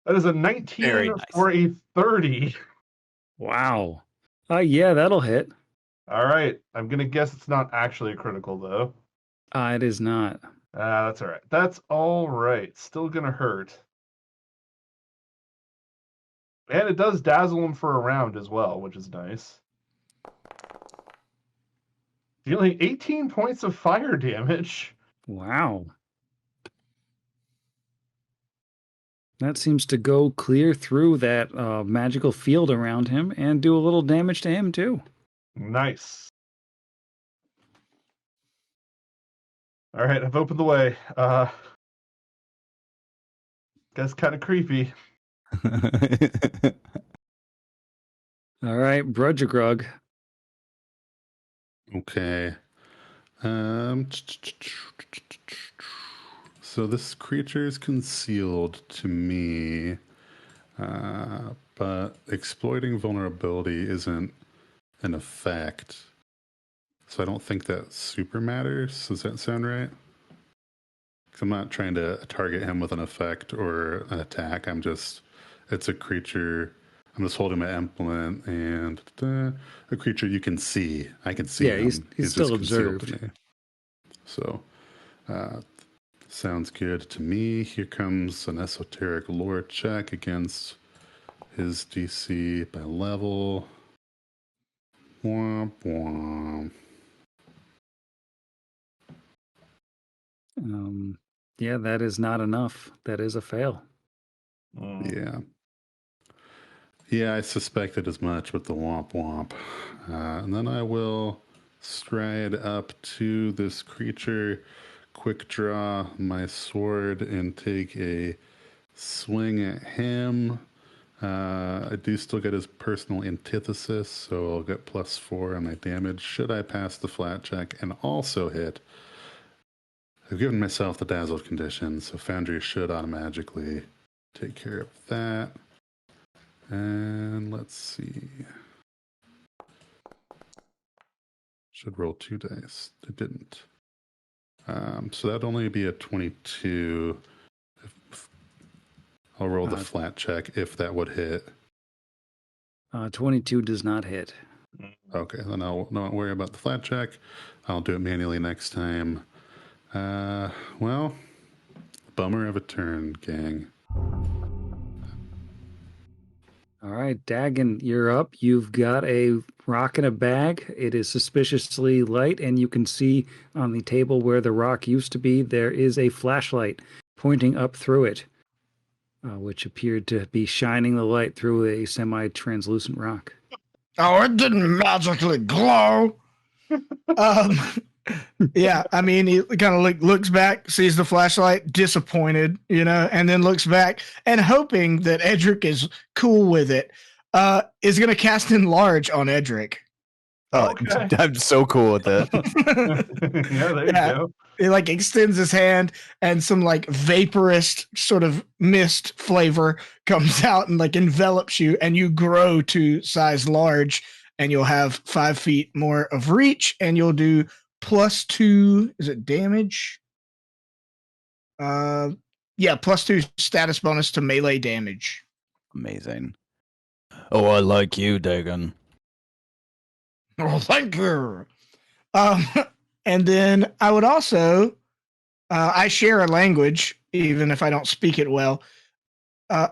That is a 19 Very nice. for a 30. Wow. Yeah, that'll hit. All right. I'm going to guess it's not actually a critical, though. It is not. That's all right. That's all right. Still going to hurt. And it does dazzle him for a round as well, which is nice. Dealing 18 points of fire damage. Wow. That seems to go clear through that magical field around him and do a little damage to him, too. Nice. All right, I've opened the way. That's kind of creepy. All right, Brudgegrug. Okay. So this creature is concealed to me, but exploiting vulnerability isn't an effect. So I don't think that super matters. Does that sound right? Because I'm not trying to target him with an effect or an attack. It's a creature. I'm just holding my implement, and a creature you can see. I can see him. He's still just concealed observed. to me. So, sounds good to me. Here comes an esoteric lore check against his DC by level. Womp womp. Yeah, that is not enough. That is a fail. Yeah. Yeah, I suspected as much with the womp womp. And then I will stride up to this creature, quick draw my sword, and take a swing at him. I do still get his personal antithesis, so I'll get +4 on my damage should I pass the flat check and also hit. I've given myself the dazzled condition, so Foundry should automatically take care of that. And let's see. Should roll 2 dice. It didn't. So that'd only be a 22. I'll roll the flat check if that would hit. 22 does not hit. Okay, then I'll not worry about the flat check. I'll do it manually next time. Well, bummer of a turn, gang. All right, Dagon, you're up. You've got a rock in a bag. It is suspiciously light, and you can see on the table where the rock used to be, there is a flashlight pointing up through it, which appeared to be shining the light through a semi-translucent rock. Oh, it didn't magically glow. Yeah, I mean, he kind of looks back, sees the flashlight, disappointed, and then looks back and hoping that Edric is cool with it, is going to cast Enlarge on Edric. Oh, Okay. I'm so cool with it. Yeah, there you go. He extends his hand and some vaporous sort of mist flavor comes out and envelops you, and you grow to size large, and you'll have 5 feet more of reach, and you'll do +2. Is it damage? Yeah, +2 status bonus to melee damage. Amazing. Oh, I like you, Dagon. Oh, thank you. And then I would also, I share a language, even if I don't speak it well.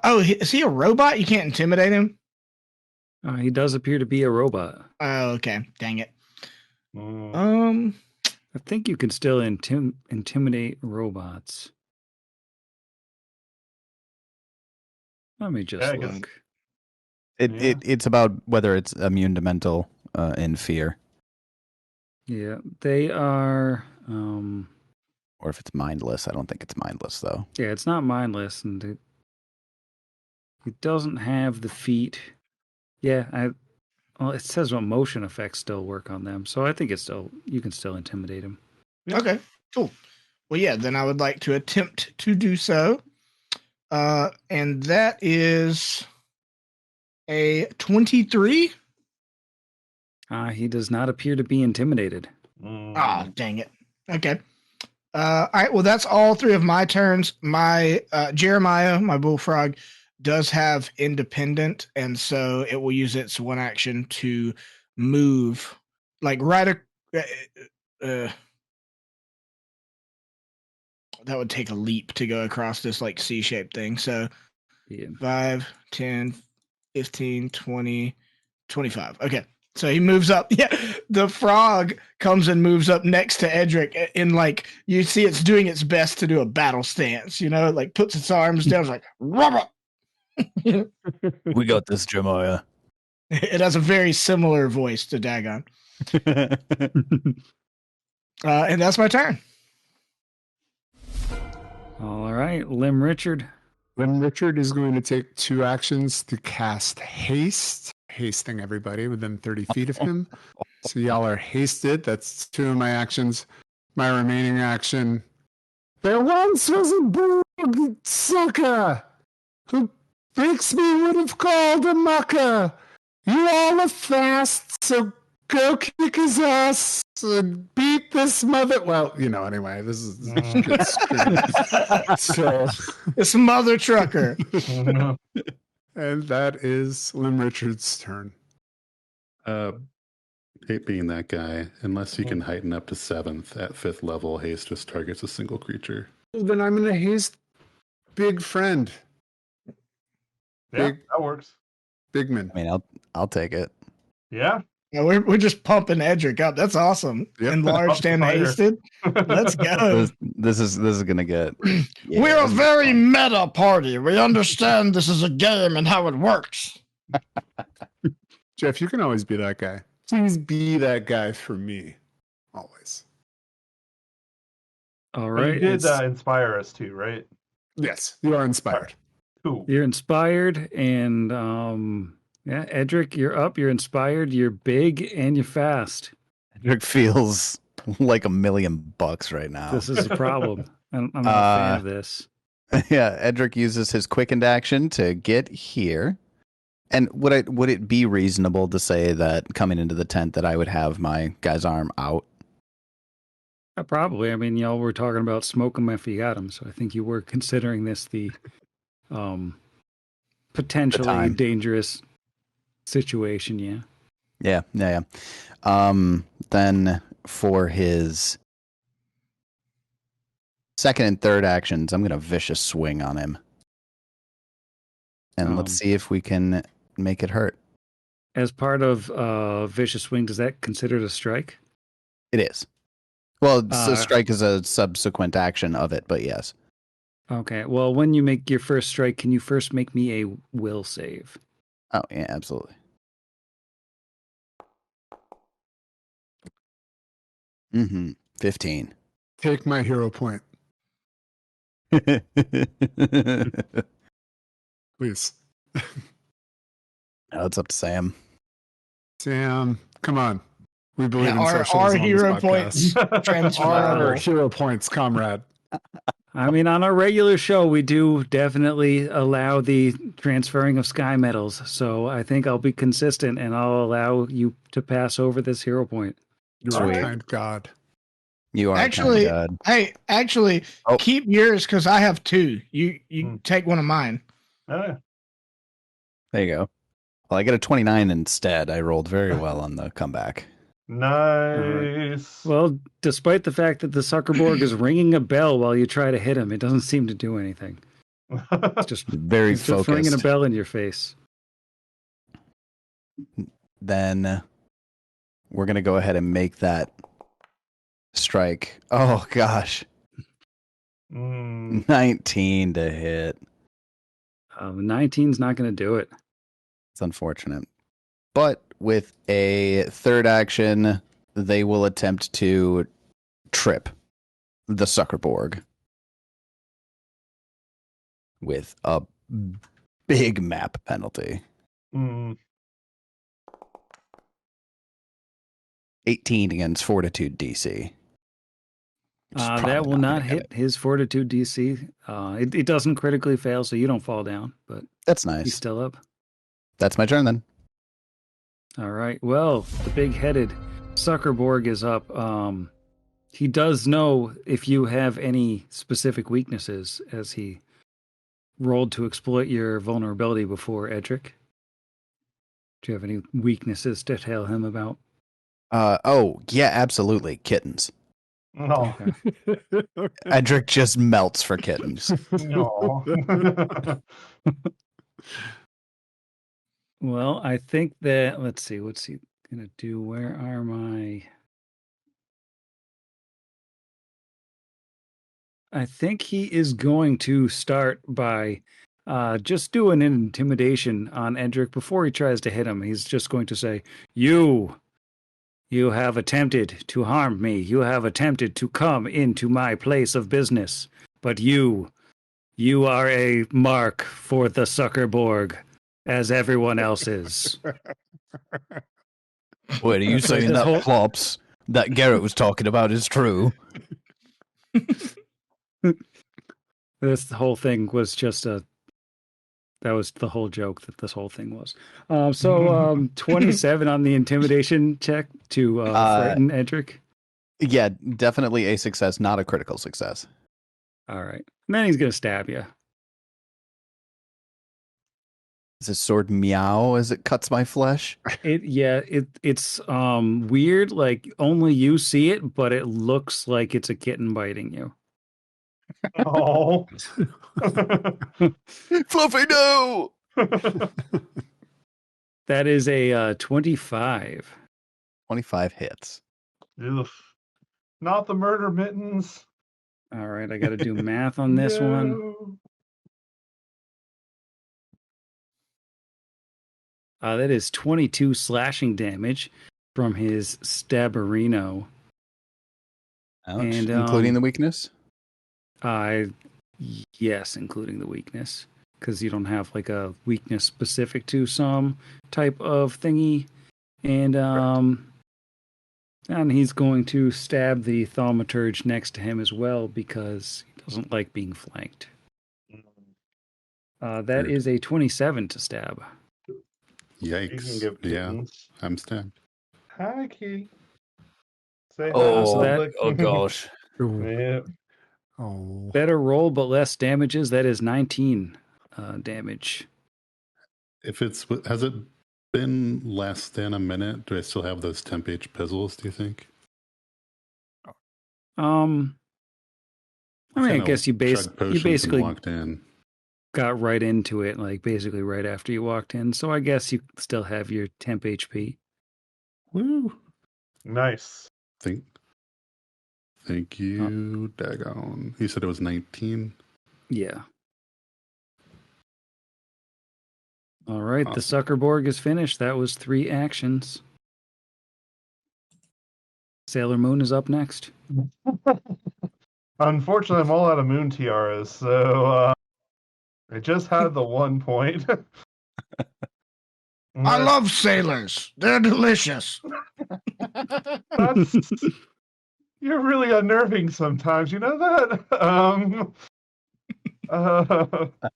Is he a robot? You can't intimidate him? He does appear to be a robot. Oh, okay. Dang it. I think you can still intimidate robots. Let me just look. It's about whether it's immune to mental and fear. Yeah, they are. Or if it's mindless. I don't think it's mindless, though. Yeah, it's not mindless, and it doesn't have the feat. Yeah, it says what motion effects still work on them, so I think you can still intimidate them. Okay, cool. Well, yeah, then I would like to attempt to do so. And that is a 23. He does not appear to be intimidated. Oh, dang it. Okay. All right, well, that's all 3 of my turns. My Jeremiah, my bullfrog, does have independent, and so it will use its 1 action to move, that would take a leap to go across this C-shaped thing. So 5, 10, 15, 20, 25. Okay. So he moves up. Yeah, the frog comes and moves up next to Edric, and you see it's doing its best to do a battle stance. Puts its arms down, it's rubber. We got this, Jeremiah. It has a very similar voice to Dagon. And that's my turn. All right, Lim Richard. Lim Richard is going to take 2 actions to cast haste, hasting everybody within 30 feet of him. So y'all are hasted. That's 2 of my actions. My remaining action. There once was a bug sucker who Bixby would have called a mucker. You all are fast, so go kick his ass and beat this mother. Well, anyway, this is so it's mother trucker. And that is Lim Richard's turn. Hate being that guy. Unless you can heighten up to 7th at 5th level, haste just targets a single creature. Well, then I'm going to haste Big Friend. Yeah, that works. Bigman. I mean, I'll take it. Yeah. Yeah, we're just pumping Edric up. That's awesome. Yep. Enlarged and hasted. Let's go. This is gonna get. We're a very meta party. We understand this is a game and how it works. Jeff, you can always be that guy. Please be that guy for me. Always. All But right. you did inspire us too, right? Yes, you are inspired. Cool. You're inspired, and yeah, Edric, you're up. You're inspired. You're big, and you're fast. Edric feels like $1 million right now. This is a problem. I'm not a fan of this. Yeah, Edric uses his quickened action to get here, And would it be reasonable to say that coming into the tent that I would have my guy's arm out? Probably. I mean, y'all were talking about smoke 'em if you got 'em, so I think you were considering this the potentially time. dangerous situation. Yeah. Yeah. Then for his second and third actions, I'm gonna vicious swing on him, and let's see if we can make it hurt. As part of vicious swing, does that considered a strike? It is. Well, so strike is a subsequent action of it, but yes. Okay. Well, when you make your first strike, can you first make me a will save? Oh yeah, absolutely. 15. Take my hero point, please. Now it's up to Sam. Sam, come on. We believe in our socialism on this hero podcast. points transferable. Our hero points, comrade. I mean, on our regular show, we do definitely allow the transferring of sky medals. So I think I'll be consistent and I'll allow you to pass over this hero point. You are a kind God. You are Actually, a kind God. hey, keep yours because I have 2. You take one of mine. Oh, There you go. Well, I get a 29 instead. I rolled very well on the comeback. nice. Well, despite the fact that the Zuckerborg is ringing a bell while you try to hit him, it doesn't seem to do anything. It's just Very it's focused. just ringing a bell in your face. Then we're going to go ahead and make that strike. Oh, gosh. 19 to hit. 19's not going to do it. It's unfortunate. But with a third action, they will attempt to trip the Zuckerborg with a big map penalty. 18 against Fortitude DC. That will not hit his Fortitude DC. It doesn't critically fail, so you don't fall down, but that's nice. He's still up. That's my turn then. All right. Well, the big-headed Zuckerborg is up. He does know if you have any specific weaknesses, as he rolled to exploit your vulnerability before, Edric. Do you have any weaknesses to tell him about? Oh, yeah, absolutely. Kittens. No. Edric just melts for kittens. No. Well, I think that, let's see, what's he going to do? Where are my... I think he is going to start by just doing an intimidation on Edric before he tries to hit him. He's just going to say, You have attempted to harm me. You have attempted to come into my place of business. But you are a mark for the Zuckerborg, as everyone else is. Wait, are you saying that plops that Garrett was talking about is true? This whole thing was just that was the whole joke that this whole thing was. 27 on the intimidation check to frighten Edric. Yeah, definitely a success, not a critical success. All right. And then he's going to stab you. Is his sword meow as it cuts my flesh? It's weird. Like only you see it, but it looks like it's a kitten biting you. Oh. Fluffy, no! That is a 25. 25 hits. Ugh. Not the murder mittens. All right, I got to do math on this one. That is 22 slashing damage from his Stabberino. Ouch. And, including the weakness? Yes, including the weakness. Because you don't have like a weakness specific to some type of thingy. And he's going to stab the thaumaturge next to him as well because he doesn't like being flanked. That is a 27 to stab. You can Yikes. give Yeah, kittens. I'm stabbed. Hi, kitty. Say hi. so Oh, that- oh gosh. Yeah. Oh. Better roll, but less damages. That is 19 damage. If it's has it been less than a minute? Do I still have those temp H pizzles? Do you think? I mean, I guess you chugged potions and basically walked in. got right into it, like basically right after you walked in. So I guess you still have your temp HP. Woo! Nice. Thank you, Dagon. You said it was 19. Yeah. All right, the Awesome. Suckerborg is finished. That was 3 actions. Sailor Moon is up next. Unfortunately, I'm all out of moon tiaras, so I just had the 1 point. I love sailors. They're delicious. That's you're really unnerving sometimes. You know that?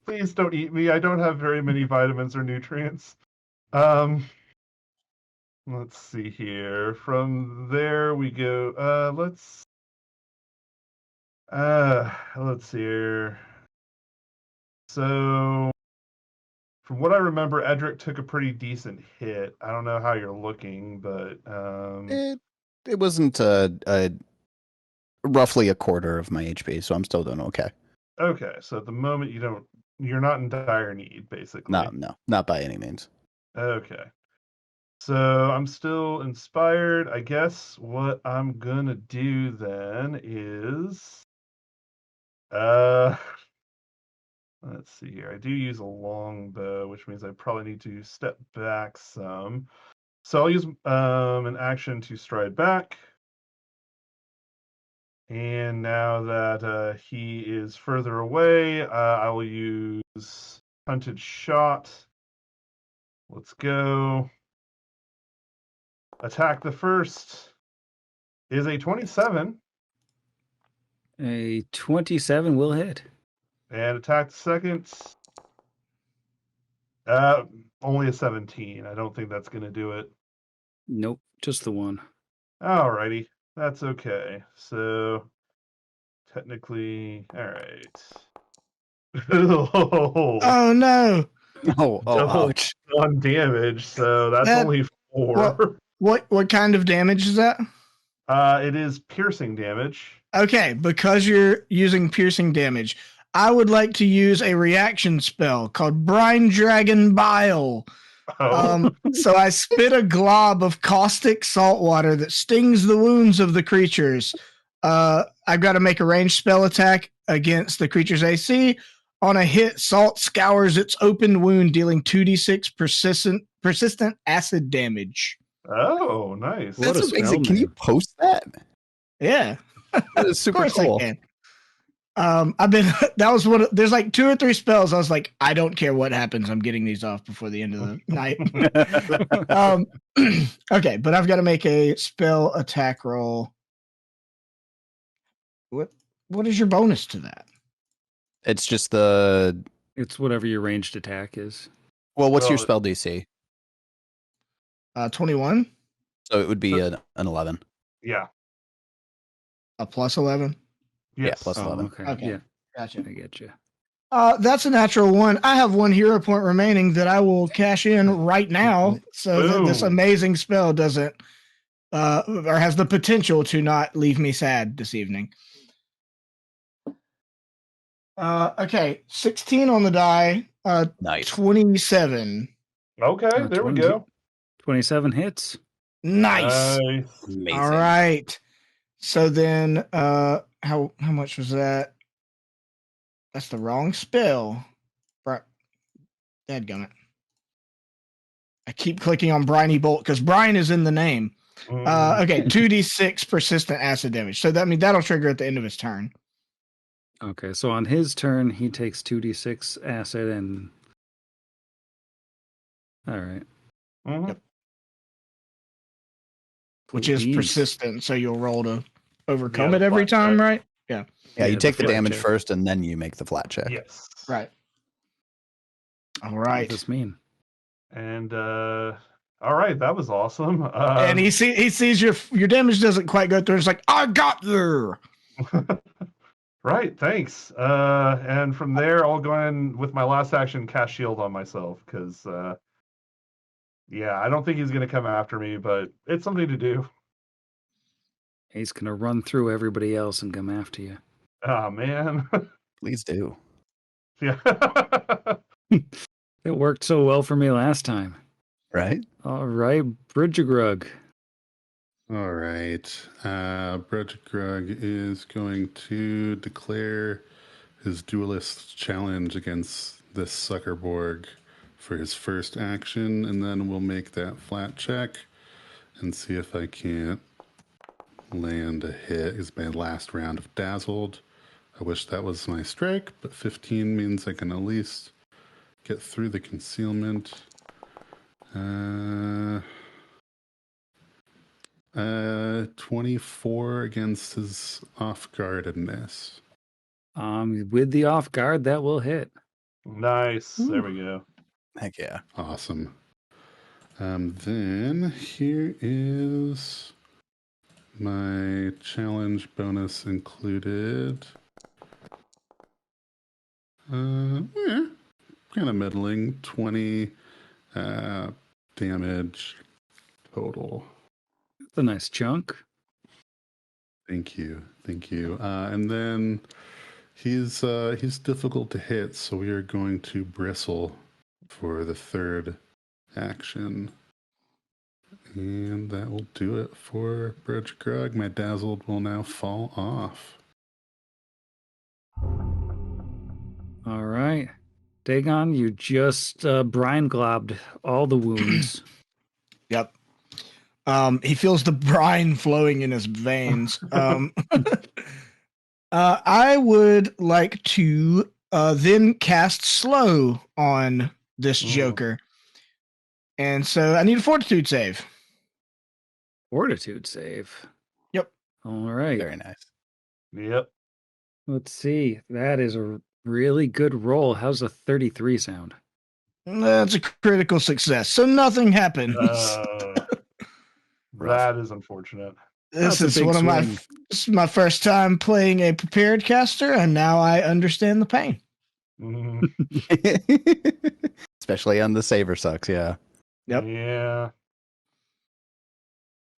Please don't eat me. I don't have very many vitamins or nutrients. Let's see here. From there we go. Let's see here. So, from what I remember, Edric took a pretty decent hit. I don't know how you're looking, but It wasn't roughly a quarter of my HP, so I'm still doing okay. okay. So at the moment you're not in dire need, basically. No, not by any means. Okay. So I'm still inspired. I guess what I'm gonna do then is let's see here. I do use a longbow, which means I probably need to step back some. So I'll use an action to stride back. And now that he is further away, I will use hunted shot. Let's go. Attack the first is a 27. A 27 will hit. And attack the second. Only a 17. I don't think that's going to do it. Nope, just the one. Alrighty. That's okay. So, technically, alright. Oh no! Oh, Double ouch. 1 damage, so that's That- only 4. What kind of damage is that? It is piercing damage. Okay, because you're using piercing damage, I would like to use a reaction spell called Brine Dragon Bile. Oh. So I spit a glob of caustic salt water that stings the wounds of the creatures. I've got to make a ranged spell attack against the creature's AC. On a hit, salt scours its open wound, dealing 2d6 persistent acid damage. Oh, nice. What That's a amazing. spell Can you name. post that? Yeah, That is super of course cool. I can. That was there's like 2 or 3 spells. I was like, I don't care what happens. I'm getting these off before the end of the night. Okay, but I've got to make a spell attack roll. What is your bonus to that? It's just It's whatever your ranged attack is. what's your Oh. spell DC? 21? So it would be an 11. Yeah. A plus 11? Yes. Yeah, plus 11. Okay. Okay. Yeah, Gotcha. I get you. That's a natural 1. I have 1 hero point remaining that I will cash in right now, so that this Boom. amazing spell doesn't, or has the potential to not leave me sad this evening. Okay, 16 on the die, Nice. 27. Okay, Oh, there we 20. go. 27 hits. Nice. Amazing. All right. So then, how much was that? That's the wrong spell. Dadgummit. I keep clicking on Briny Bolt because Brine is in the name. Okay, 2d6 persistent acid damage. So that means that'll trigger at the end of his turn. Okay, so on his turn, he takes 2d6 acid and... All right. Mhm. Yep. Which is Please. persistent, so you'll roll to overcome Yeah, it every flat time, check. right? Yeah. Yeah, you Yeah, take the the flat damage check. first, and then you make the flat check. Yes. Right. All What right. does this mean? And all right, that was awesome. And he sees your damage doesn't quite go through. It's like, I got you. Right, thanks. And from there, I'll go in with my last action, cast shield on myself, because yeah, I don't think he's gonna come after me, but it's something to do. He's gonna run through everybody else and come after you. Oh man. Please do. Yeah. It worked so well for me last time. Right? All right, Bridgegrug. All right. Bredgrug is going to declare his duelist challenge against this Suckerborg for his first action, and then we'll make that flat check and see if I can't land a hit. Is my last round of Dazzled. I wish that was my strike, but 15 means I can at least get through the concealment. 24 against his off-guardedness. With the off guard, that will hit. Nice. There we go. Heck yeah. Awesome. Then here is my challenge bonus included. Kind of middling. 20 damage total. It's a nice chunk. Thank you. And then he's difficult to hit, so we are going to bristle for the third action. And that will do it for Bridgegrug. My Dazzled will now fall off. All right. Dagon, you just brine globbed all the wounds. Yep. He feels the brine flowing in his veins. I would like to then cast slow on this Joker. And so I need a fortitude save. Fortitude save. Yep. All right. Very nice. Yep. Let's see. That is a really good roll. How's a 33 sound? That's a critical success. So nothing happens. That is unfortunate. This That's a is big one of swing. this is my first time playing a prepared caster, and now I understand the pain. Mhm. Especially on the Saber Sucks, yeah. Yep. Yeah.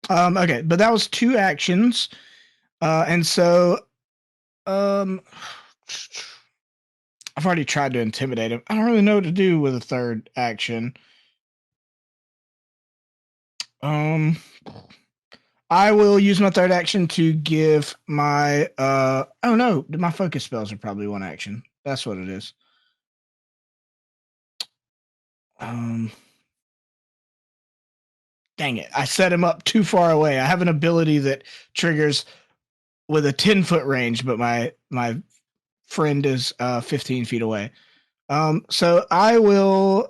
Okay, but that was 2 actions. And so I've already tried to intimidate him. I don't really know what to do with a third action. I will use my third action to give my oh no, my focus spells are probably 1 action. That's what it is. Dang it. I set him up too far away. I have an ability that triggers with a 10-foot range, but my friend is 15 feet away. So I will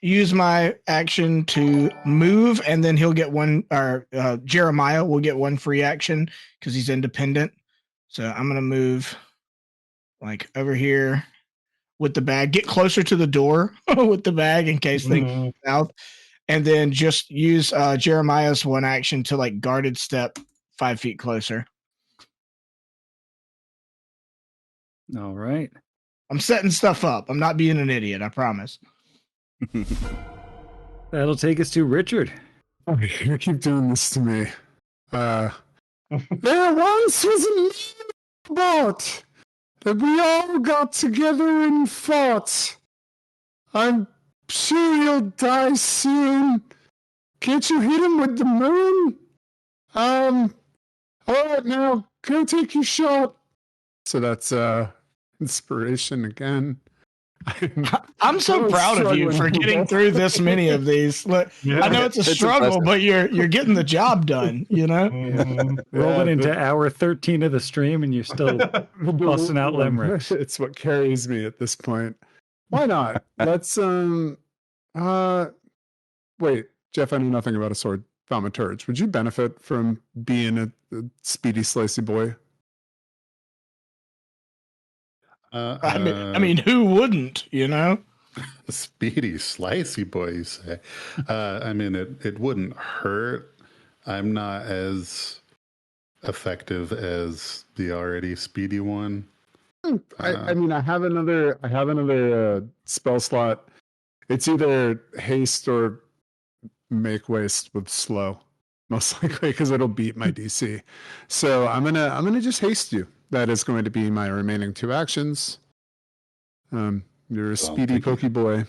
use my action to move, and then he'll get 1, or Jeremiah will get 1 free action because he's independent. So I'm going to move like over here with the bag, get closer to the door with the bag in case they go south, and then just use Jeremiah's 1 action to like guarded step 5 feet closer. All right. I'm setting stuff up. I'm not being an idiot, I promise. That'll take us to Richard. Okay, you keep doing this to me. There once was a boat that we all got together and fought. I'm sure you'll die soon. Can't you hit him with the moon? All right, now go take your shot. So that's inspiration again. I'm so proud of you for getting through this many of these. Look, Yeah. I know it's a struggle, but you're getting the job done, you know? Rolling into hour 13 of the stream and you're still busting out limericks. It's what carries me at this point. Why not? Let's wait, Jeff, I know nothing about a sword thaumaturge. Would you benefit from being a speedy slicey boy? I mean, who wouldn't, you know? Speedy, slicey boy, you say? I mean, it wouldn't hurt. I'm not as effective as the already speedy one. I mean, I have another spell slot. It's either haste or make waste with slow, most likely because it'll beat my DC. So I'm gonna just haste you. That is going to be my remaining 2 actions. You're a speedy pokey boy.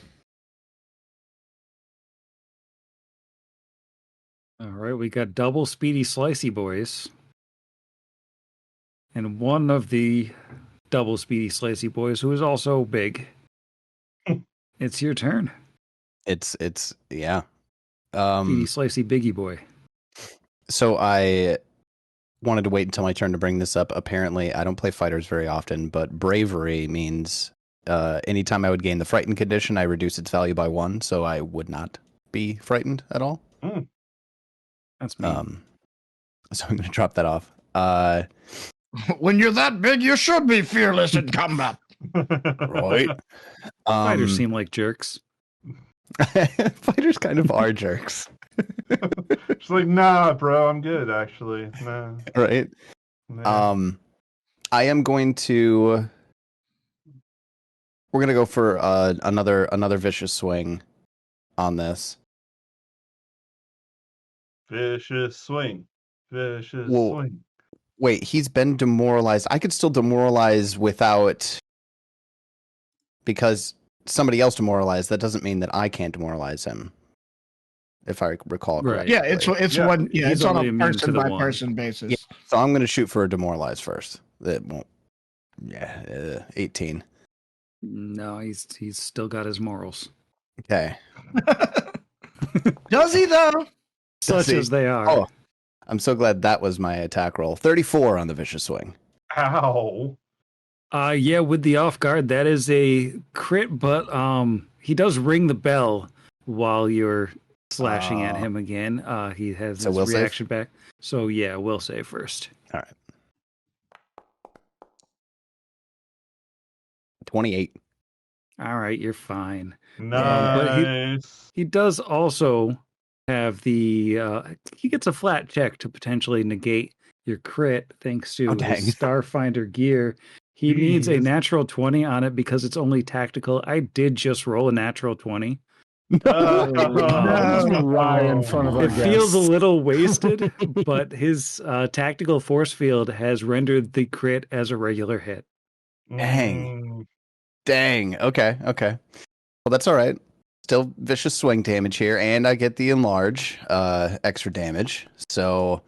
All right, we got double speedy slicey boys. And one of the double speedy slicey boys who is also big. It's your turn. It's yeah. Speedy slicey biggie boy. So I wanted to wait until my turn to bring this up. Apparently, I don't play fighters very often, but bravery means anytime I would gain the frightened condition, I reduce its value by 1, so I would not be frightened at all. That's me. So I'm going to drop that off. When you're that big, you should be fearless in combat. Right? Fighters seem like jerks. Fighters kind of are jerks. She's like, nah, bro, I'm good, actually. Nah. Right? Nah. I am going to... We're going to go for another vicious swing on this. Vicious swing. Vicious Whoa. swing. Wait, he's been demoralized. I could still demoralize without... Because somebody else demoralized, that doesn't mean that I can't demoralize him. If I recall correctly. Yeah, it's Yeah. one. Yeah, He's it's on only a immune to person the by one. person basis. Yeah. So I'm going to shoot for a demoralize first. That won't... Yeah, 18. No, he's still got his morals. Okay. Does he though? Such he? as they are. Oh, I'm so glad that was my attack roll. 34 on the vicious swing. Ow. Yeah, with the off guard, that is a crit, but he does ring the bell while you're slashing at him again. He has So his will save? reaction back. So yeah, we'll save first. All right. 28. All right, you're fine. Nice. He does also have the he gets a flat check to potentially negate your crit thanks to his Starfinder gear. He needs a natural 20 on it because it's only tactical. I did just roll a natural 20. Lie in front of our It feels a guests. little wasted, but his tactical force field has rendered the crit as a regular hit. Dang. Okay. Well, that's all right. Still vicious swing damage here, and I get the enlarge extra damage. So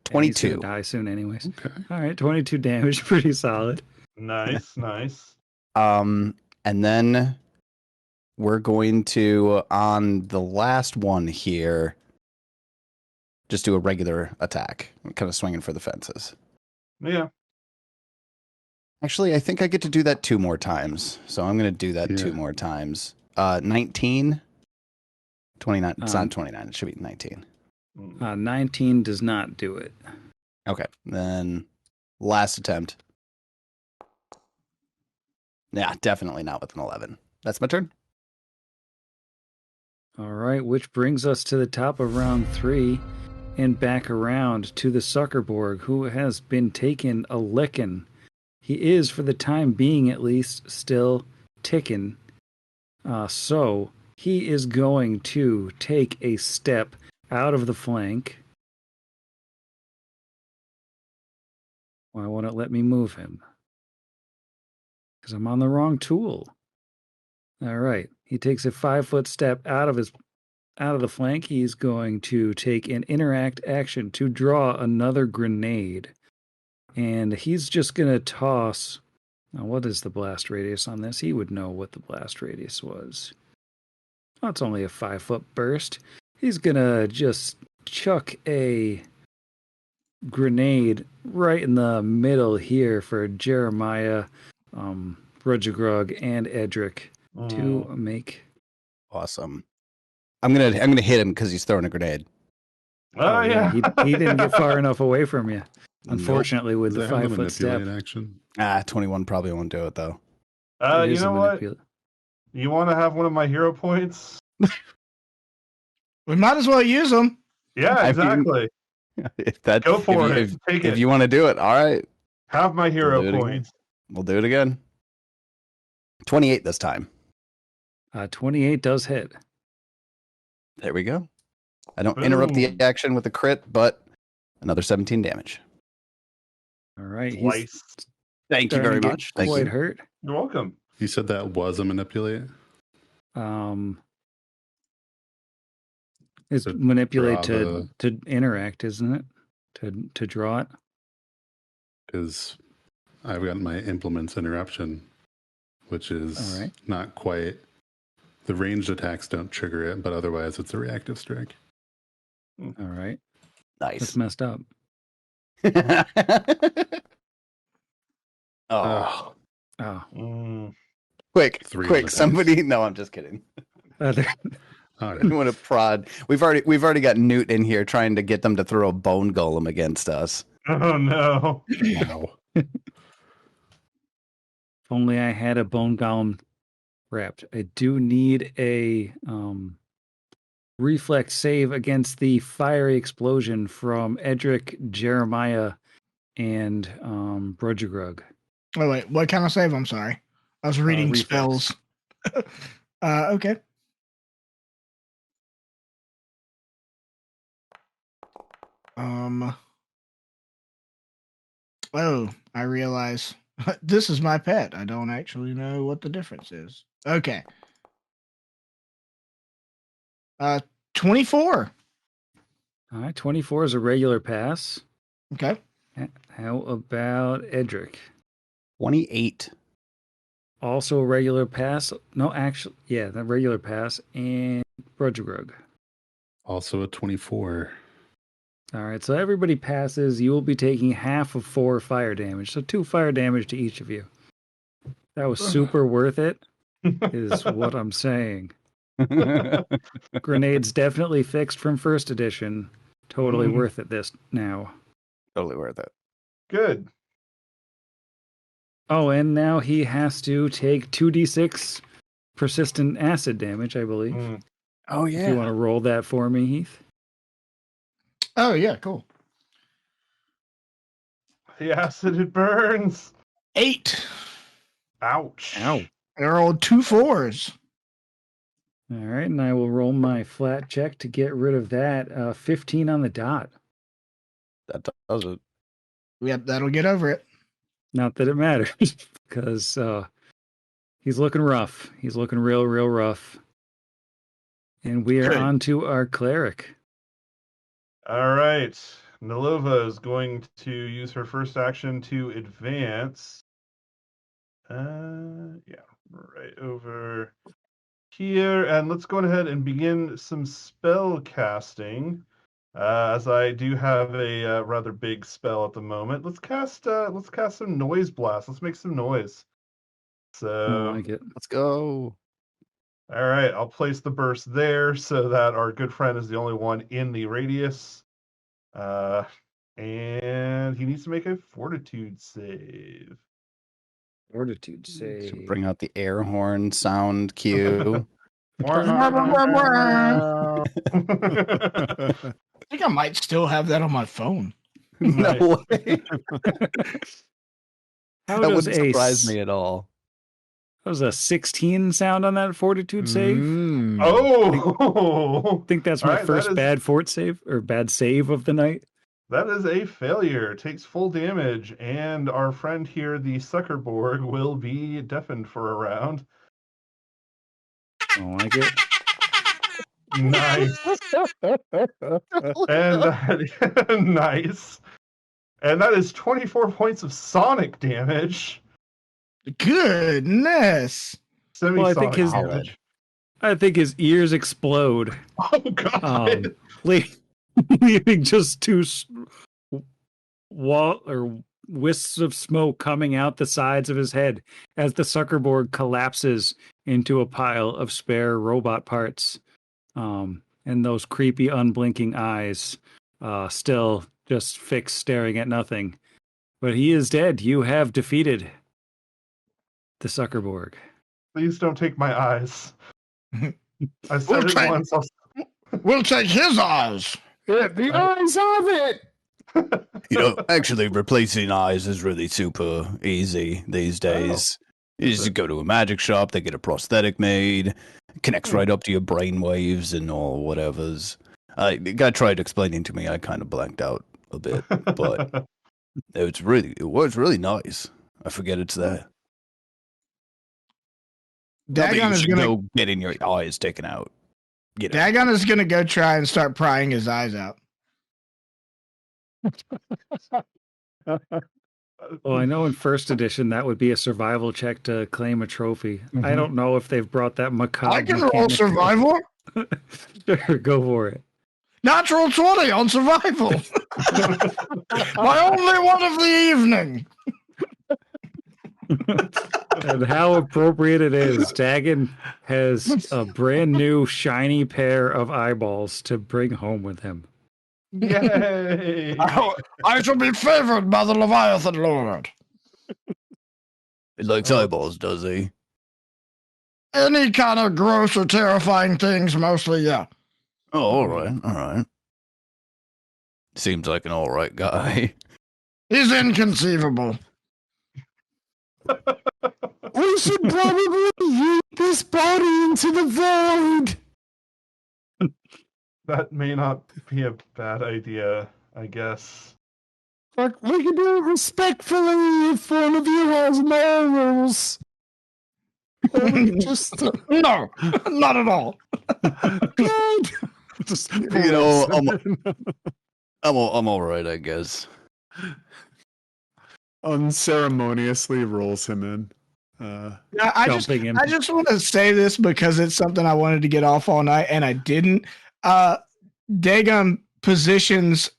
22. He's gonna die soon, anyways. Okay. All right, 22 damage, pretty solid. Nice. And then we're going to, on the last one here, just do a regular attack. I'm kind of swinging for the fences. Yeah. Actually, I think I get to do that 2 more times. So I'm going to do that Yeah. 2 more times. 19. 29. It's not 29. It should be 19. 19 does not do it. Okay. Then last attempt. Yeah, definitely not with an 11. That's my turn. All right, which brings us to the top of round 3 and back around to the Suckerborg, who has been taking a licking. He is, for the time being at least, still ticking. So he is going to take a step out of the flank. Why won't it let me move him? Because I'm on the wrong tool. All right. He takes a 5-foot step out of the flank. He's going to take an interact action to draw another grenade. And he's just going to toss... Now, what is the blast radius on this? He would know what the blast radius was. Oh, it's only a 5-foot burst. He's going to just chuck a grenade right in the middle here for Jeremiah, Rudgegrog, and Edric to make. Awesome. I'm gonna hit him because he's throwing a grenade. Oh, yeah. He didn't get far enough away from you. Unfortunately, with the Does it have 5-foot step. manipulate action? 21 probably won't do it though. It You is a know what? You want to have one of my hero points? We might as well use them. Yeah, I mean, exactly. If that, Go for if, it. If, Take if it. you want to do it, all right. Have my hero We'll do it points. We'll do it again. 28 this time. 28 does hit. There we go. I don't interrupt the Boom. action with a crit, but another 17 damage. All right. He's Slice. Thank you starting very to get much. Thank quite you. hurt. You're welcome. You said that was a manipulate? It's To manipulate draw to interact, isn't it? To draw it. Because I've got my implements interruption, which is All right. not quite. The ranged attacks don't trigger it, but otherwise it's a reactive strike. All right. Nice. That's messed up. Oh. Oh. Quick, 3 quick. on the Somebody. No, I'm just kidding. All right. What a prod. We've already got Newt in here trying to get them to throw a bone golem against us. Oh no. Wow. If only I had a bone golem wrapped. I do need a reflex save against the fiery explosion from Edric, Jeremiah, and Brudgergrug. Oh wait, what kind of save? I'm sorry, I was reading Reflex. spells. Okay. Oh, I realize this is my pet. I don't actually know what the difference is. Okay. 24. All right, 24 is a regular pass. Okay. How about Edric? 28. Also a regular pass. No, actually, yeah, the regular pass. And Brudgergrug. Also a 24. All right, so everybody passes. You will be taking half of 4 fire damage. So 2 fire damage to each of you. That was super worth it, is what I'm saying. Grenades definitely fixed from first edition. Totally worth it this now. Totally worth it. Good. Oh, and now he has to take 2d6 persistent acid damage, I believe. Oh, If you want to roll that for me, Heath. Oh yeah, cool. The acid, it burns. 8. Ouch. Ow. I rolled 2 4s. All right, and I will roll my flat check to get rid of that. 15 on the dot. That does it. Yep, that'll get over it. Not that it matters, because he's looking rough. He's looking real rough. And we are Good. on to our cleric. All right. Nilova is going to use her first action to advance. Yeah, right over here. And let's go ahead and begin some spell casting. As I do have a rather big spell at the moment. Let's cast some noise blast. Let's make some noise. So I like it. Let's go. all right, I'll place the burst there so that our good friend is the only one in the radius. And he needs to make a fortitude save. Fortitude So save. bring out the air horn sound cue. I think I might still have that on my phone. No way. How That does wouldn't surprise me at all. That was a 16 sound on that fortitude save. Oh, I think that's All my right, first that is- bad fort save or bad save of the night. that is a failure. Takes full damage, and our friend here, the Suckerborg, will be deafened for a round. I don't like it. Nice. And nice. And that is 24 points of sonic damage. Goodness. Well, I think Semi-sonic damage. his ears explode, Oh god. leaving just 2 wisps of smoke coming out the sides of his head as the Suckerborg collapses into a pile of spare robot parts. And those creepy, unblinking eyes, still just fixed, staring at nothing. But he is dead. You have defeated the Suckerborg. Please don't take my eyes. I said We'll it take- once. We'll take his eyes. Yeah, the eyes of it. You know, actually, replacing eyes is really super easy these days. You just go to a magic shop, they get a prosthetic made, it connects right up to your brain waves and all whatever's. The guy tried explaining to me, I kind of blanked out a bit, but it was really nice. I forget it's there. Not that Dagon you is should gonna go getting your eyes taken out. You know. Dagon is gonna go try and start prying his eyes out. Well, I know in first edition that would be a survival check to claim a trophy. Mhm. I don't know if they've brought that macabre. I can roll mechanic. survival. Sure, go for it. Natural 20 on survival. My only one of the evening. And how appropriate it is. Dagon has a brand new shiny pair of eyeballs to bring home with him. Yay! I shall be favored by the Leviathan Lord. He likes eyeballs, does he? Any kind of gross or terrifying things, mostly, yeah. Oh, all right. Seems like an all right guy. He's inconceivable. We should probably yeet this body into the void. That may not be a bad idea, I guess. Like, we can do it respectfully if one of you has morals. Just No, not at all. good. Just You know, I'm all right, I guess. unceremoniously rolls him in. Yeah, I just want to say this because it's something I wanted to get off all night and I didn't. Dagon positions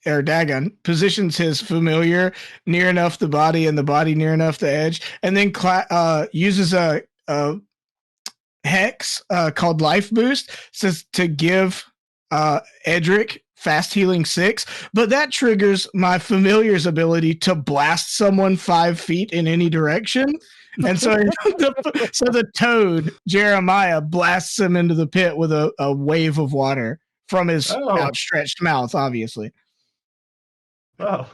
his familiar near enough the body and the body near enough the edge, and then uses a hex called Life Boost, says to give Edric fast healing 6, but that triggers my familiar's ability to blast someone 5 feet in any direction. And so, the toad, Jeremiah, blasts him into the pit with a wave of water from his outstretched mouth, obviously. Oh,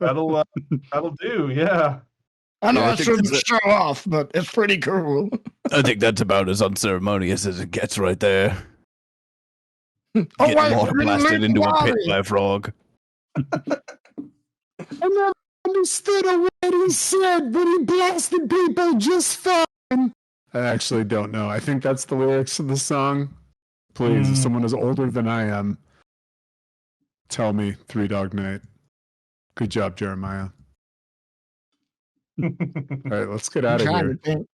that'll do. Yeah. I know Yeah, I I think shouldn't that's show off, but it's pretty cool. I think that's about as unceremonious as it gets right there. Oh, Getting water blasted into a pit body. by a frog. I never understood a word he said, but he blasted people just fine. I actually don't know. I think that's the lyrics of the song. Please, if someone is older than I am, tell me. Three Dog Night. Good job, Jeremiah. All right, let's get out of here.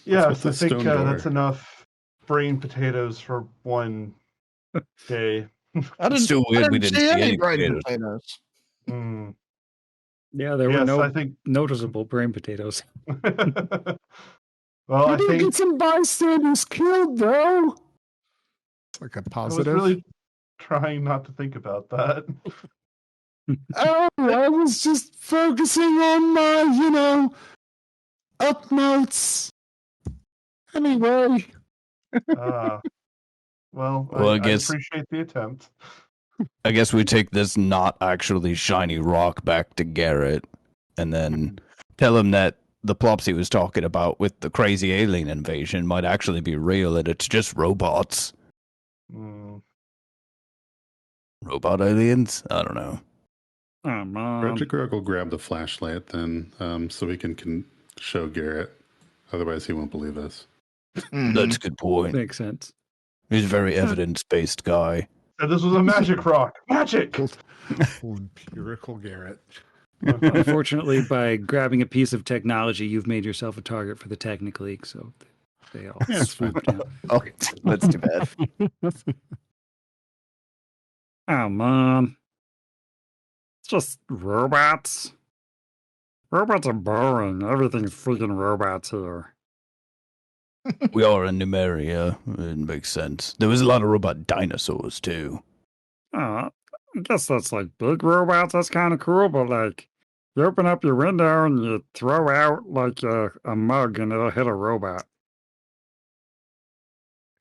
Yes, I What's the think stone door? that's enough brain potatoes for one day. It's still weird we didn't see any brain potatoes. Mm. Yeah, there were Yes, no I think. noticeable brain potatoes. Well, We I did think get some bystanders killed, though. It's like a I was positive. really trying not to think about that. Oh, I was just focusing on my, up notes. Anyway. Well, Well, I I guess- appreciate the attempt. I guess we take this not actually shiny rock back to Garrett and then tell him that the plops he was talking about with the crazy alien invasion might actually be real and it's just robots. Mm. Robot aliens? I don't know. Oh, Mom. Roger Greg will grab the flashlight then, so we can show Garrett. Otherwise, he won't believe us. That's a good point. Makes sense. He's a very evidence-based guy. So this was a magic rock. Magic! Empirical Garrett. Unfortunately, by grabbing a piece of technology, you've made yourself a target for the Technic League, so they all Yeah, it's fine. swooped down. Oh, that's too bad. Oh, Mom. It's just robots. Robots are boring. Everything's freaking robots here. We are in Numeria. It makes sense. There was a lot of robot dinosaurs, too. I guess that's like big robots. That's kind of cool, but like You open up your window and you throw out like a mug and it'll hit a robot.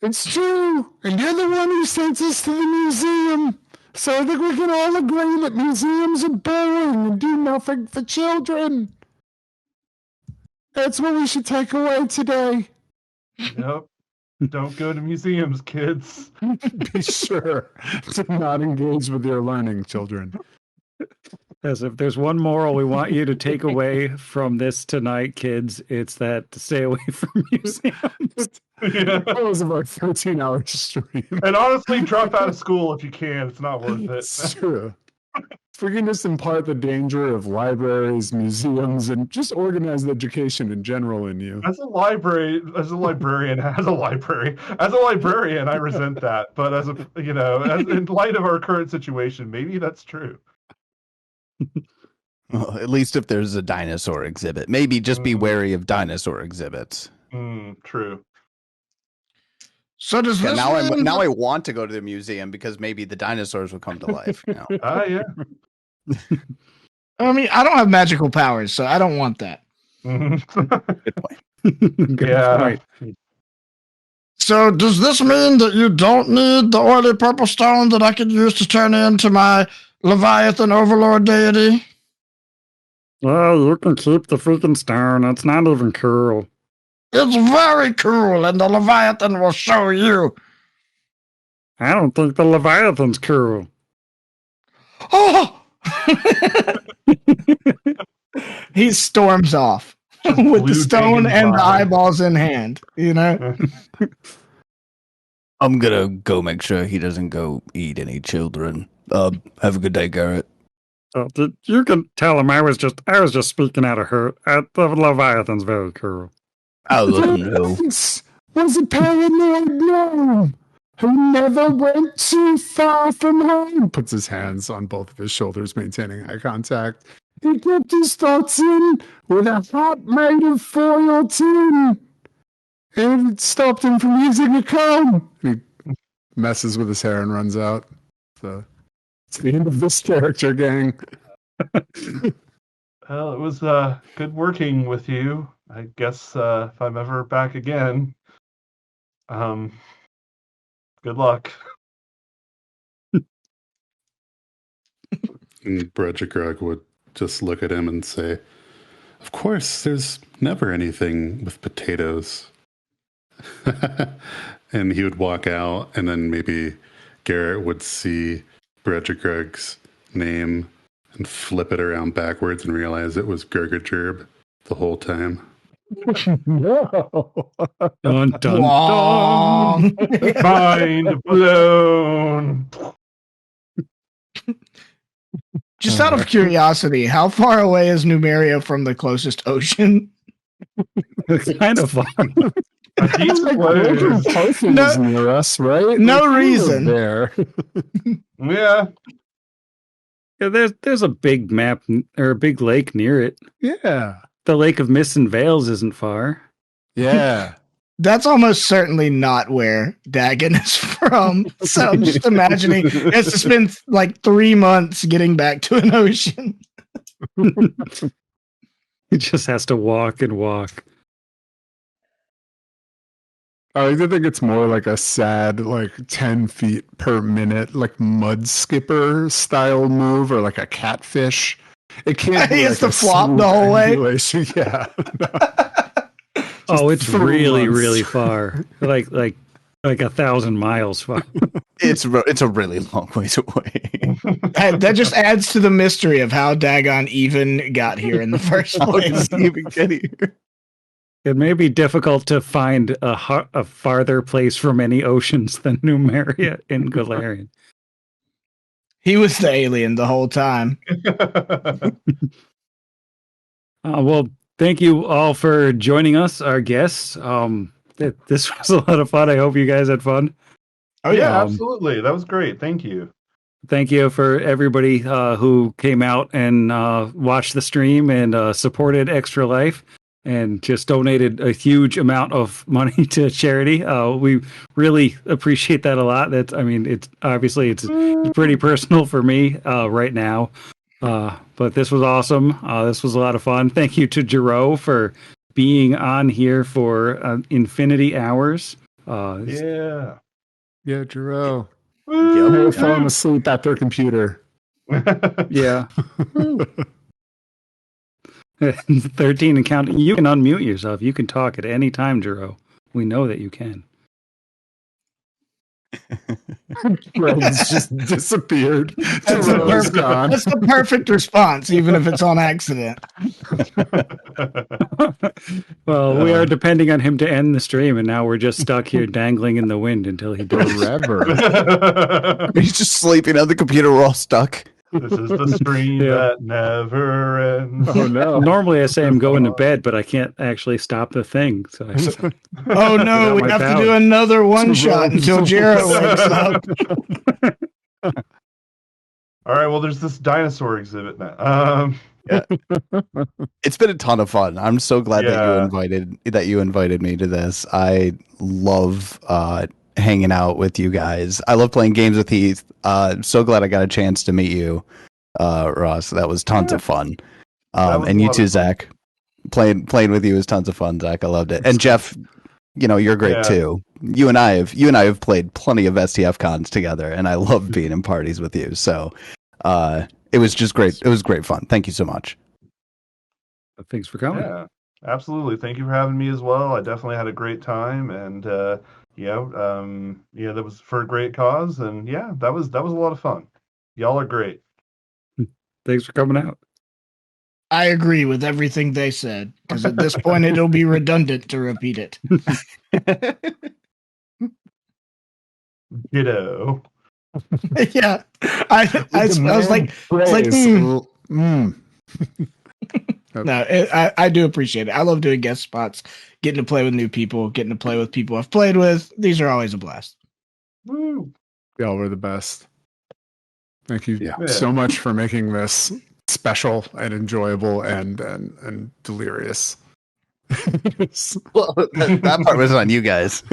It's true, and you're the one who sent us to the museum. So I think we can all agree that museums are boring and do nothing for children. That's what we should take away today. Yep. Don't go to museums, kids. Be sure to not engage with your learning, children. As if there's one moral we want you to take away from this tonight, kids, it's that to stay away from museums. Yeah. That was about 13-hour stream. And honestly, drop out of school if you can. It's not worth it. It's true. If we can just impart the danger of libraries, museums, and just organized education in general in you. As a librarian, I resent that. But in light of our current situation, maybe that's true. Well, at least if there's a dinosaur exhibit. Maybe just be wary of dinosaur exhibits. True. So does this Now mean I want to go to the museum because maybe the dinosaurs will come to life. You know? Yeah. I mean, I don't have magical powers, so I don't want that. Good point. Yeah. So does this mean that you don't need the oily purple stone that I could use to turn into my Leviathan Overlord deity? Well, you can keep the freaking stone. It's not even cool. It's very cool, and the Leviathan will show you. I don't think the Leviathan's cool. Oh! He storms off with the stone and the eyeballs in hand, you know? I'm gonna go make sure he doesn't go eat any children. Have a good day, Garrett. You can tell him I was just speaking out of hurt. The Leviathan's very cool. I'll let him know. This was a paranoid gnome who never went too far from home. Puts his hands on both of his shoulders, maintaining eye contact. He kept his thoughts in with a hat made of foil tin. And it stopped him from using a comb. He messes with his hair and runs out. So it's the end of this character, gang. Well, it was good working with you. I guess if I'm ever back again, good luck. And Bredgegrug would just look at him and say, "Of course, there's never anything with potatoes." And he would walk out, and then maybe Garrett would see Bredgegrug's name and flip it around backwards and realize it was Gurgajerb the whole time. No. Dun, dun, dun. Mind blown. Just out of curiosity, how far away is Numeria from the closest ocean? It's kind of fun. It's like William Parson is near us, right? No Like, reason. There. Yeah. Yeah, there's a big map or a big lake near it. Yeah. The Lake of Mists and Vales isn't far. Yeah. That's almost certainly not where Dagon is from. So I'm just imagining he has to spend like 3 months getting back to an ocean. He just has to walk and walk. I think it's more like a sad, like 10 feet per minute, like mud skipper style move, or like a catfish. It can't be He has like to flop the whole way. way. Yeah. Oh, it's 3 really, months. really far. Like 1,000 miles far. It's a really long ways away. That just adds to the mystery of how Dagon even got here in the first How place. does he even get here? It may be difficult to find a farther place from any oceans than Numeria in Galarian. He was the alien the whole time. Well, thank you all for joining us, our guests. This was a lot of fun. I hope you guys had fun. Oh yeah, absolutely. That was great. Thank you. Thank you for everybody who came out and watched the stream and supported Extra Life and just donated a huge amount of money to charity. We really appreciate that a lot. It's obviously it's pretty personal for me right now. But this was awesome. This was a lot of fun. Thank you to Jiro for being on here for infinity hours. Yeah. Yeah, Jero. Woo! They're falling asleep at their computer. Yeah. 13 and counting. You can unmute yourself. You can talk at any time, Jiro. We know that you can. Greg's just disappeared. That's the Jero's gone. That's the perfect response, even if it's on accident. Well, we are depending on him to end the stream, and now we're just stuck here dangling in the wind until he does. Forever. He's just sleeping on the computer. We're all stuck. This is the stream that never ends. Oh no. Normally I say I'm going to bed, but I can't actually stop the thing. So I said, Oh no, we my have to power. do another one shot until Jero wakes up. All right, well, there's this dinosaur exhibit now. It's been a ton of fun. I'm so glad Yeah. that you invited me to this. I love hanging out with you guys. I love playing games with Heath. So glad I got a chance to meet you, Ross. That was tons of fun. That was And a you lot too, of fun. Zach. Playing with you was tons of fun, Zach. I loved it. And Jeff, you're great Yeah. too. You and I have played plenty of STF cons together, and I love being in parties with you. So it was just great. It was great fun. Thank you so much. thanks for coming. Yeah, absolutely. Thank you for having me as well. I definitely had a great time, and that was for a great cause, and yeah, that was a lot of fun. Y'all are great. Thanks for coming out. I agree with everything they said, because at this point it'll be redundant to repeat it. Ditto. Yeah, I was like, no, I do appreciate it. I love doing guest spots, getting to play with new people, getting to play with people I've played with. These are always a blast. Woo. Y'all were the best. Thank you Yeah. so much for making this special and enjoyable and delirious. Well, that part was on you guys.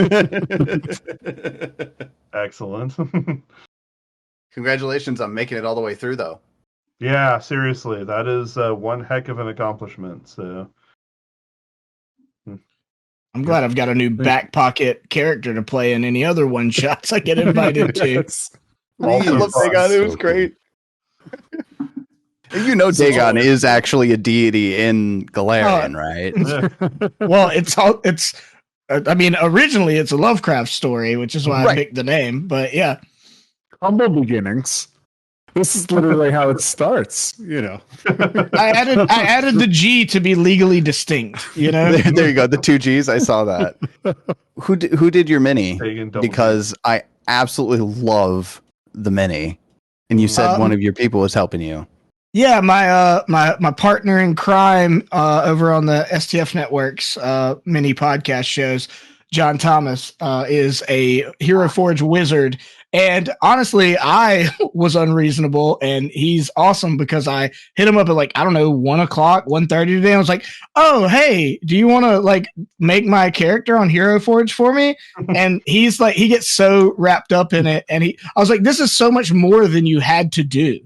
Excellent. Congratulations on making it all the way through, though. Yeah, seriously, that is one heck of an accomplishment. So I'm glad I've got a new back pocket character to play in any other one shots I get invited to. Yes. Also I love fun. Dagon. It was So great. Dagon is actually a deity in Galarian, right? Well, I mean, originally it's a Lovecraft story, which is why I Right. picked the name. But yeah, Humble beginnings. This is literally how it starts, I added the G to be legally distinct. There you go. The two G's. I saw that. Who did your mini? Pagan double Because I absolutely love the mini, and you said one of your people was helping you. Yeah, my partner in crime over on the STF Network's mini podcast shows, John Thomas, is a Hero Forge wizard. And honestly, I was unreasonable, and he's awesome because I hit him up at 1:00, 1:30 today. I was like, "Oh, hey, do you want to make my character on Hero Forge for me?" And he's like, he gets so wrapped up in it, and I was like, "This is so much more than you had to do."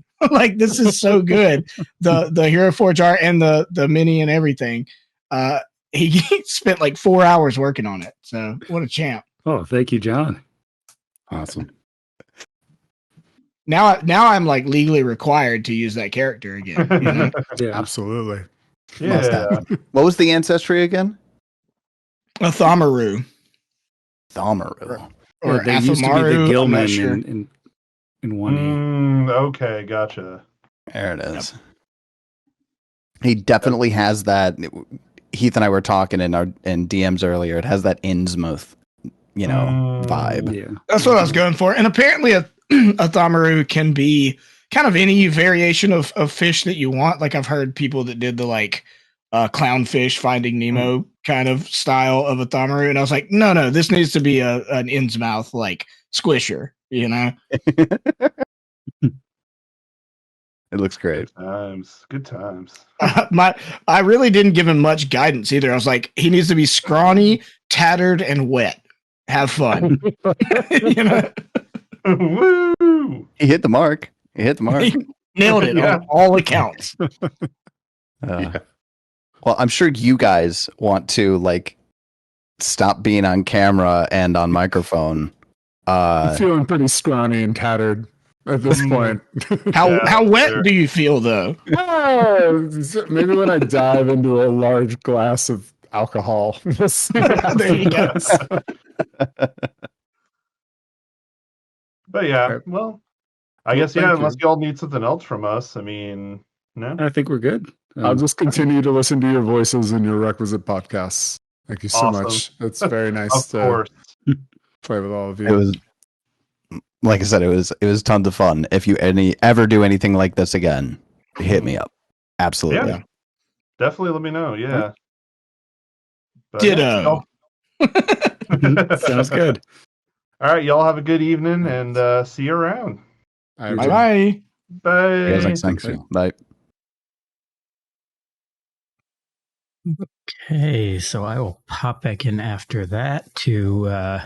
This is so good. The Hero Forge art and the mini and everything. He spent 4 hours working on it. So what a champ. Oh, thank you, John. Awesome. Now I'm legally required to use that character again. Yeah. Absolutely. Yeah. What was the ancestry again? A Thamaru. Thamaru. Or There used to be Athamaru, the I'm not Gilman sure. in 1E. Okay, gotcha. There it is. He definitely has that. Heath and I were talking in DMs earlier. It has that Innsmouth, vibe. Yeah. That's what I was going for. And apparently a Thamaru can be kind of any variation of fish that you want. I've heard people that did the clownfish Finding Nemo kind of style of a Thamaru. And I was like, no, this needs to be an Innsmouth squisher, It looks great. Good times. I really didn't give him much guidance either. I was like, he needs to be scrawny, tattered, and wet. Have fun. Woo! He hit the mark. Nailed it Yeah. on all accounts. Well, I'm sure you guys want to like stop being on camera and on microphone. I'm feeling pretty scrawny and tattered at this point. How wet sure. do you feel though? Maybe when I dive into a large glass of alcohol. We'll see what There you go. happens. But yeah, Okay. well, I Well, guess, yeah, thank unless you. you all need something else from us. I mean, no? I think we're good. I'll just continue to listen to your voices and your requisite podcasts. Thank you so Awesome. much. It's very nice Of to course. play with all of you. It was, like I said, it was tons of fun. If you ever do anything like this again, hit me up. Absolutely. Yeah. Definitely let me know. Yeah. But, Ditto. yeah, Sounds good. All right, y'all have a good evening and see you around. I Bye bye. Bye. You guys next time. Thanks. Bye. Okay, so I will pop back in after that to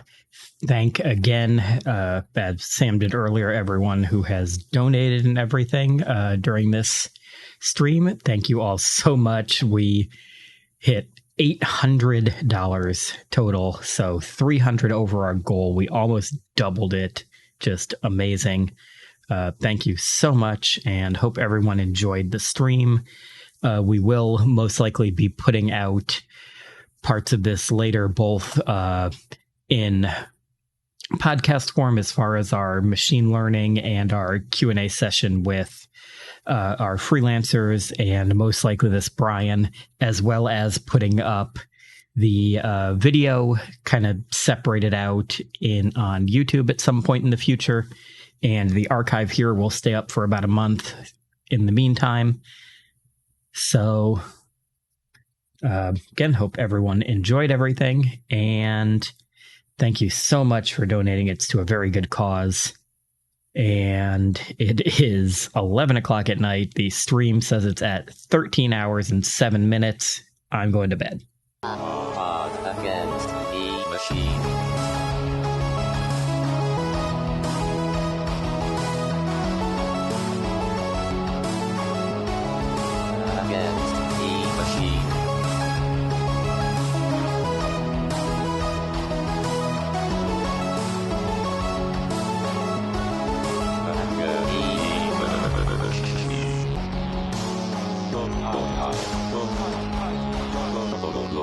thank again, as Sam did earlier, everyone who has donated and everything during this stream. Thank you all so much. We hit $800 total, so 300 over our goal. We almost doubled it. Just amazing. Thank you so much, and hope everyone enjoyed the stream. We will most likely be putting out parts of this later, both in podcast form as far as our machine learning and our Q&A session with our freelancers, and most likely this Brian, as well as putting up the video kind of separated out on YouTube at some point in the future. And the archive here will stay up for about a month in the meantime. So again, hope everyone enjoyed everything, and thank you so much for donating. It's to a very good cause. And it is 11 o'clock at night. The stream says it's at 13 hours and 7 minutes. I'm going to bed. Against the machine. Against the machine. Against the machine.